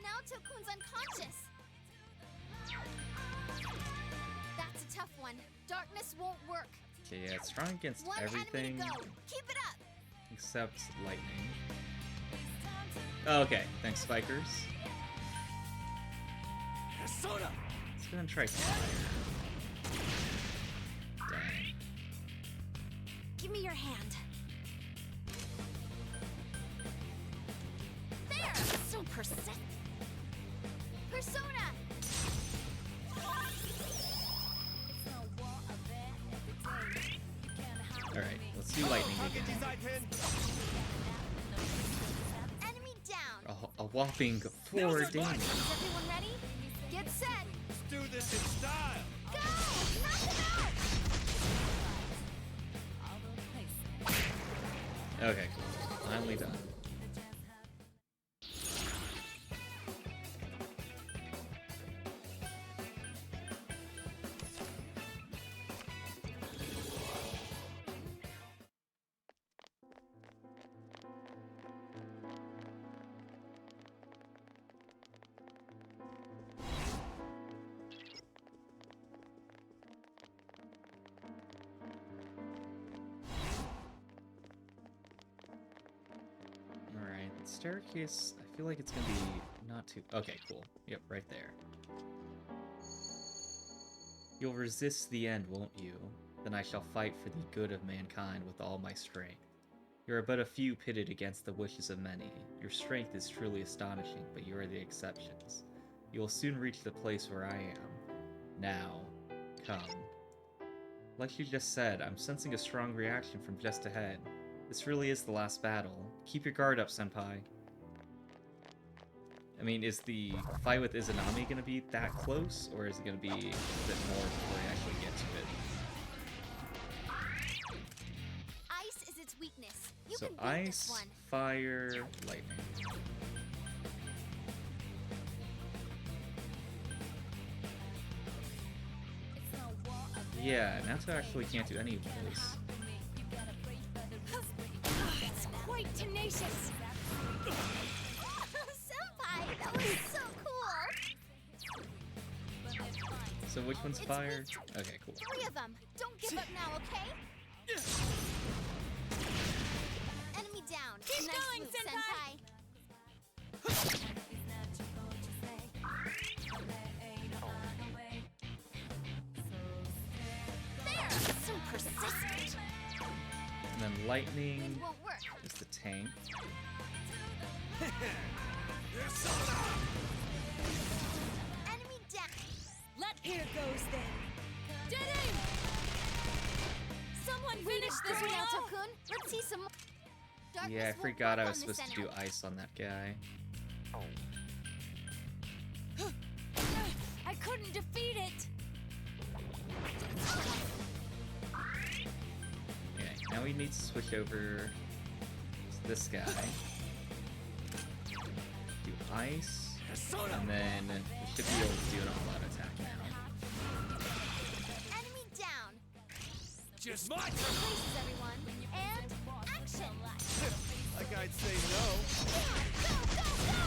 Naoto Kun's unconscious. That's a tough one. Darkness won't work. Okay, yeah, it's strong against One everything enemy to go. Keep it up. except lightning. Oh, okay, thanks, Spikers. Persona! Let's go and try fire. Dang. Give me your hand. There! So persistent. Persona! Alright, let's do lightning again. Enemy down. A whopping 4 damage. Is everyone ready? Get set. Let's do this in style! Go! Knock him out! Okay, cool. Finally done. Alright, the staircase, I feel like it's gonna be not too... Okay, cool. Yep, right there. You'll resist the end, won't you? Then I shall fight for the good of mankind with all my strength. You are but a few pitted against the wishes of many. Your strength is truly astonishing, but you are the exceptions. You will soon reach the place where I am. Now, come. Like you just said, I'm sensing a strong reaction from just ahead. This really is the last battle. Keep your guard up, Senpai. I mean, is the fight with Izanami gonna be that close, or is it gonna be a bit more before we actually get to it? Ice is its weakness. You So can beat ice, this one. fire, lightning. Yeah, Naoto actually can't do any of those. It's quite tenacious. Senpai, that was so cool. So which one's It's fire? weak. Okay, cool. 3 of them. Don't give up now, okay? Enemy down. Keep nice going, move, Senpai. There. So persistent. And then lightning It won't work. is the tank. Enemy down. Here goes then. Diddy! Someone finish this, Naoto-kun. Let's see some more. Darkness Yeah, I won't forgot work I on was this supposed to do enemy. ice on that guy. I couldn't defeat it. Okay, now we need to switch over to this guy. Do ice, and then we should be able to do an all-out attack now. Enemy down. Just my turn! Places, everyone. And action. Like I'd say no. Go, go, go!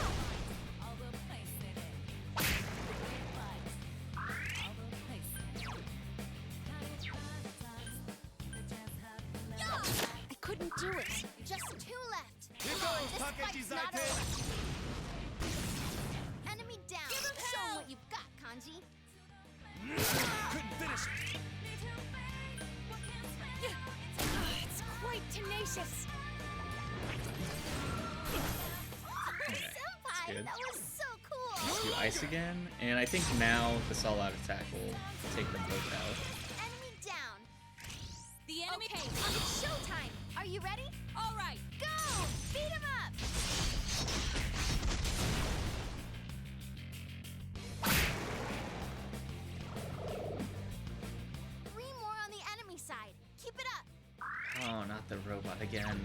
I couldn't do it. Just 2 left. Here Come on, goes this fight's not Takechi over. Enemy down. Show 'em what you've got, Kanji. Couldn't finish it. good. That was so cool! Let's do ice again, and I think now the all-out attack will take them both out. Enemy down! The enemy. Okay, it's showtime! Are you ready? Alright! Go! Beat him up! Three more on the enemy side. Keep it up! Oh, not the robot again.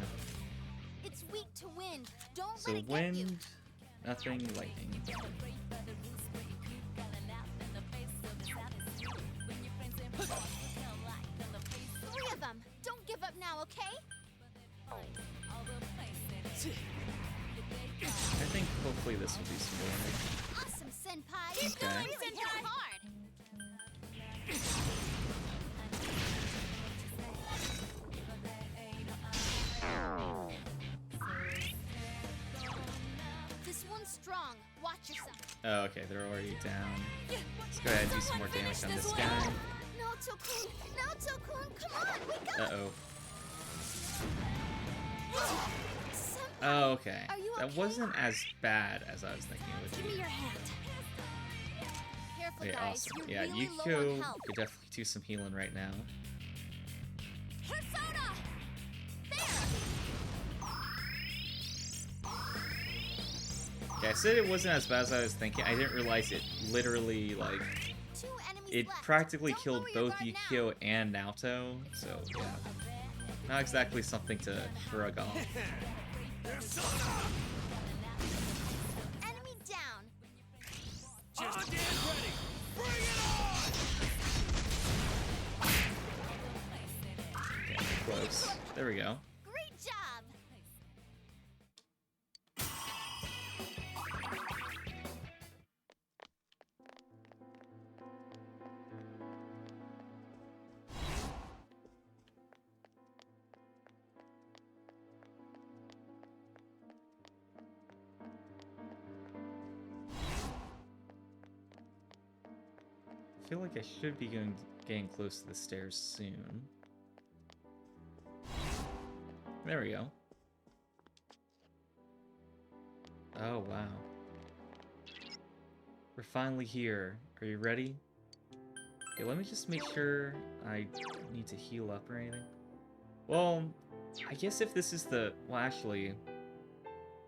It's weak to wind. Don't So let it get you. wind, nothing, lightning. Three of them. Don't give up now, okay? I think hopefully this will do some damage. Awesome, Senpai. Keep Okay. going, really hit hard. This one's strong. Watch yourself. Oh, okay, they're already down. Let's go ahead and do some more damage on this guy. Naoto-kun! Naoto-kun, come on, wake up! Uh-oh. Senpai, Oh, okay. Are you That okay? wasn't as bad as I was thinking it would Give me be. your hand. Careful, Okay, guys. awesome. You're Yeah, really low Yukiko on health. could definitely do some healing right now. Persona! There! Okay, I said it wasn't as bad as I was thinking. I didn't realize it literally, like, Two enemies it left. practically Don't killed lower your both guard Yukiko and Naoto, so yeah. Not exactly something to shrug off. Enemy down. Just get ready! Bring it on! Okay, close. There we go. Great job. I feel like I should be getting close to the stairs soon. There we go. Oh, wow. We're finally here. Are you ready? Okay, let me just make sure I need to heal up or anything. Well, I guess if this is the... Well, actually...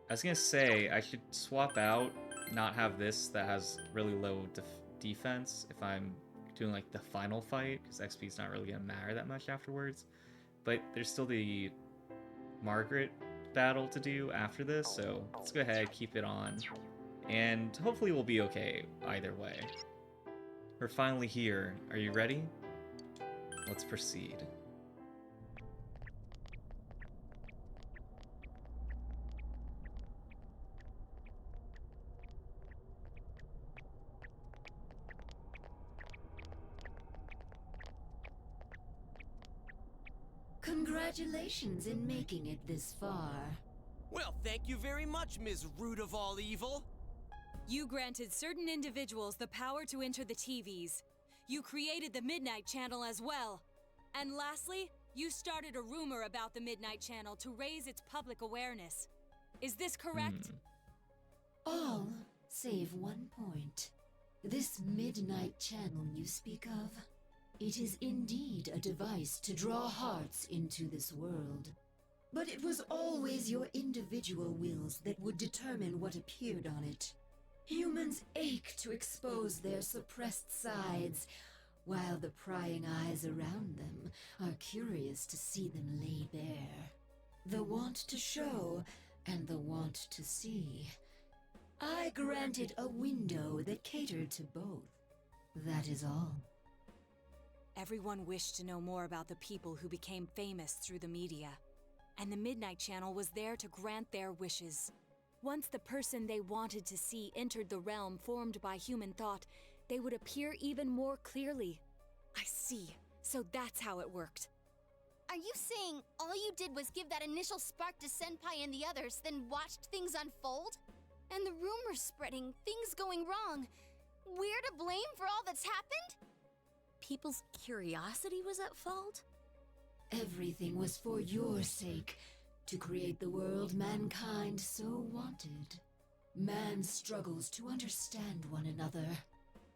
I was gonna say, I should swap out, not have this that has really low defense if I'm doing like the final fight, because XP is not really gonna matter that much afterwards. But there's still the Margaret battle to do after this, so let's go ahead, keep it on, and hopefully we'll be okay either way. We're finally here. Are you ready? Let's proceed. Congratulations in making it this far. Well, thank you very much, Ms. Root of all evil. You granted certain individuals the power to enter the TVs. You created the Midnight Channel as well. And lastly, you started a rumor about the Midnight Channel to raise its public awareness. Is this correct? All save one point. This Midnight Channel you speak of, it is indeed a device to draw hearts into this world. But it was always your individual wills that would determine what appeared on it. Humans ache to expose their suppressed sides, while the prying eyes around them are curious to see them laid bare. The want to show and the want to see. I granted a window that catered to both. That is all. Everyone wished to know more about the people who became famous through the media. And the Midnight Channel was there to grant their wishes. Once the person they wanted to see entered the realm formed by human thought, they would appear even more clearly. I see. So that's how it worked. Are you saying all you did was give that initial spark to Senpai and the others, then watched things unfold? And the rumors spreading, things going wrong. We're to blame for all that's happened? People's curiosity was at fault? Everything was for your sake, to create the world mankind so wanted. Man struggles to understand one another.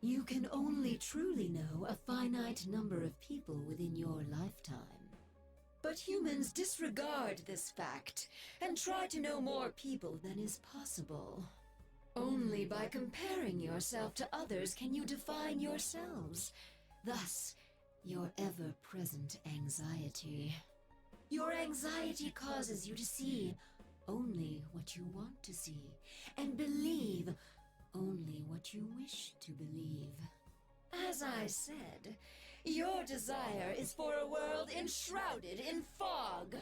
You can only truly know a finite number of people within your lifetime. But humans disregard this fact and try to know more people than is possible. Only by comparing yourself to others can you define yourselves. Thus, your ever-present anxiety. Your anxiety causes you to see only what you want to see, and believe only what you wish to believe. As I said, your desire is for a world enshrouded in fog.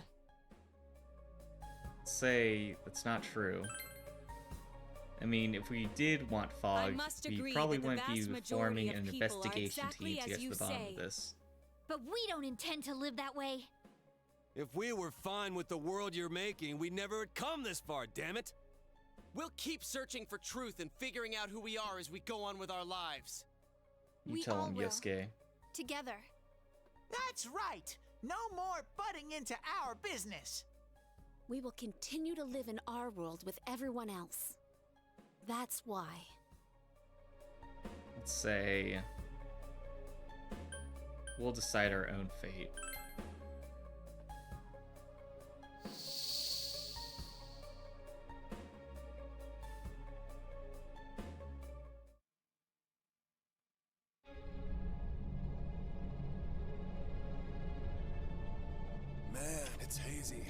Say that's not true. I mean, if we did want fog, we probably wouldn't be forming an investigation team to get to the bottom of this. But we don't intend to live that way. If we were fine with the world you're making, we never would come this far, damn it! We'll keep searching for truth and figuring out who we are as we go on with our lives. You tell him, Yosuke. Together. That's right! No more butting into our business! We will continue to live in our world with everyone else. That's why. Let's say we'll decide our own fate. Man, it's hazy.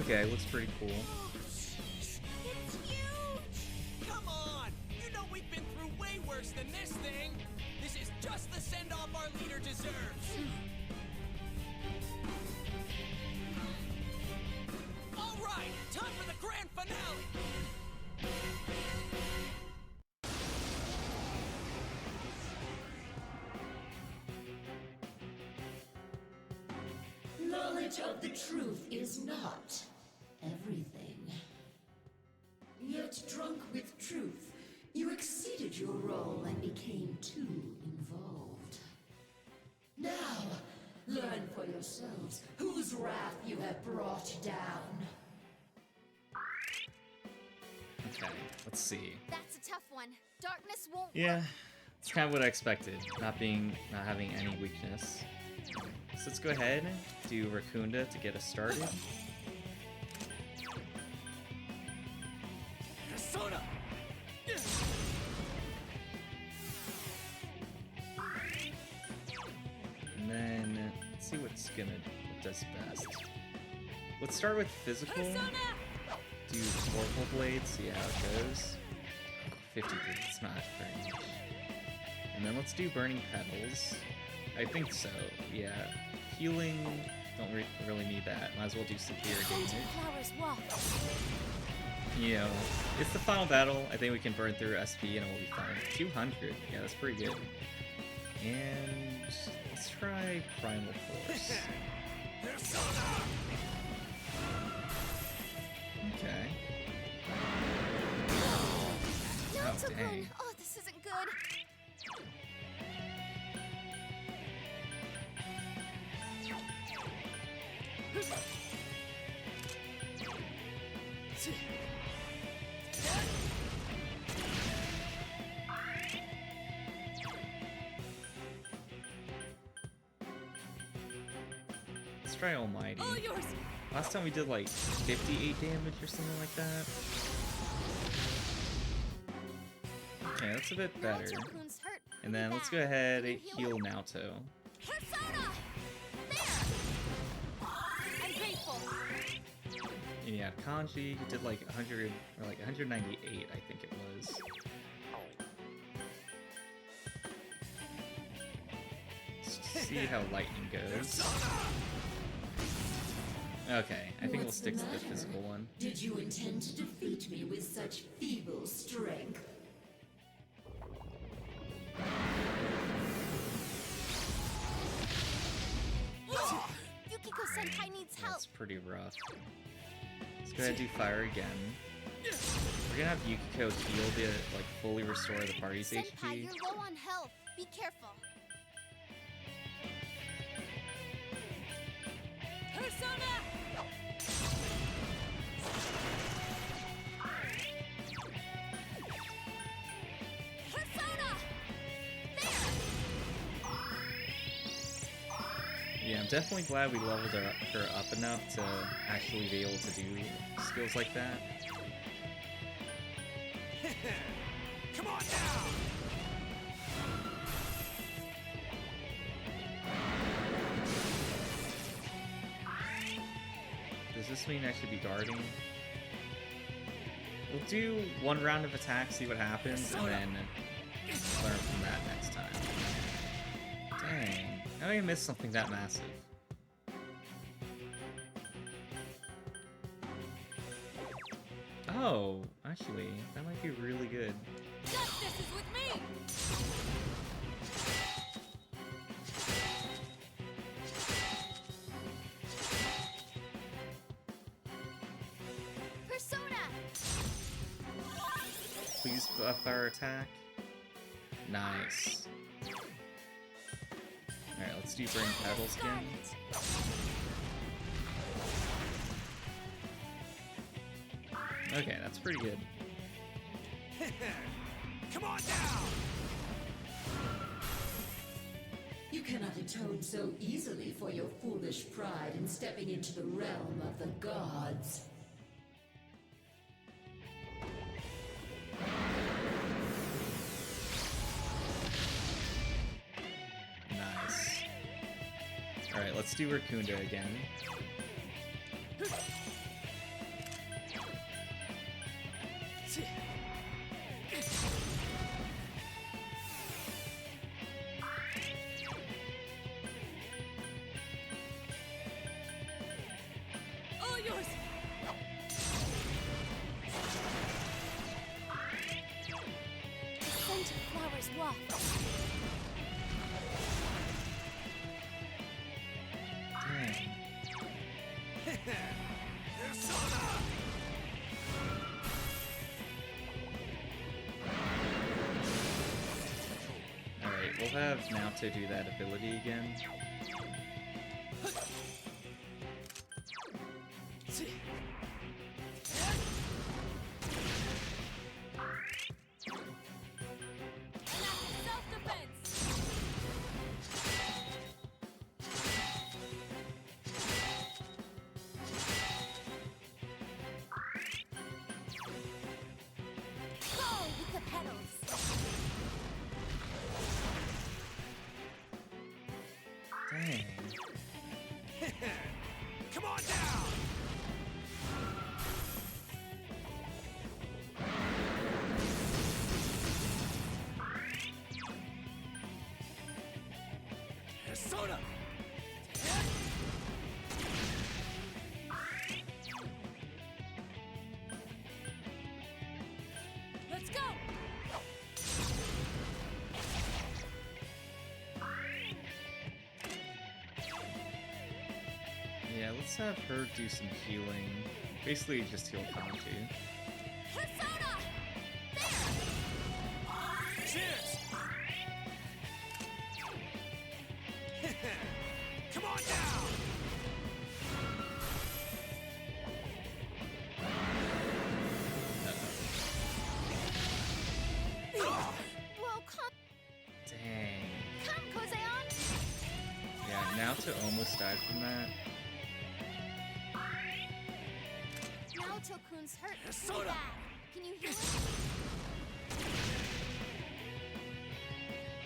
Okay, looks pretty cool. It's huge! Come on! You know we've been through way worse than this thing! This is just the send-off our leader deserves! All right, time for the grand finale! Knowledge of the truth is not everything. Yet drunk with truth, you exceeded your role and became too involved. Now, learn for yourselves whose wrath you have brought down. Okay, let's see. That's a tough one. Darkness won't Yeah, work. it's kind of what I expected. Not having any weakness. So let's go ahead and do Rakunda to get us started. Persona! And then let's see what does best. Let's start with physical. Do Oracle Blade, see how it goes. 53, it's not very much. And then let's do Burning Petals. I think so, yeah. Healing, don't really need that. Might as well do Superior Damage. You know, it's the final battle. I think we can burn through SP and it will be fine. 200, yeah, that's pretty good. And let's try Primal Force. Okay. Not Oh, so dang. good. Oh, this isn't good. Let's try Almighty. All yours. Last time we did like 58 damage or something like that. Okay, that's a bit better. Naoto-kun's hurt And then pretty let's go bad. ahead Can and you heal him? Naoto. Persona! There! I'm grateful. And yeah, Kanji, he did like 100 or like 198, I think it was. Let's see how lightning goes. Okay, I think we'll What's stick the to the matter? physical one. Did you intend to defeat me with such feeble strength? Yukiko-senpai needs help. That's pretty rough. Let's go ahead and do fire again. We're gonna have Yukiko heal to like fully restore the party's Senpai, HP. you're low on health. Be careful. Persona! Persona! Yeah, I'm definitely glad we leveled her up enough to actually be able to do skills like that. Come on now! Does this mean I should be guarding? We'll do one round of attack, see what happens, and then learn from that next time. Dang, how did I miss something that massive? Oh, actually, that might be really good. Justice is with me! Persona! Please buff our attack. Nice. Alright, let's do Bring Petal Skin. Okay, that's pretty good. Come on down! You cannot atone so easily for your foolish pride in stepping into the realm of the gods. Nice. Alright, let's do Raccoonda again. All yours! The scent of flowers waft. Dang. Alright, we'll have Naoto do that ability again. Go with the petals. Dang. Come on down! Persona! Let's go! Yeah, let's have her do some healing. Basically, just heal Kanji. Persona! Cheers! Come on down! Well, come, Dang. Kozeon! Yeah, Naoto almost died from that. Naoto-kun's hurt pretty Persona! bad. Can you heal him?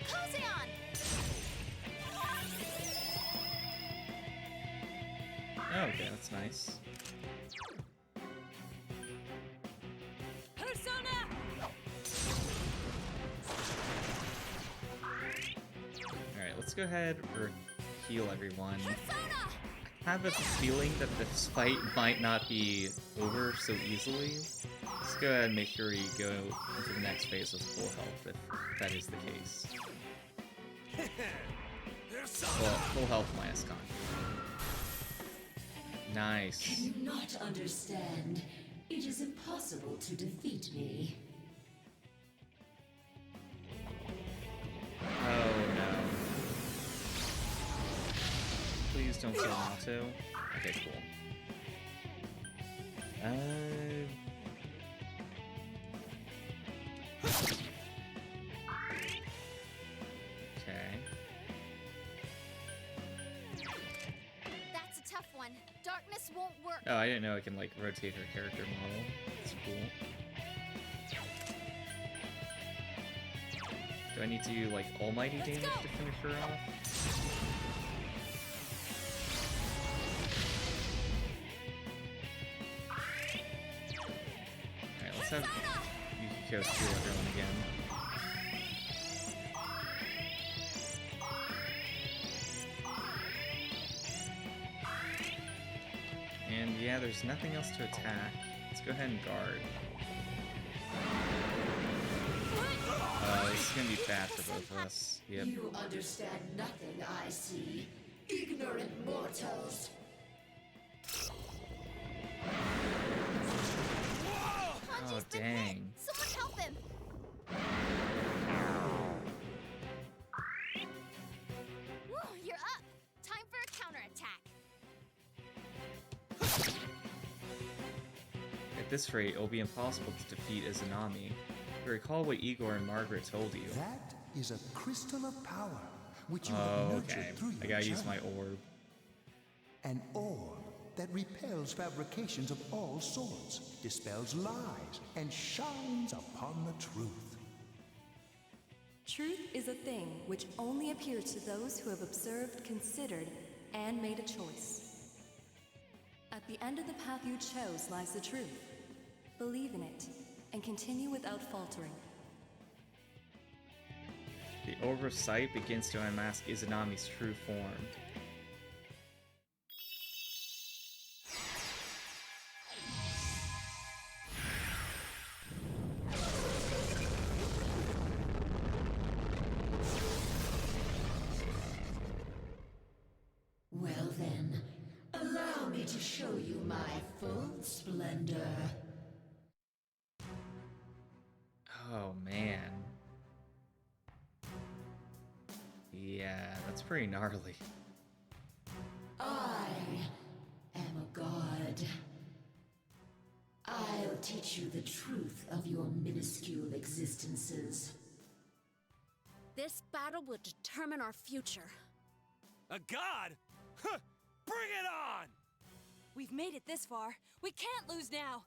Kozeon! Oh, okay, that's nice. Persona! Alright, let's go ahead and heal everyone. Persona! I have a feeling that this fight might not be over so easily. Let's go ahead and make sure we go into the next phase with full health, if that is the case. Well, full health minus Kanji. Nice. Can you not understand? It is impossible to defeat me. Oh no. Please don't kill Naoto. Okay, cool. Okay. That's a tough one. Darkness won't work. Oh, I didn't know I can like rotate her character model. That's cool. Do I need to do like almighty damage to finish her off? Alright, let's have Yukiko steal everyone again. And yeah, there's nothing else to attack. Let's go ahead and guard. This is gonna be bad for both of us. Yep. You understand nothing, I see. Ignorant mortals. Oh, dang. Someone help him! Woo, you're up! Time for a counterattack. At this rate, it'll be impossible to defeat Izanami. Recall what Igor and Margaret told you. That is a crystal of power, which you have Oh, nurtured okay. through your I gotta use channel. my orb. An orb that repels fabrications of all sorts, dispels lies, and shines upon the truth. Truth is a thing which only appears to those who have observed, considered, and made a choice. At the end of the path you chose lies the truth. Believe in it, and continue without faltering. The Orb of Sight begins to unmask Izanami's true form. Well then, allow me to show you my full splendor. Oh man. Yeah, that's pretty gnarly. I am a god. I'll teach you the truth of your minuscule existences. This battle will determine our future. A god? Huh! Bring it on! We've made it this far. We can't lose now.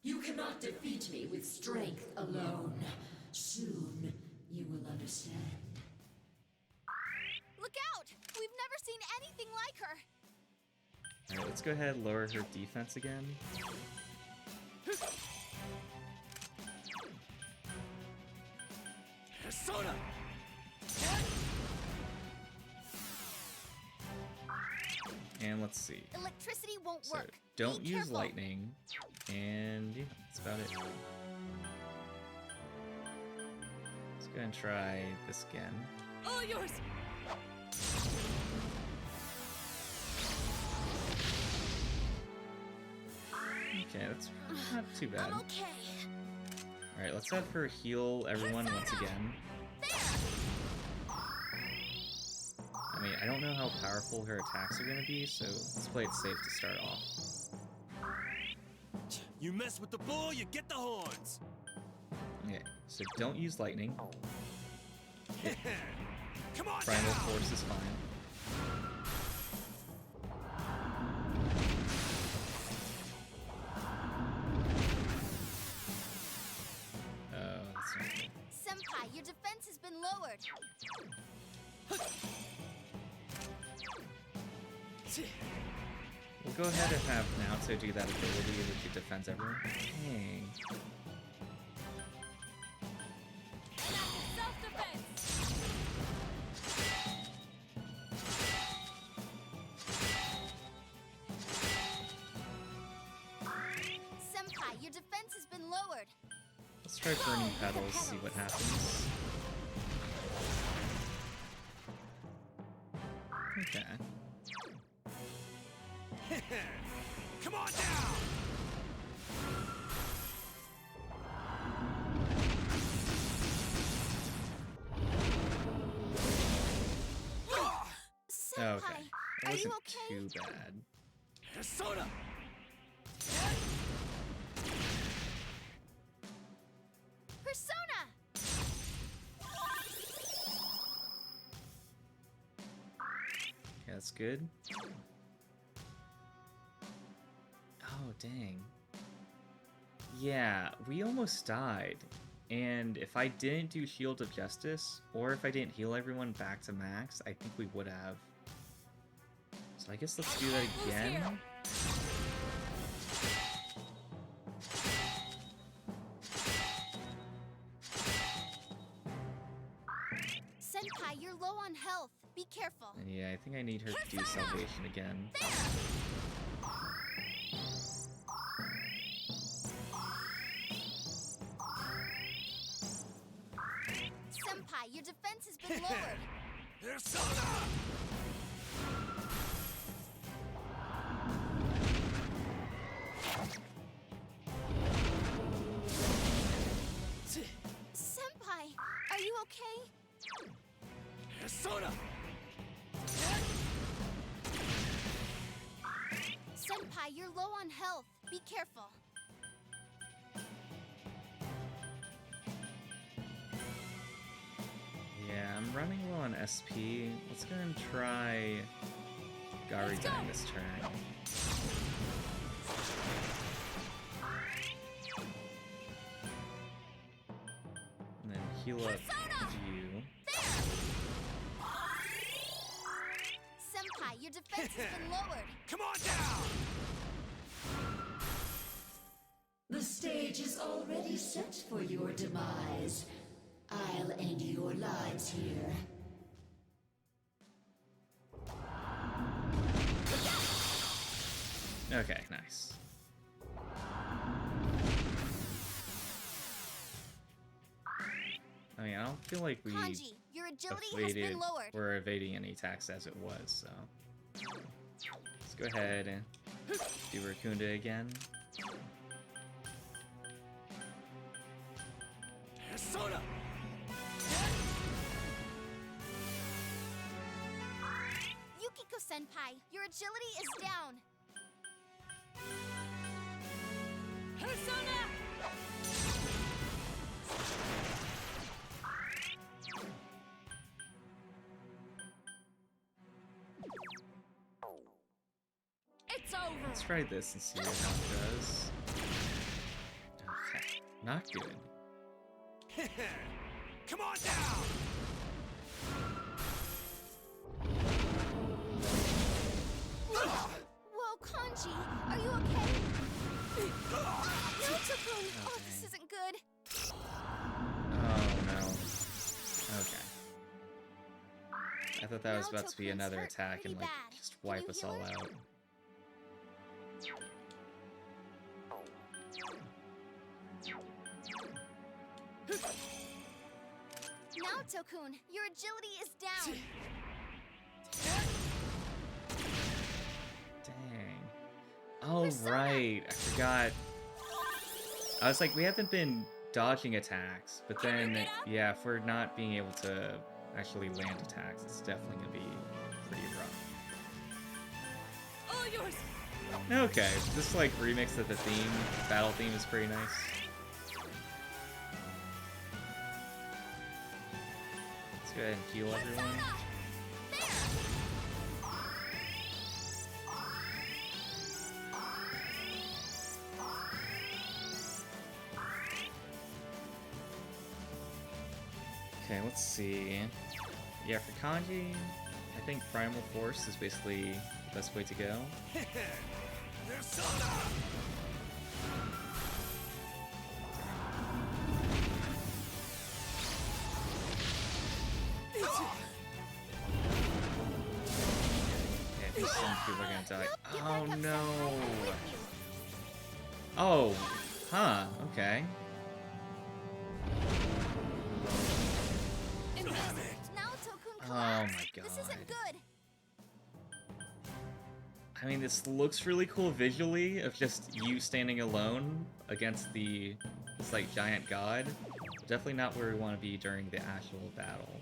You cannot defeat me with strength alone. Soon, you will understand. Look out! We've never seen anything like her. Alright, let's go ahead and lower her defense again. Persona! And let's see. Electricity won't So, work. don't Be use careful. lightning. And yeah, that's about it. Let's go ahead and try this again. All yours! Okay, that's not too bad. I'm okay. Alright, let's have her heal everyone once again. I mean, I don't know how powerful her attacks are gonna be, so let's play it safe to start off. You mess with the bull, you get the horns! Okay, so don't use lightning. Come on Primal now! Force is fine. Oh, that's not good. Senpai, your defense has been lowered. We'll go ahead and have Naoto do that ability which defends everyone. Dang. Senpai, your defense has been lowered. Let's try burning petals, see what happens. Okay. Come on now! Okay. It wasn't too bad. Persona! Persona! Okay, that's good. Oh, dang. Yeah, we almost died. And if I didn't do Shield of Justice, or if I didn't heal everyone back to max, I think we would have. So I guess let's do that again. Senpai, you're low on health. Be careful. And yeah, I think I need her to do Salvation again. Senpai, your defense has been lowered. Persona! Senpai, are you okay? Persona! Senpai, you're low on health. Be careful. Yeah, I'm running low on SP. Let's go and try Garidan this turn. And then heal up you. Senpai, your defense has been lowered. Come on down! The stage is already set for your demise. I'll end your lives here. Okay, nice. I mean, I don't feel like we Kanji, your agility has been lowered. we're evading any attacks as it was, so let's go ahead and do Rakunda again. Persona! Yukiko senpai, your agility is down. Persona! It's over. Let's try this and see how it does. Okay, not good. Come on down! Whoa, Kanji, are you okay? Naoto-kun! Oh, this isn't good. Oh no. Okay. I thought that was about to be another attack and like just wipe us all out. Naoto-kun, your agility is down. Dang. Oh, right. I forgot. I was like, we haven't been dodging attacks, but then, yeah, if we're not being able to actually land attacks, it's definitely gonna be pretty rough. All yours. Okay, this like remix of the theme, battle theme is pretty nice. Let's go ahead and heal everyone. Okay, let's see. Yeah, for Kanji, I think Primal Force is basically the best way to go. Okay, some people are gonna die. Oh no! Oh, huh, okay. Oh my god. This isn't good. I mean, this looks really cool visually, of just you standing alone against this like giant god. Definitely not where we want to be during the actual battle.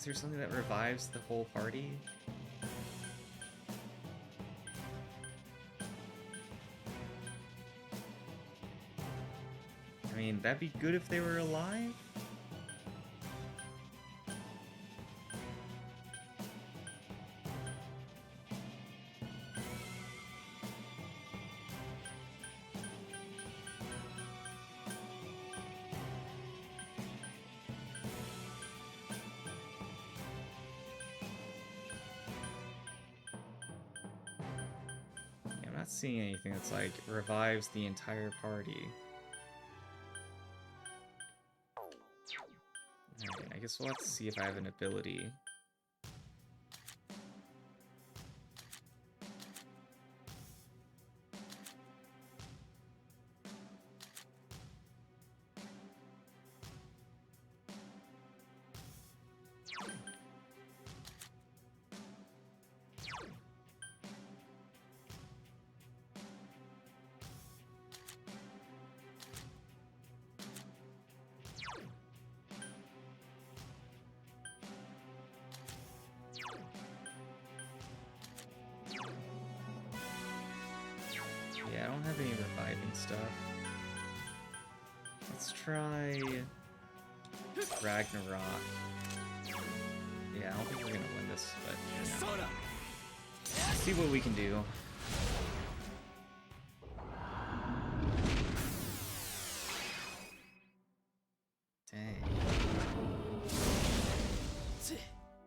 Is there something that revives the whole party? I mean, that'd be good if they were alive. Seeing anything that's like revives the entire party. Alright, I guess we'll have to see if I have an ability. Yeah, I don't have any reviving stuff. Let's try Ragnarok. Yeah, I don't think we're gonna win this, but yeah. Let's see what we can do. Dang.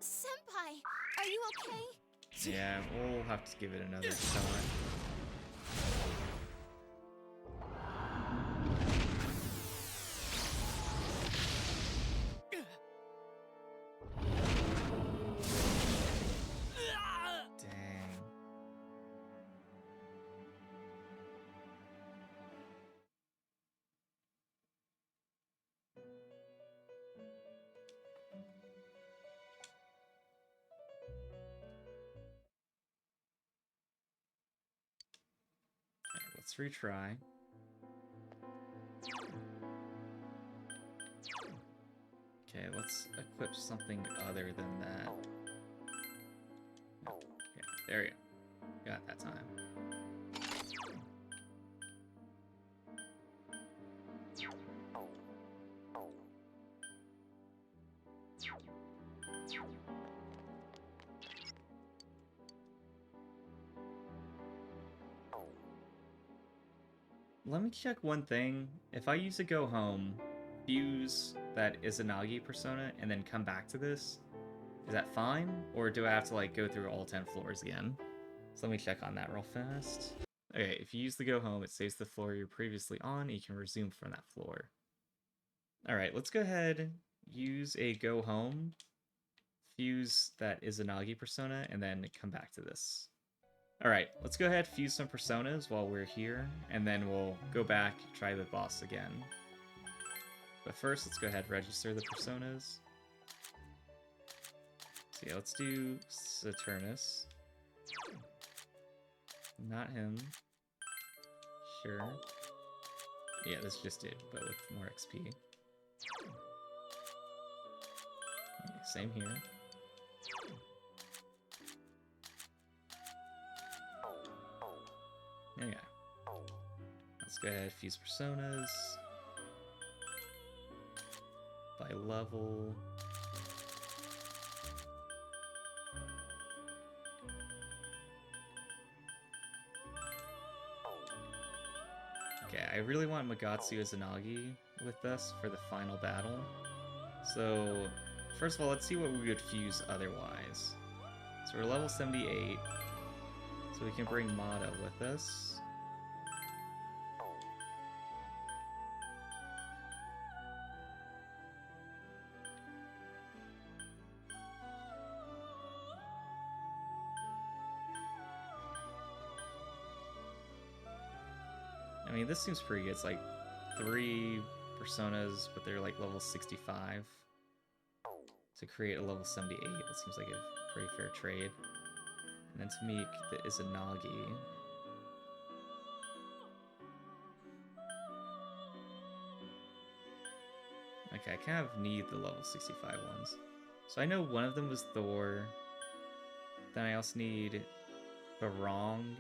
Senpai, are you okay? Yeah, we'll have to give it another shot. Let's retry. Okay, let's equip something other than that. Okay, there we go. Got that time. Let me check one thing. If I use a go home, fuse that Izanagi persona, and then come back to this, is that fine? Or do I have to like go through all 10 floors again? So let me check on that real fast. Okay, if you use the go home, it saves the floor you're previously on, and you can resume from that floor. Alright, let's go ahead, use a go home, fuse that Izanagi persona, and then come back to this. Alright, let's go ahead, fuse some personas while we're here, and then we'll go back, try the boss again. But first, let's go ahead, register the personas. So yeah, let's do Saturnus. Not him. Sure. Yeah, that's just it, but with more XP. Okay, same here. Okay. Let's go ahead, fuse personas. By level. Okay, I really want Magatsu Izanagi with us for the final battle. So, first of all, let's see what we would fuse otherwise. So we're level 78. So we can bring Mata with us. I mean, this seems pretty good. It's like 3 personas, but they're like level 65. To create a level 78, that seems like a pretty fair trade. And then to make the Izanagi. Okay, I kind of need the level 65 ones. So I know one of them was Thor. Then I also need Barong.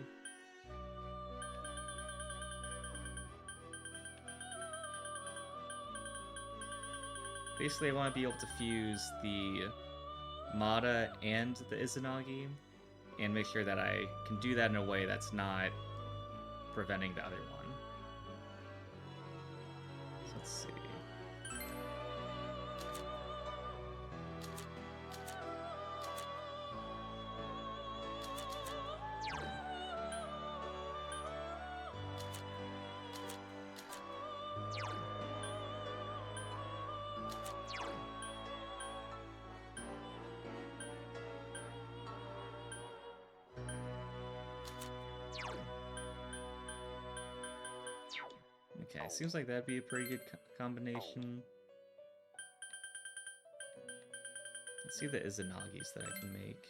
Basically, I want to be able to fuse the Mata and the Izanagi, and make sure that I can do that in a way that's not preventing the other one. So let's see. Okay, seems like that'd be a pretty good combination. Let's see the Izanagis that I can make.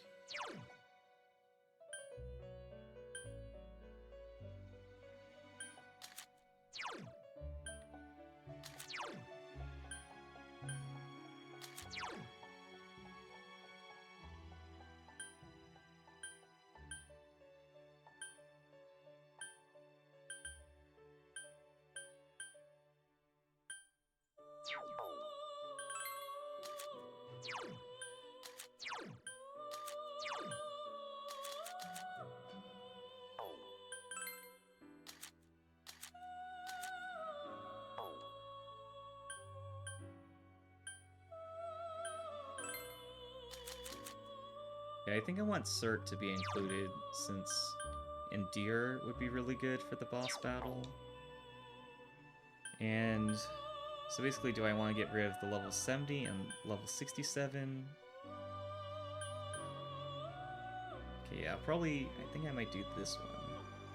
Yeah, I think I want Cert to be included, since Endear would be really good for the boss battle. And so basically, do I want to get rid of the level 70 and level 67? Okay, yeah, probably, I think I might do this one.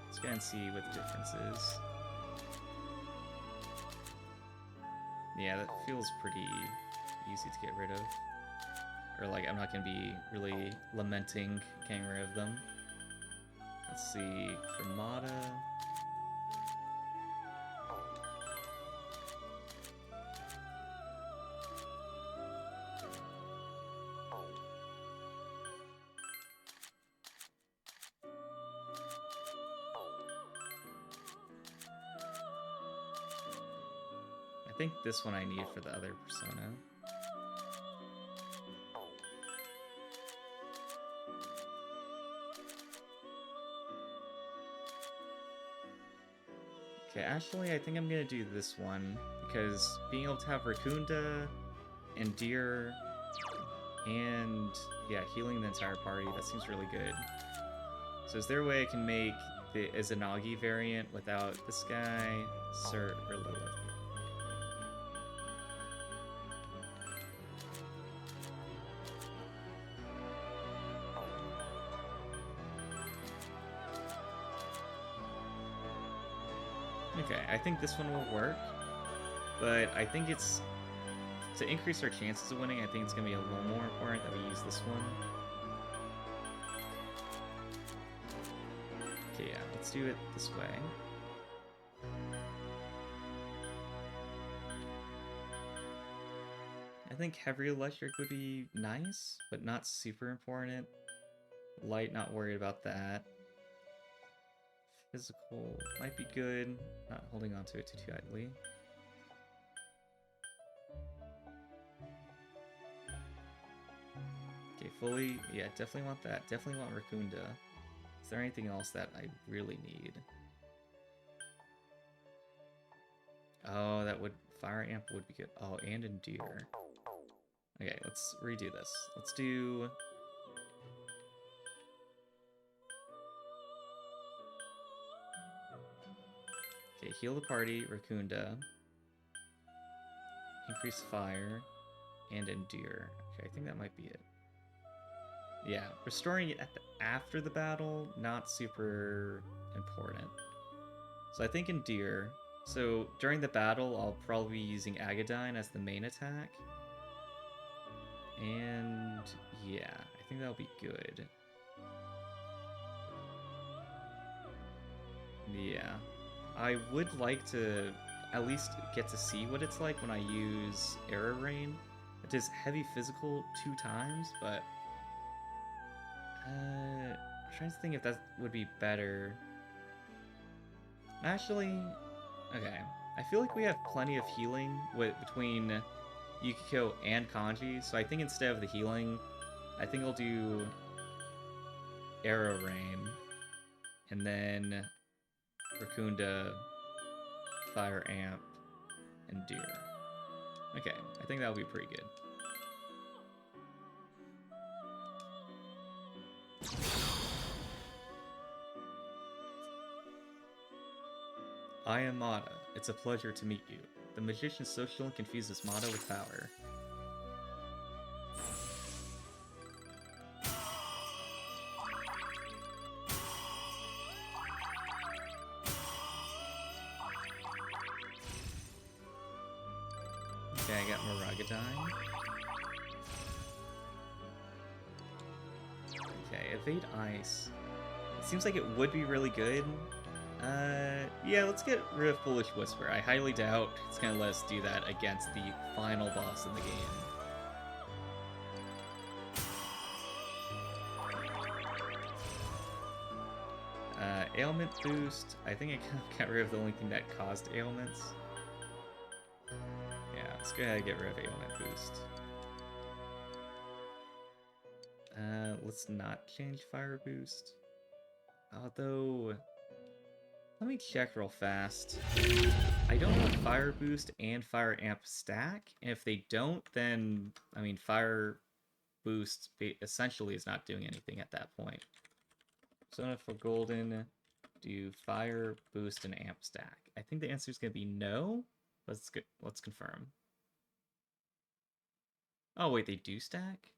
Let's go and see what the difference is. Yeah, that feels pretty easy to get rid of. Or like, I'm not going to be really lamenting getting rid of them. Let's see, for Mata... I think this one I need for the other persona. Okay, actually, I think I'm gonna do this one, because being able to have Rakunda, Endear, and, yeah, healing the entire party, that seems really good. So is there a way I can make the Izanagi variant without this guy, Cert, or Lilith? Okay, I think this one will work, but I think it's, to increase our chances of winning, I think it's going to be a little more important that we use this one. Okay, yeah, let's do it this way. I think Heavy Electric would be nice, but not super important. Light, not worried about that. Physical might be good, not holding on to it too tightly. Okay, fully, yeah, definitely want that. Definitely want Rakunda. Is there anything else that I really need? Oh, that would, Fire Amp would be good. Oh, and Endear. Okay, let's redo this. Let's do... Okay, heal the party, Rakunda. Increase fire, and Endear. Okay, I think that might be it. Yeah, restoring it after the battle, not super important. So I think Endear. So during the battle, I'll probably be using Agadine as the main attack. And yeah, I think that'll be good. Yeah. I would like to at least get to see what it's like when I use Error Rain. I It is heavy physical 2 times, but I'm trying to think if that would be better. Actually, okay. I feel like we have plenty of healing between Yukiko and Kanji, so I think instead of the healing, I think I'll do Arrow Rain, and then Rakunda, Fire Amp, and Deer. Okay, I think that'll be pretty good. I am Mata. It's a pleasure to meet you. The magician's social link confuses Mata with power. Okay, I got Margaret. Okay, evade ice. It seems like it would be really good. Yeah, let's get rid of Foolish Whisper. I highly doubt it's gonna let us do that against the final boss in the game. Ailment boost. I think I kind of got rid of the only thing that caused ailments. Yeah, let's go ahead and get rid of ailment boost. Let's not change fire boost. Although, let me check real fast. I don't know if fire boost and fire amp stack, and if they don't, then I mean fire boost essentially is not doing anything at that point. So if we're golden, do fire boost and amp stack? I think the answer is gonna be no. Let's confirm. Oh wait, they do stack?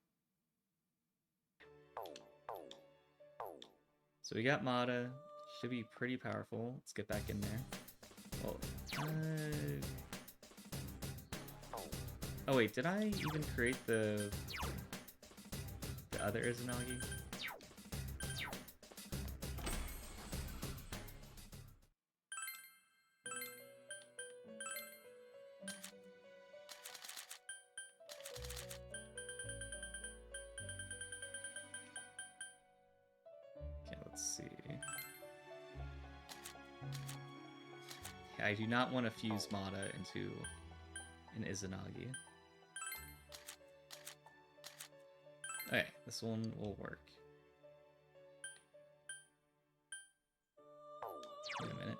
So we got Mata, should be pretty powerful. Let's get back in there. Well, oh wait, did I even create the other Izanagi? I do not want to fuse Mata into an Izanagi. Okay, this one will work. Wait a minute.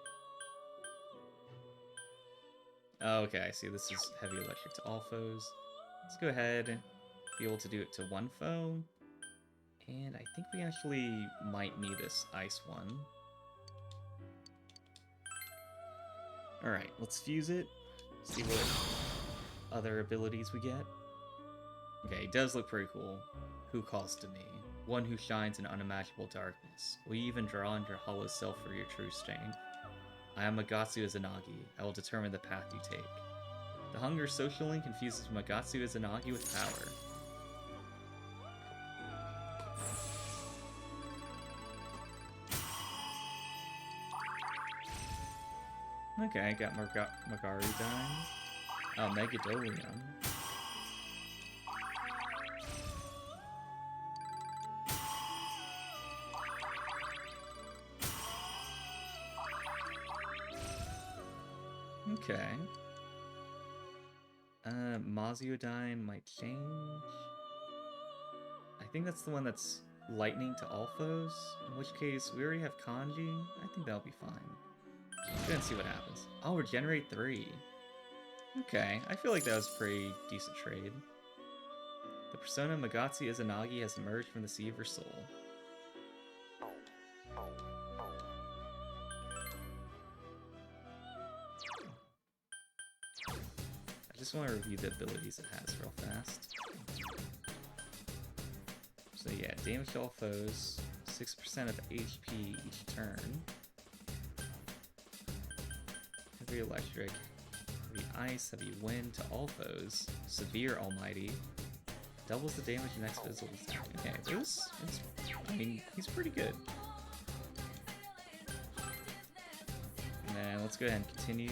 Oh, okay, I see this is heavy electric to all foes. Let's go ahead and be able to do it to one foe. And I think we actually might need this ice one. Alright, let's fuse it. See what other abilities we get. Okay, it does look pretty cool. Who calls to me? One who shines in unimaginable darkness. Will you even draw on your hollow self for your true strength? I am Magatsu Izanagi. I will determine the path you take. The Hunger social link confuses Magatsu Izanagi with power. Okay, I got Margaret dying. Oh, Megadolium. Okay. Maziodine might change. I think that's the one that's lightning to all foes, in which case we already have Kanji. I think that'll be fine. Let's go and see what happens. Oh, regenerate 3. Okay, I feel like that was a pretty decent trade. The persona Magatsu Izanagi has emerged from the sea of her soul. I just want to review the abilities it has real fast. So yeah, damage to all foes, 6% of HP each turn. Heavy electric, heavy ice, heavy wind to all foes, severe almighty, doubles the damage next visible attack. Okay, I mean, he's pretty good. And then let's go ahead and continue.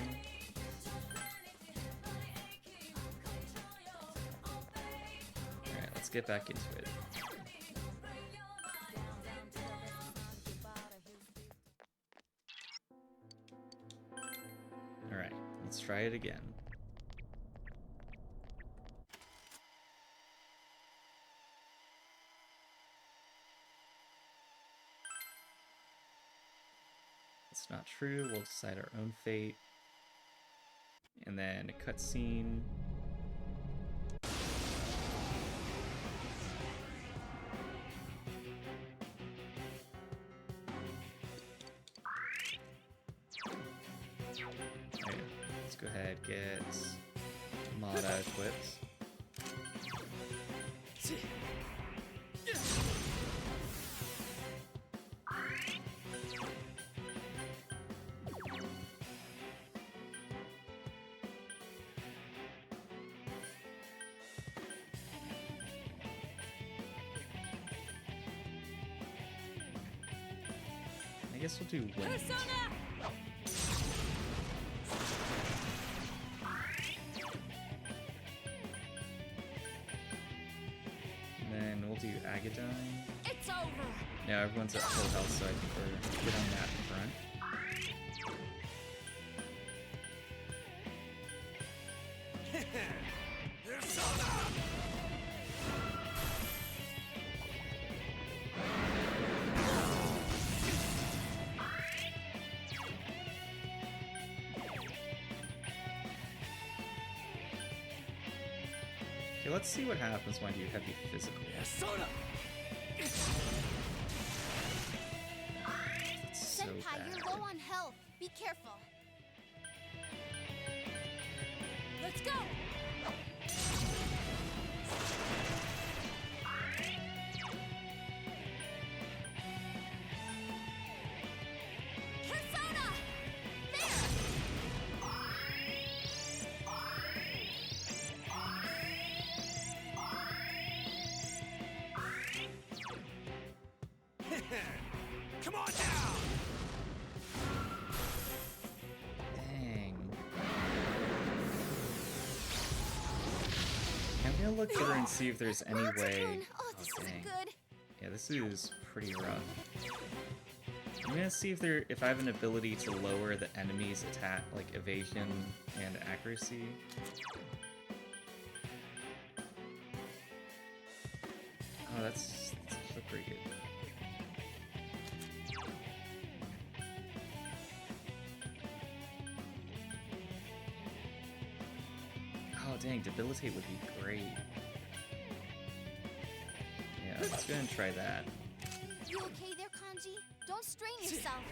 let's get back into it. Alright, let's try it again. It's not true, we'll decide our own fate. And then a cutscene. Okay, let's go ahead, get Mada equipped. I guess we'll do wind. And then we'll do Agadine. It's over. Now everyone's at full health, so I think we're good on that front. Okay, let's see what happens when I do heavy physical. So Senpai, bad. you're low on health. Be careful. Let's go. Persona! Come on now! Dang. I'm gonna look through and see if there's any way. Oh, this isn't good. Yeah, this is pretty rough. I'm gonna see if I have an ability to lower the enemy's attack, like evasion and accuracy. Oh, that's actually pretty good. Oh dang, debilitate would be great. Yeah, let's go ahead and try that. You okay there, Kanji? Don't strain yourself.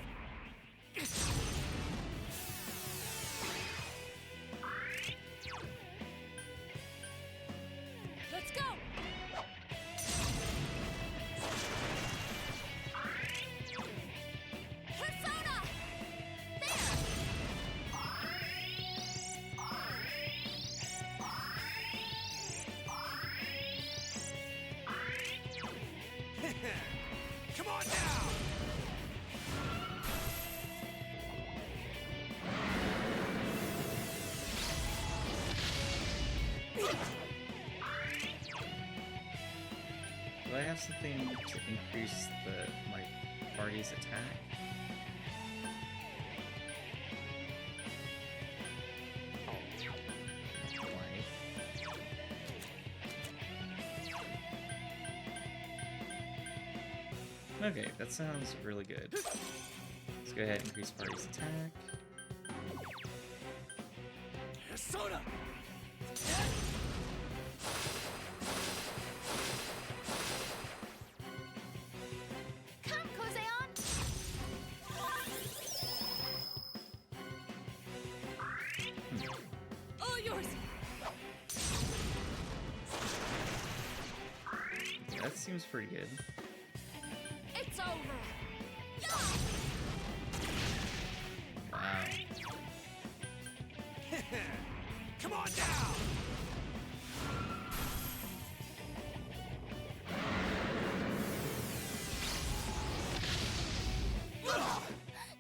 Let's go. Persona! Come on now! Do I have something to increase my party's attack? Okay, that sounds really good. Let's go ahead and increase party's attack. Soda! Come, Kozeon! All yours! Yeah, that seems pretty good. It's over! Wow. Come on now!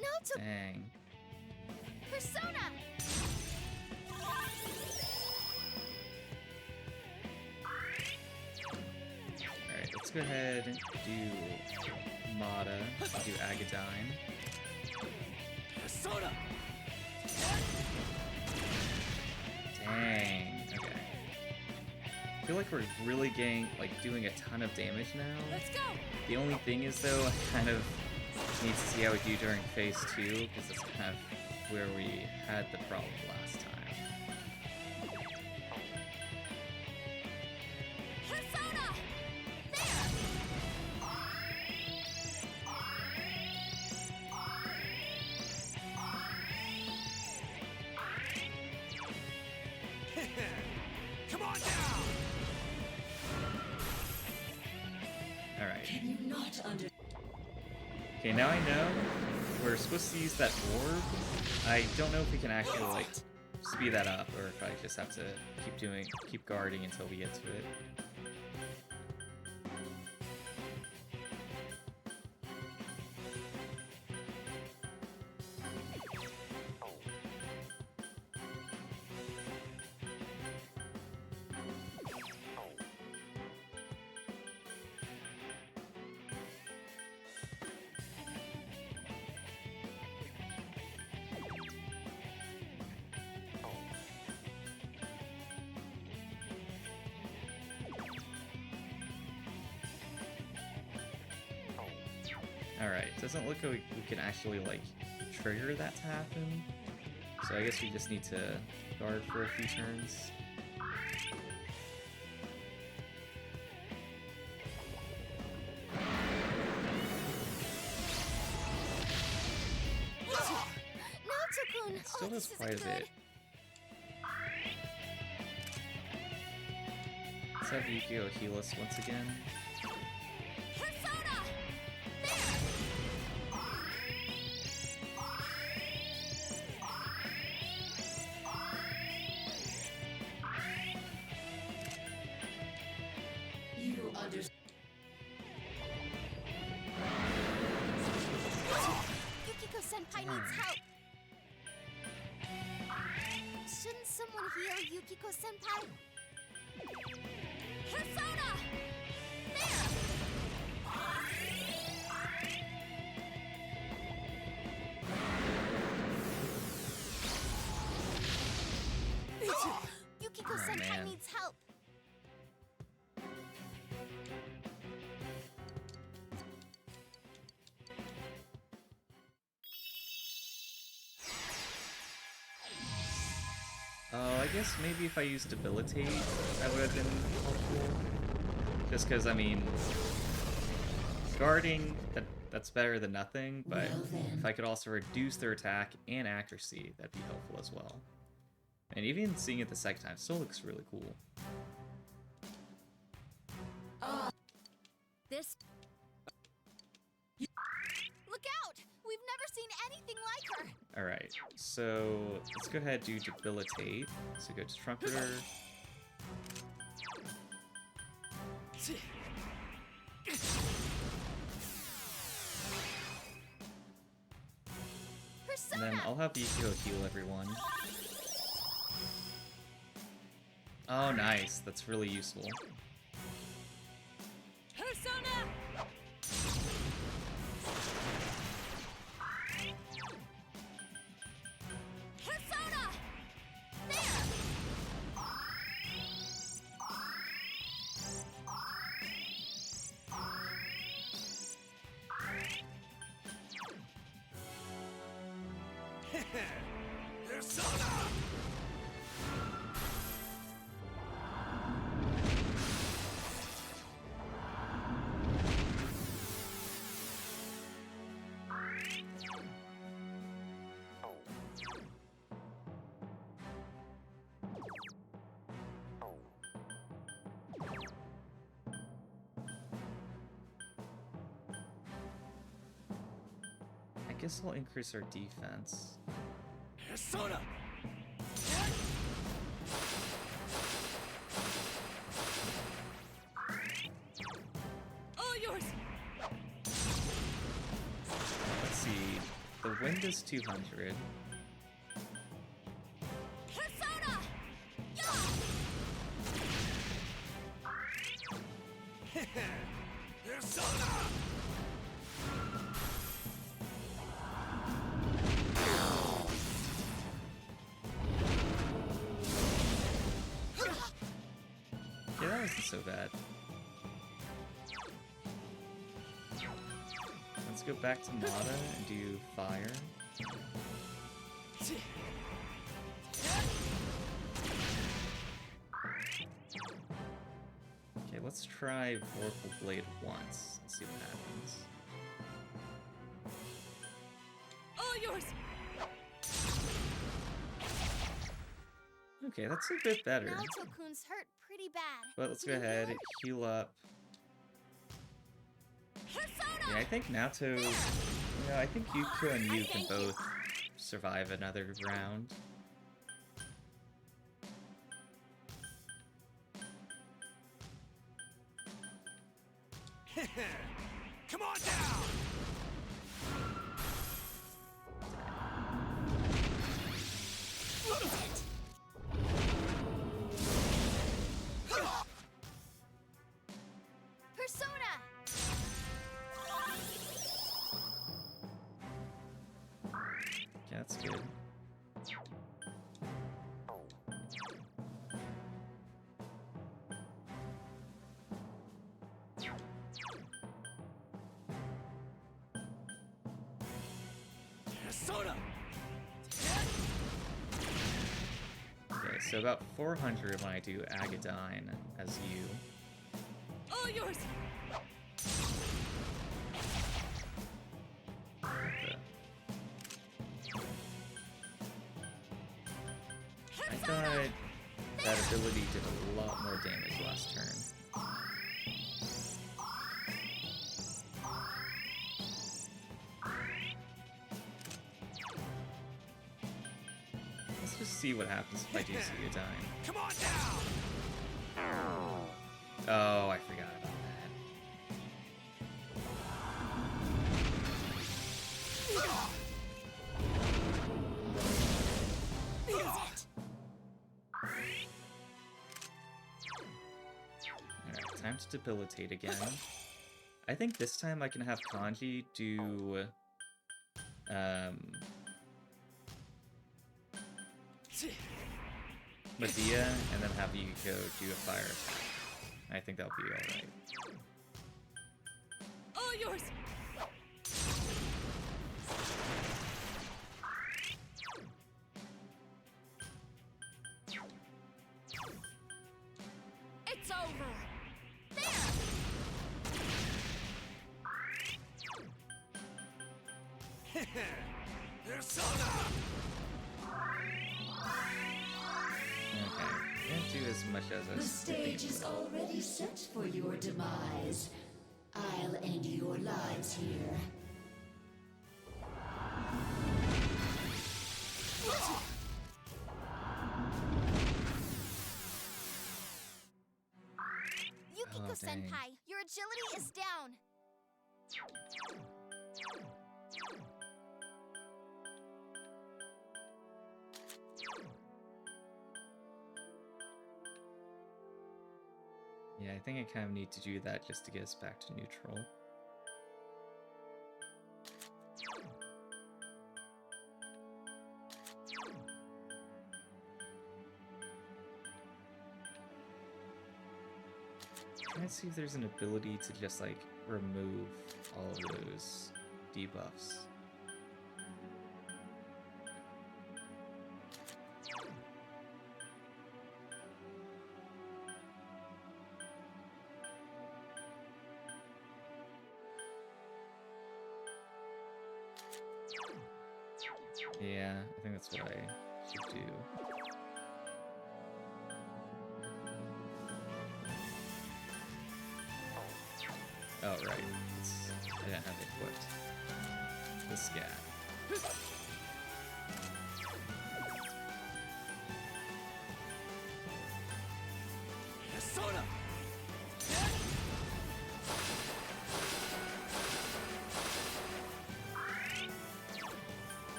Naoto! Dang. Persona! go ahead and do Mata, do Agadine. Persona! Dang, okay. I feel like we're really doing a ton of damage now. Let's go! The only thing is, though, I kind of need to see how we do during phase 2, because that's kind of where we had the problem last time. Persona! Come on down! Alright. Can you not under... Okay, now I know we're supposed to use that orb. I don't know if we can actually, speed that up, or if I just have to keep guarding until we get to it. Alright, doesn't look like we can actually, trigger that to happen. So I guess we just need to guard for a few turns. Naoto-kun! It still does quite a bit. Let's have Yukiko heal us once again. Yukiko-senpai needs help! Shouldn't someone heal Yukiko-senpai? Persona! There! Yukiko-senpai needs help! Oh, I guess maybe if I used Debilitate, that would have been helpful. Just because, I mean, guarding, that's better than nothing, but if I could also reduce their attack and accuracy, that'd be helpful as well. And even seeing it the second time still looks really cool. This... Look out! We've never seen anything like her! Alright, so let's go ahead and do Debilitate. So go to Trumpeter. And then I'll have Yukiko heal everyone. Oh, nice. That's really useful. Persona! Persona! Persona! I guess I'll increase our defense. Persona! All yours! Let's see. The wind is 200. Persona! Yeah, that wasn't so bad. Let's go back to Nada and do fire. Okay, let's try Vorpal Blade once and see what happens. All yours. Okay, that's a bit better. Naoto-kun's hurt pretty bad. But let's go ahead and heal up. Yeah, I think Naoto... You know, I think Yukiko and Yu can both survive another round. Come on down! Persona! Yeah, that's good. Persona! Okay, so about 400 when I do Agadine as you. All yours. I thought that ability did a lot more damage last turn. Let's just see what happens if I do see you dying. Come on down! Oh, I forgot about Alright, time to debilitate again. I think this time I can have Kanji do... Medea, and then have Yukiko do a fire attack. I think that'll be alright. All yours. It's over. Persona! Okay, can't do as much as I The was stage thinking. is already set for your demise. I'll end your lives here. Yukiko-senpai, your agility is down. Yeah, I think I kind of need to do that just to get us back to neutral. Trying to see if there's an ability to just, like, remove all of those debuffs. Yeah, I think that's what I should do. Oh, right. I didn't have it equipped. The scat. Persona!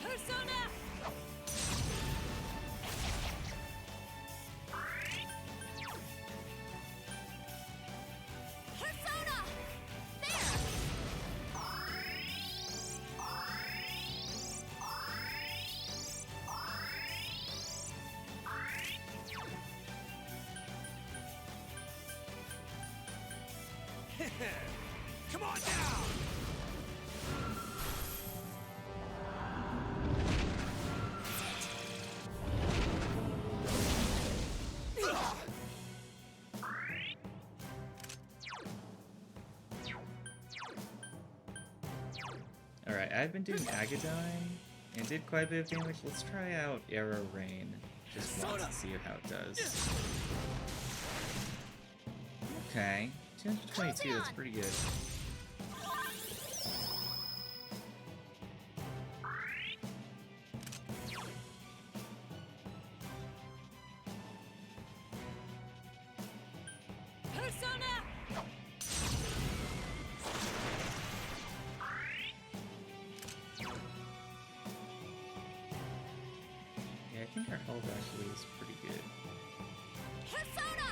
Persona! Persona! Come on down! Alright, I've been doing Agadine and did quite a bit of damage. Let's try out Arrow Rain just once and see how it does. Okay, 222, that's pretty good. I think our health actually is pretty good. Persona!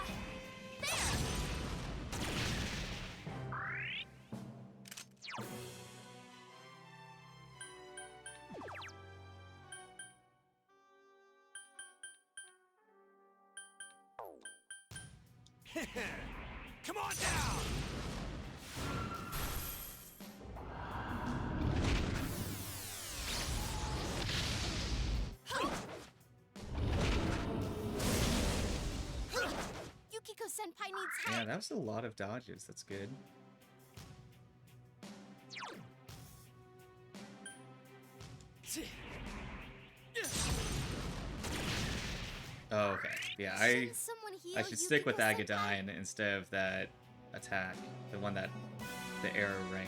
There! Come on down! Yukiko-senpai needs help! Yeah, that was a lot of dodges, that's good. Oh, okay. Yeah, I should stick with Agadine instead of that attack, the one that, the Arrow Rain.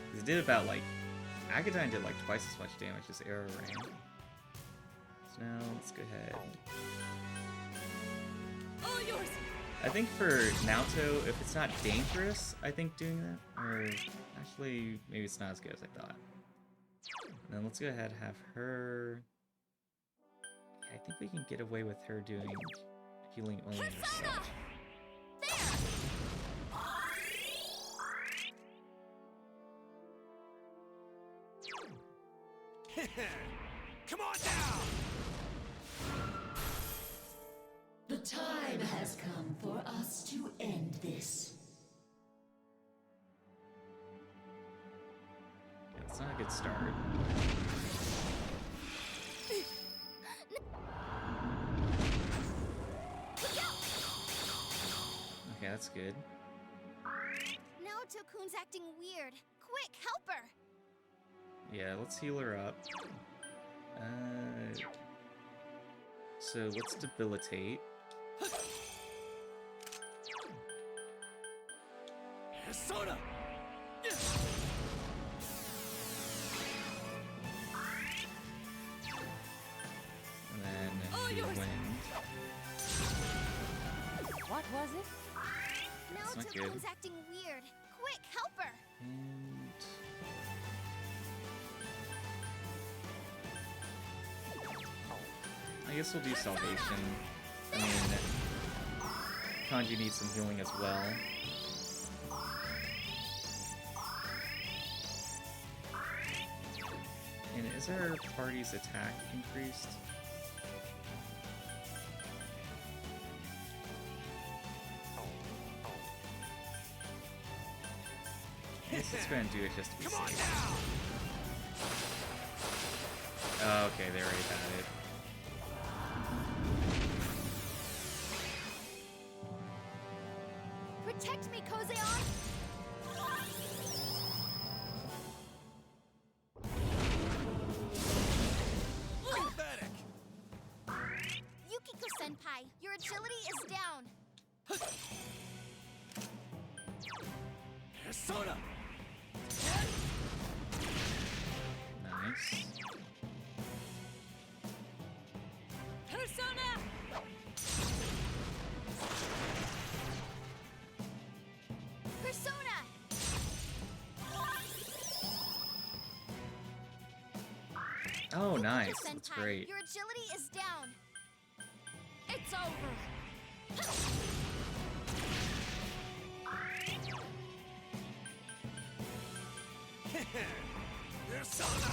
Because it did about like, Agadine did like twice as much damage as Arrow Rain. So now let's go ahead. All yours. I think for Naoto, if it's not dangerous, I think doing that, or actually maybe it's not as good as I thought. And then let's go ahead and have her. I think we can get away with her doing healing only herself. Come on down! The time has come for us to end this. It's not a good start. Okay, that's good. Naoto-kun's acting weird. Quick, help her! Yeah, let's heal her up. So let's debilitate. Persona! And then heal wind. What was it? That's not good. Naoto-kun's acting weird. Quick, help her! And I guess we'll do salvation. I mean, Kanji needs some healing as well. And is our party's attack increased? I guess let's go ahead and do it just to be safe. Oh, okay, they already had it. Protect me, Kozeon! Pathetic! Yukiko-senpai, your agility is down. Persona! Nice. Persona! Persona! Oh, nice. That's great. Your agility is down. It's over. Persona!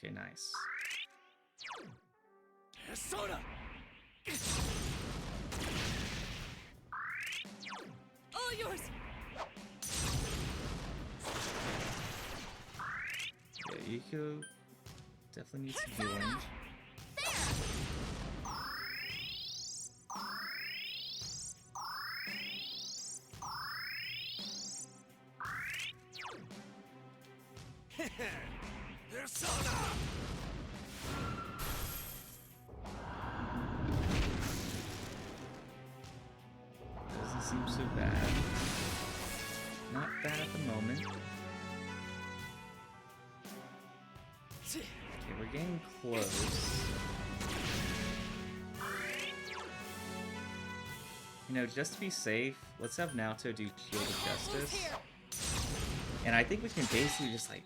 Okay, nice. Soda! All yours! Yeah, Yukiko definitely needs some healing. Persona! Doesn't seem so bad. Not bad at the moment. Okay, we're getting close. You know, just to be safe, let's have Naoto do Shield of Justice. And I think we can basically just, like,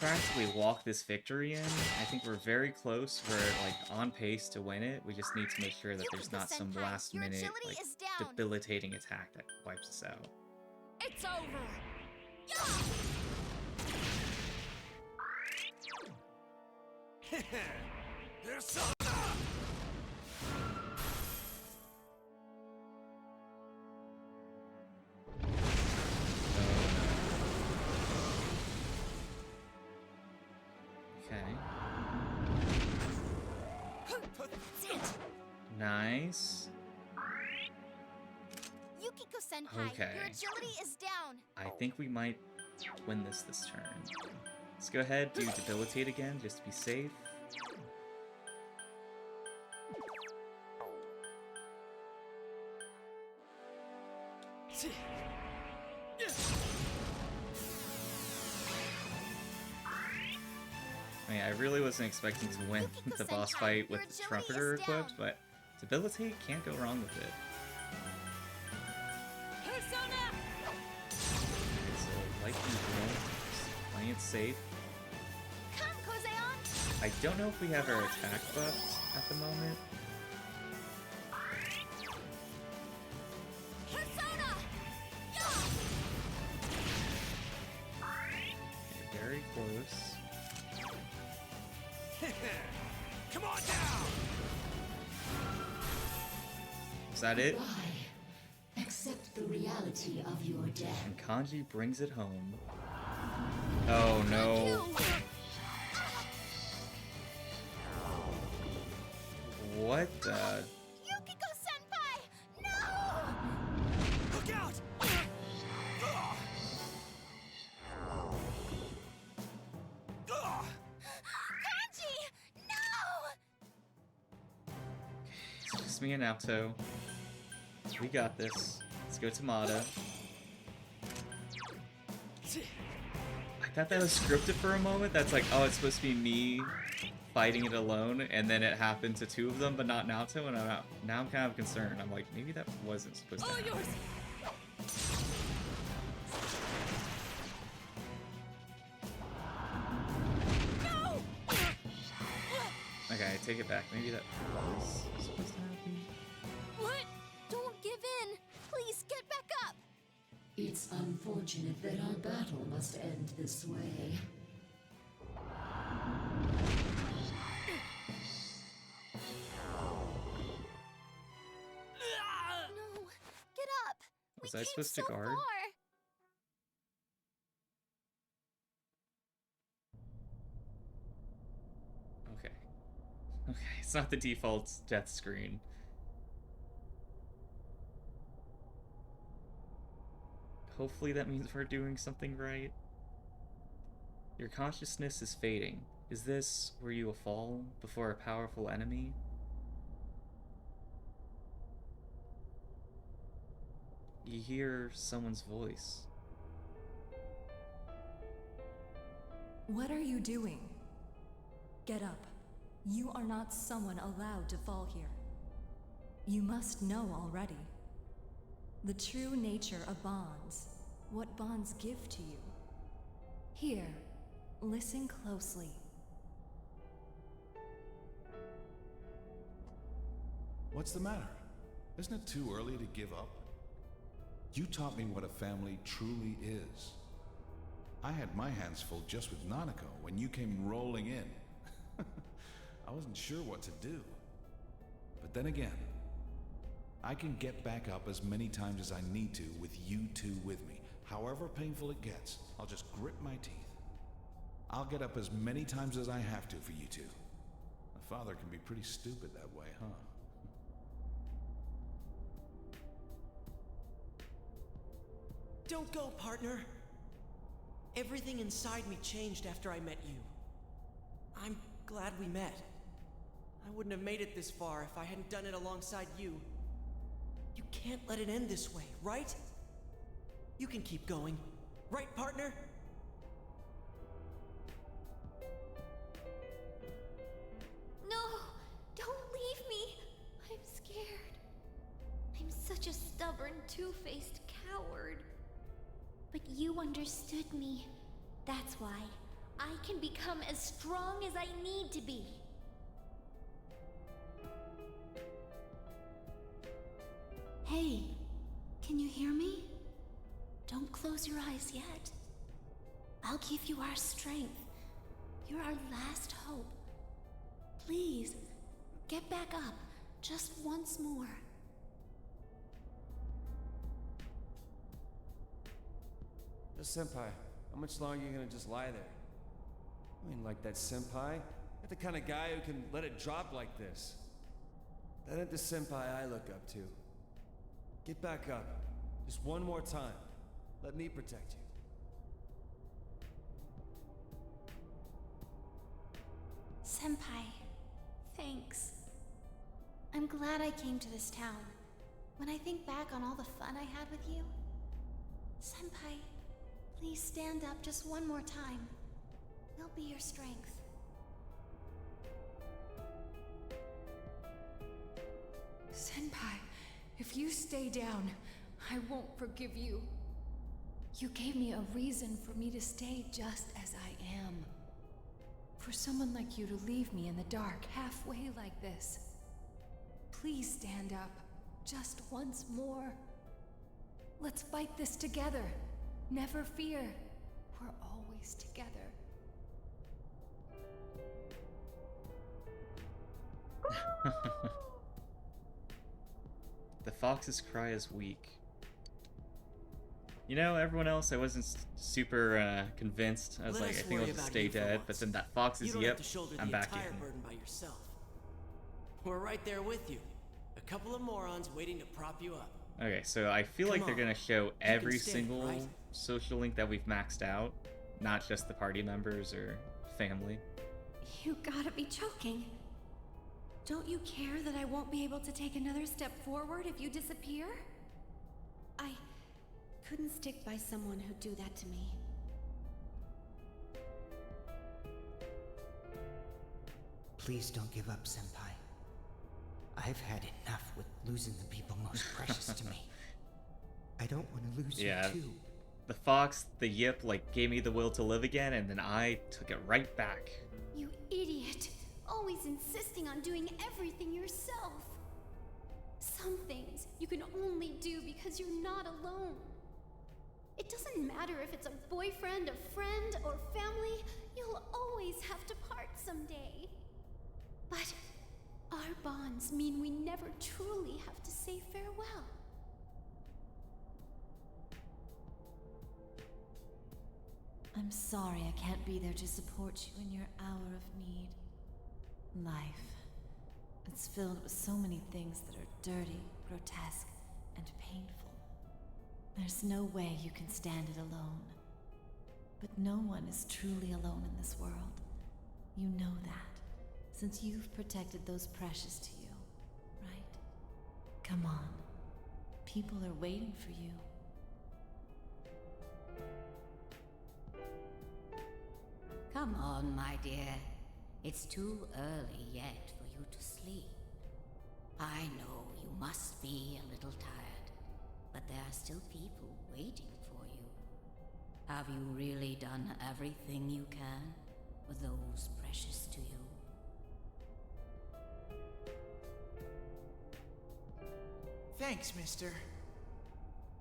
practically walk this victory in. I think we're very close. We're, like, on pace to win it. We just need to make sure that there's not some last-minute, like, debilitating attack that wipes us out. It's over! Persona! Nice. Yukiko-senpai, Okay. your agility is down. I think we might win this turn. Let's go ahead, do Debilitate again, just to be safe. I mean, I really wasn't expecting to win the boss fight with the Trumpeter equipped, but Debilitate can't go wrong with it. It's a light control, just playing it safe. I don't know if we have our attack buffed at the moment. Okay, very close. Come on down! Is that it? Accept the reality of your death. And Kanji brings it home. Oh no. What the? Yukiko-senpai! No! Look out! Kanji! No! It's just me and Naoto. We got this. Let's go to Mada. I thought that was scripted for a moment. That's like, oh, it's supposed to be me fighting it alone, and then it happened to two of them, but not Naoto, and now I'm kind of concerned. I'm like, maybe that wasn't supposed to happen. Yours. No! Okay, I take it back. Maybe that was supposed to happen. What? Don't give in! Please get back up! It's unfortunate that our battle must end this way. No, get up! Was I supposed to guard? Okay. Okay, it's not the default death screen. Hopefully that means we're doing something right. Your consciousness is fading. Is this where you will fall before a powerful enemy? You hear someone's voice. What are you doing? Get up. You are not someone allowed to fall here. You must know already. The true nature of bonds, what bonds give to you. Here, listen closely. What's the matter? Isn't it too early to give up? You taught me what a family truly is. I had my hands full just with Nanako when you came rolling in, I wasn't sure what to do. But then again, I can get back up as many times as I need to with you two with me. However painful it gets, I'll just grit my teeth. I'll get up as many times as I have to for you two. A father can be pretty stupid that way, huh? Don't go, partner. Everything inside me changed after I met you. I'm glad we met. I wouldn't have made it this far if I hadn't done it alongside you. You can't let it end this way, right? You can keep going. Right, partner? No! Don't leave me! I'm scared. I'm such a stubborn, two-faced coward. But you understood me. That's why I can become as strong as I need to be. Hey, can you hear me? Don't close your eyes yet. I'll give you our strength. You're our last hope. Please, get back up, just once more. Senpai, how much longer are you gonna just lie there? I mean, like that senpai? You're the kind of guy who can let it drop like this. That ain't the senpai I look up to. Get back up. Just one more time. Let me protect you. Senpai, thanks. I'm glad I came to this town. When I think back on all the fun I had with you, Senpai, please stand up just one more time. We'll be your strength. Senpai, if you stay down, I won't forgive you. You gave me a reason for me to stay just as I am. For someone like you to leave me in the dark halfway like this. Please stand up, just once more. Let's fight this together. Never fear. We're always together. The fox's cry is weak. You know, everyone else, I wasn't super convinced. I was like, I think I'll just stay dead. But then that fox is, yep, I'm back in. Burden by yourself. We're right there with you. A couple of morons waiting to prop you up. Okay, so I feel like they're gonna show every single social link that we've maxed out, not just the party members or family. You gotta be joking. Don't you care that I won't be able to take another step forward if you disappear? I couldn't stick by someone who'd do that to me. Please don't give up, Senpai. I've had enough with losing the people most precious to me. I don't want to lose you too. The fox, the yip, like, gave me the will to live again, and then I took it right back. You idiot! Always insisting on doing everything yourself. Some things you can only do because you're not alone. It doesn't matter if it's a boyfriend, a friend, or family, you'll always have to part someday. But our bonds mean we never truly have to say farewell. I'm sorry I can't be there to support you in your hour of need. Life. It's filled with so many things that are dirty, grotesque, and painful. There's no way you can stand it alone. But no one is truly alone in this world. You know that, since you've protected those precious to you, right? Come on. People are waiting for you. Come on, my dear. It's too early yet for you to sleep. I know you must be a little tired, but there are still people waiting for you. Have you really done everything you can for those precious to you? Thanks, mister.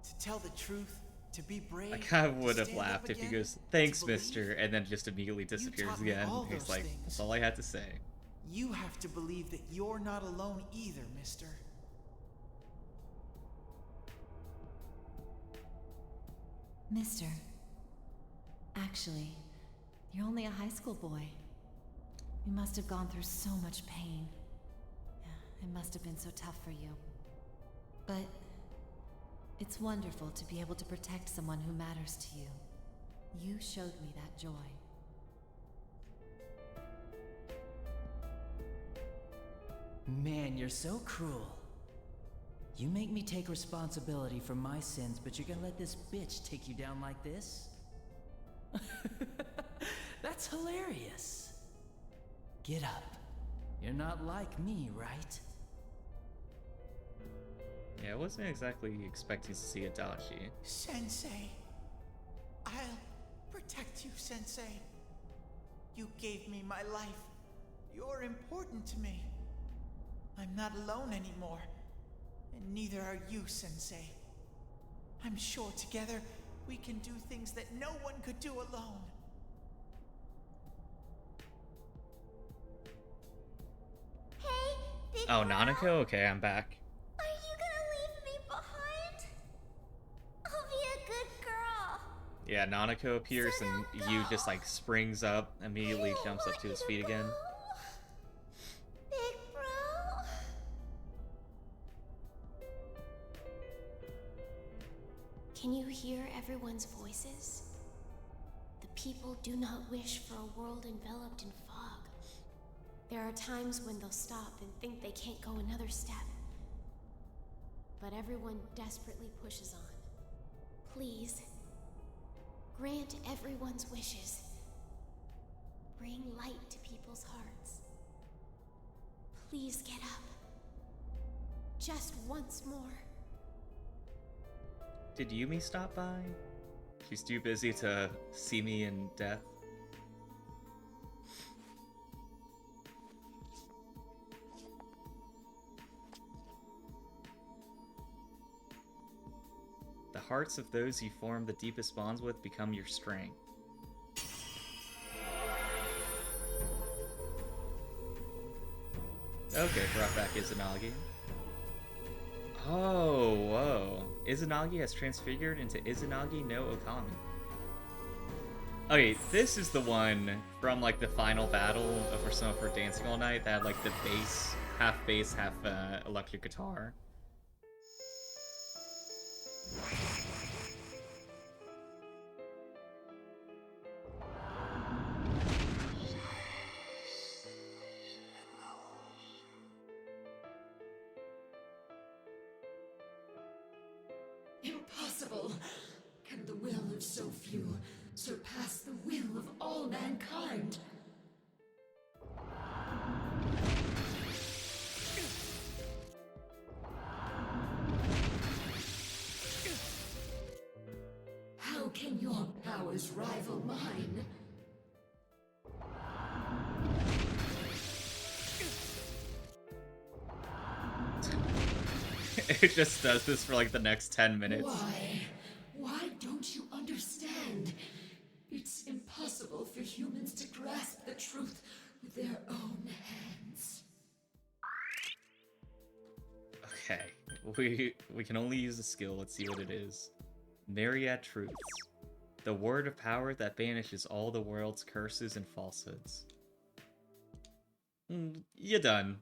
To tell the truth, To be brave. I kind of would to have stand up laughed if he again, goes, "Thanks, to believe. mister," and then just immediately disappears taught me again. all He's those like, things. "That's all I had to say." You have to believe that you're not alone either, mister. Mister, actually, you're only a high school boy. You must have gone through so much pain. It must have been so tough for you. But it's wonderful to be able to protect someone who matters to you. You showed me that joy. Man, you're so cruel. You make me take responsibility for my sins, but you're gonna let this bitch take you down like this? That's hilarious. Get up. You're not like me, right? Yeah, I wasn't exactly expecting to see Adachi. Sensei. I'll protect you, Sensei. You gave me my life. You're important to me. I'm not alone anymore. And neither are you, Sensei. I'm sure together we can do things that no one could do alone. Hey, big Oh, bro, Nanako? Okay, I'm back. are you gonna leave me behind? I'll be a good girl. Yeah, Nanako appears and Yu just like springs up, immediately jumps up to his feet again. Big bro. Can you hear everyone's voices? The people do not wish for a world enveloped in fog. There are times when they'll stop and think they can't go another step. But everyone desperately pushes on. Please, grant everyone's wishes. Bring light to people's hearts. Please get up. Just once more. Did Yumi stop by? She's too busy to see me in death. The hearts of those you form the deepest bonds with become your strength. Okay, brought back Izanagi. Oh, whoa. Izanagi has transfigured into Izanagi no Okami. Okay, this is the one from like the final battle of Persona 4 Dancing All Night that had like the bass, half electric guitar. Impossible! Can the will of so few surpass the will of all mankind? How can your powers rival mine? It just does this for like the next 10 minutes. Why? Why don't you understand? It's impossible for humans to grasp the truth with their own hands. Okay, we can only use the skill. Let's see what it is. Myriad Truths. The word of power that banishes all the world's curses and falsehoods. You're done.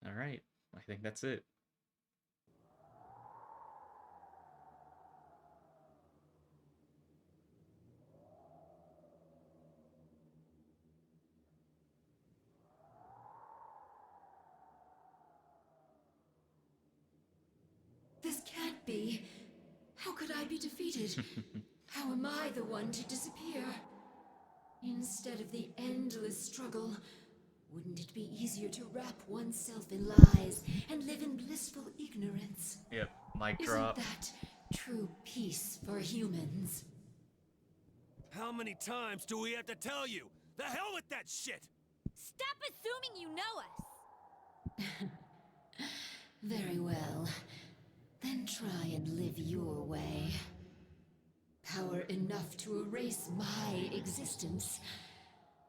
Alright, I think that's it. This can't be. How could I be defeated? How am I the one to disappear? Instead of the endless struggle, wouldn't it be easier to wrap oneself in lies and live in blissful ignorance? Yep, mic drop. Isn't that true peace for humans? How many times do we have to tell you? The hell with that shit! Stop assuming you know us! Very well. Then try and live your way. Power enough to erase my existence.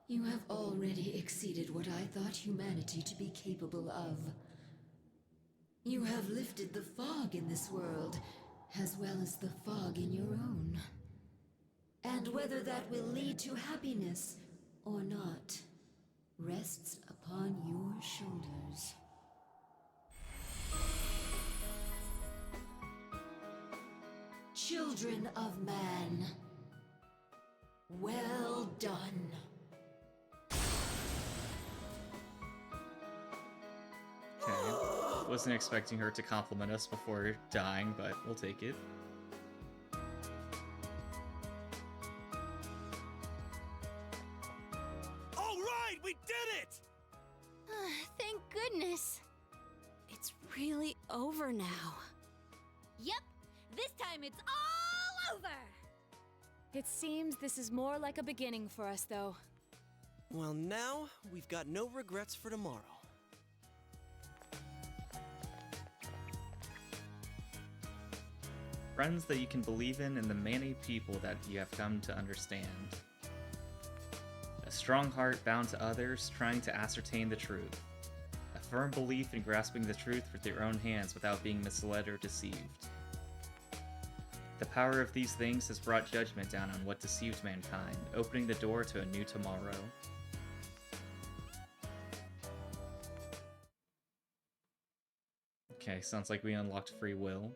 You have already exceeded what I thought humanity to be capable of. You have lifted the fog in this world, as well as the fog in your own. And whether that will lead to happiness or not, rests upon your shoulders. Children of man, well done. Okay. Wasn't expecting her to compliment us before dying, but we'll take it. All right, we did it! Thank goodness. It's really over now. Yep, this time it's all over! It seems this is more like a beginning for us, though. Well, now we've got no regrets for tomorrow. Friends that you can believe in and the many people that you have come to understand. A strong heart bound to others, trying to ascertain the truth. A firm belief in grasping the truth with your own hands without being misled or deceived. The power of these things has brought judgment down on what deceived mankind, opening the door to a new tomorrow. Okay, sounds like we unlocked free will.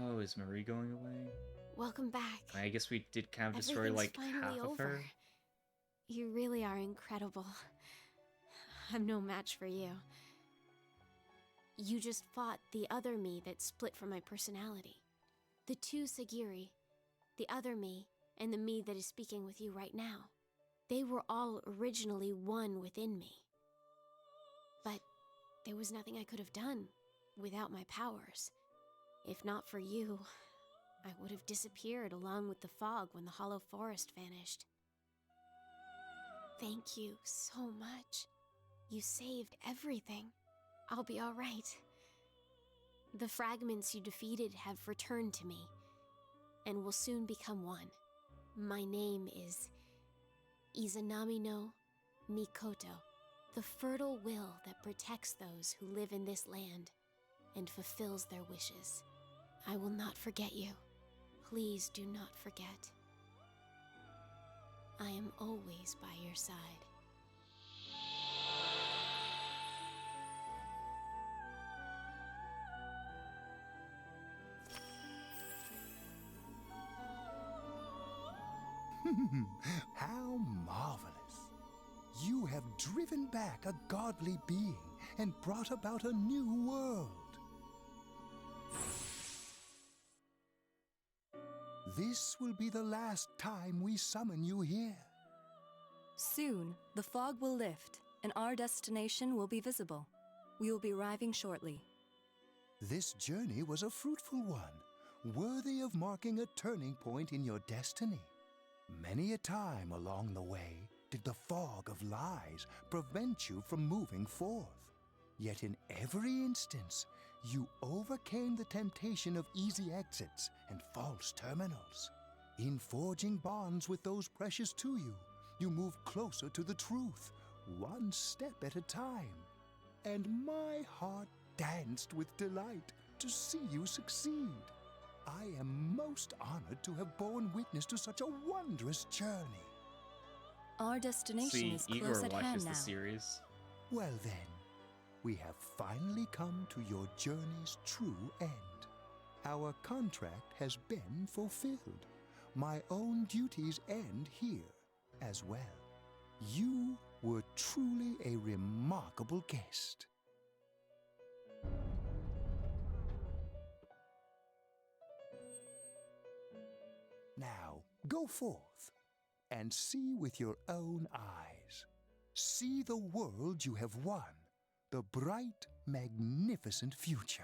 Oh, is Marie going away? Welcome back. I guess we did kind of destroy like half of her. You really are incredible. I'm no match for you. You just fought the other me that split from my personality. The two Sagiri, the other me, and the me that is speaking with you right now. They were all originally one within me. But there was nothing I could have done without my powers. If not for you, I would have disappeared along with the fog when the Hollow Forest vanished. Thank you so much. You saved everything. I'll be all right. The fragments you defeated have returned to me, and will soon become one. My name is Izanami no Mikoto, the fertile will that protects those who live in this land and fulfills their wishes. I will not forget you. Please do not forget. I am always by your side. How marvelous. You have driven back a godly being and brought about a new world. This will be the last time we summon you here. Soon, the fog will lift, and our destination will be visible. We will be arriving shortly. This journey was a fruitful one, worthy of marking a turning point in your destiny. Many a time along the way did the fog of lies prevent you from moving forth. Yet in every instance, you overcame the temptation of easy exits and false terminals. In forging bonds with those precious to you, you moved closer to the truth, one step at a time. And my heart danced with delight to see you succeed. I am most honored to have borne witness to such a wondrous journey. Our destination is close Igor at watches hand the now. series. Well then, we have finally come to your journey's true end. Our contract has been fulfilled. My own duties end here as well. You were truly a remarkable guest. Now, go forth and see with your own eyes. See the world you have won, the bright, magnificent future.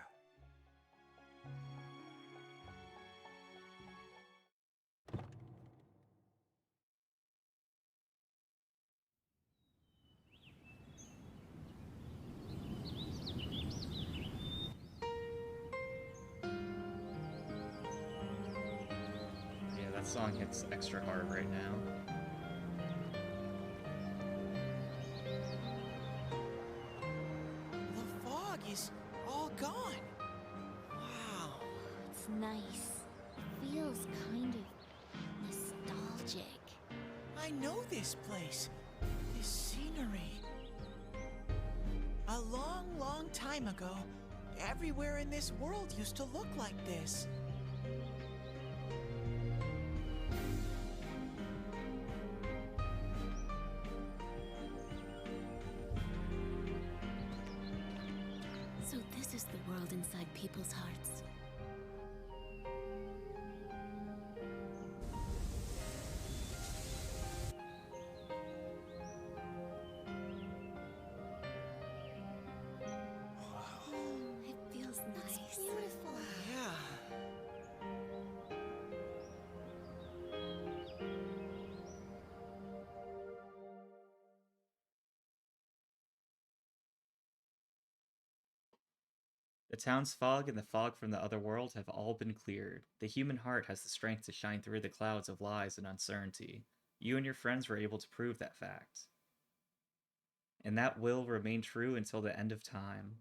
Yeah, that song hits extra hard right now. The fog is all gone. Wow. It's nice. It feels kind of nostalgic. I know this place. This scenery. A long, long time ago, everywhere in this world used to look like this. So this is the world inside people's hearts. It feels nice. It's beautiful. Yeah. The town's fog and the fog from the other world have all been cleared. The human heart has the strength to shine through the clouds of lies and uncertainty. You and your friends were able to prove that fact. And that will remain true until the end of time.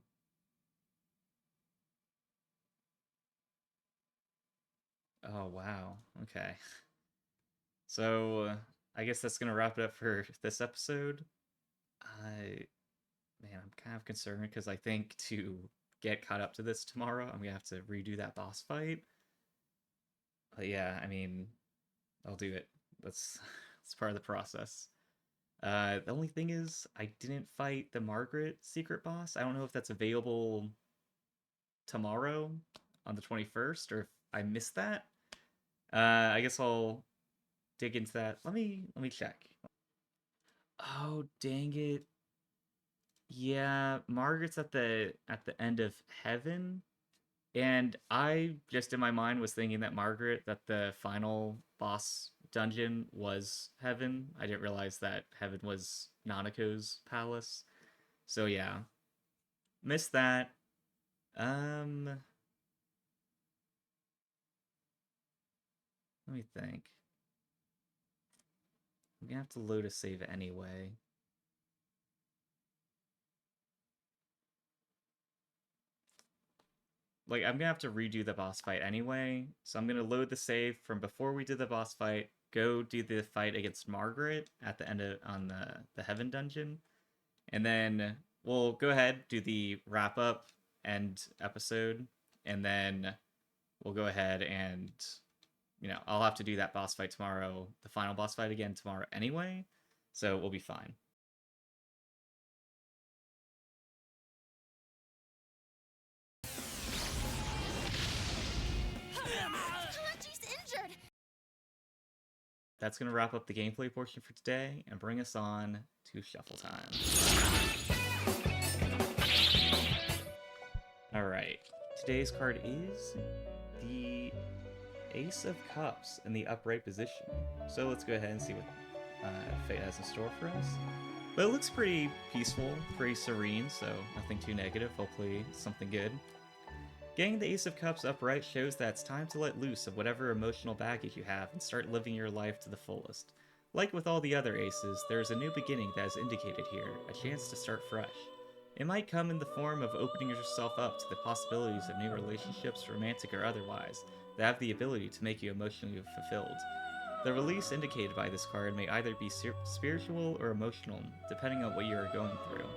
Oh, wow. Okay. So, I guess that's going to wrap it up for this episode. Man, I'm kind of concerned because I think to get caught up to this tomorrow, I'm going to have to redo that boss fight. But yeah, I mean, I'll do it. That's part of the process. The only thing is, I didn't fight the Margaret secret boss. I don't know if that's available tomorrow on the 21st, or if I missed that. I guess I'll dig into that. Let me check. Oh, dang it. Yeah, Margaret's at the end of heaven. And I just in my mind was thinking that the final boss dungeon was heaven. I didn't realize that heaven was Nanako's palace. So yeah. Missed that. Let me think. I'm gonna have to load a save anyway. Like, I'm gonna have to redo the boss fight anyway, so I'm gonna load the save from before we did the boss fight, go do the fight against Margaret at the end on the Heaven dungeon, and then we'll go ahead, do the wrap-up end episode, and then we'll go ahead and, I'll have to do that boss fight tomorrow, the final boss fight again tomorrow anyway, so we'll be fine. Kanji's injured! That's going to wrap up the gameplay portion for today and bring us on to shuffle time. Alright, today's card is the Ace of Cups in the upright position. So let's go ahead and see what fate has in store for us. But it looks pretty peaceful, pretty serene, so nothing too negative, hopefully something good. Getting the Ace of Cups upright shows that it's time to let loose of whatever emotional baggage you have and start living your life to the fullest. Like with all the other aces, there is a new beginning that is indicated here, a chance to start fresh. It might come in the form of opening yourself up to the possibilities of new relationships, romantic or otherwise, that have the ability to make you emotionally fulfilled. The release indicated by this card may either be spiritual or emotional, depending on what you are going through.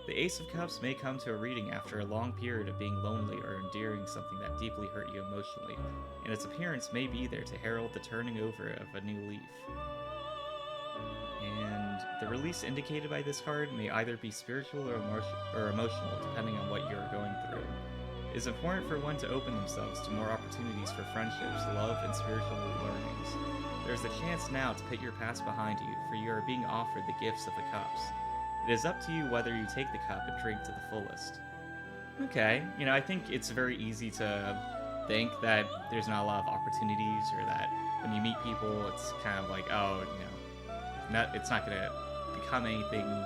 The Ace of Cups may come to a reading after a long period of being lonely or enduring something that deeply hurt you emotionally, and its appearance may be there to herald the turning over of a new leaf. And the release indicated by this card may either be spiritual or emotional, depending on what you are going through. it is important for one to open themselves to more opportunities for friendships, love, and spiritual learnings. There's a chance now to put your past behind you, for you are being offered the gifts of the cups. It is up to you whether you take the cup and drink to the fullest. Okay, I think it's very easy to think that there's not a lot of opportunities, or that when you meet people, it's kind of like, oh, it's not going to become anything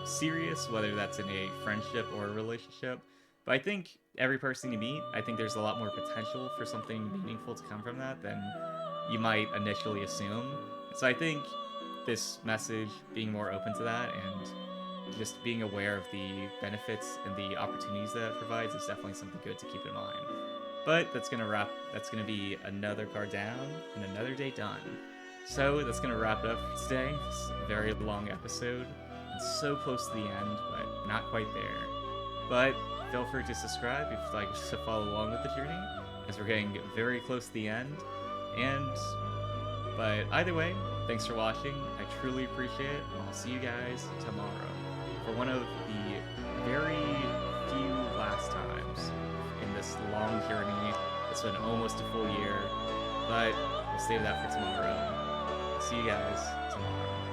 serious, whether that's in a friendship or a relationship. But I think every person you meet, I think there's a lot more potential for something meaningful to come from that than you might initially assume. So I think this message, being more open to that and just being aware of the benefits and the opportunities that it provides is definitely something good to keep in mind. But that's gonna be another card down and another day done. So that's gonna wrap it up for today. It's a very long episode. It's so close to the end, but not quite there. But feel free to subscribe if you'd like to follow along with the journey, as we're getting very close to the end. But either way, thanks for watching. I truly appreciate it, and I'll see you guys tomorrow for one of the very few last times in this long journey. It's been almost a full year, but we'll save that for tomorrow. See you guys tomorrow.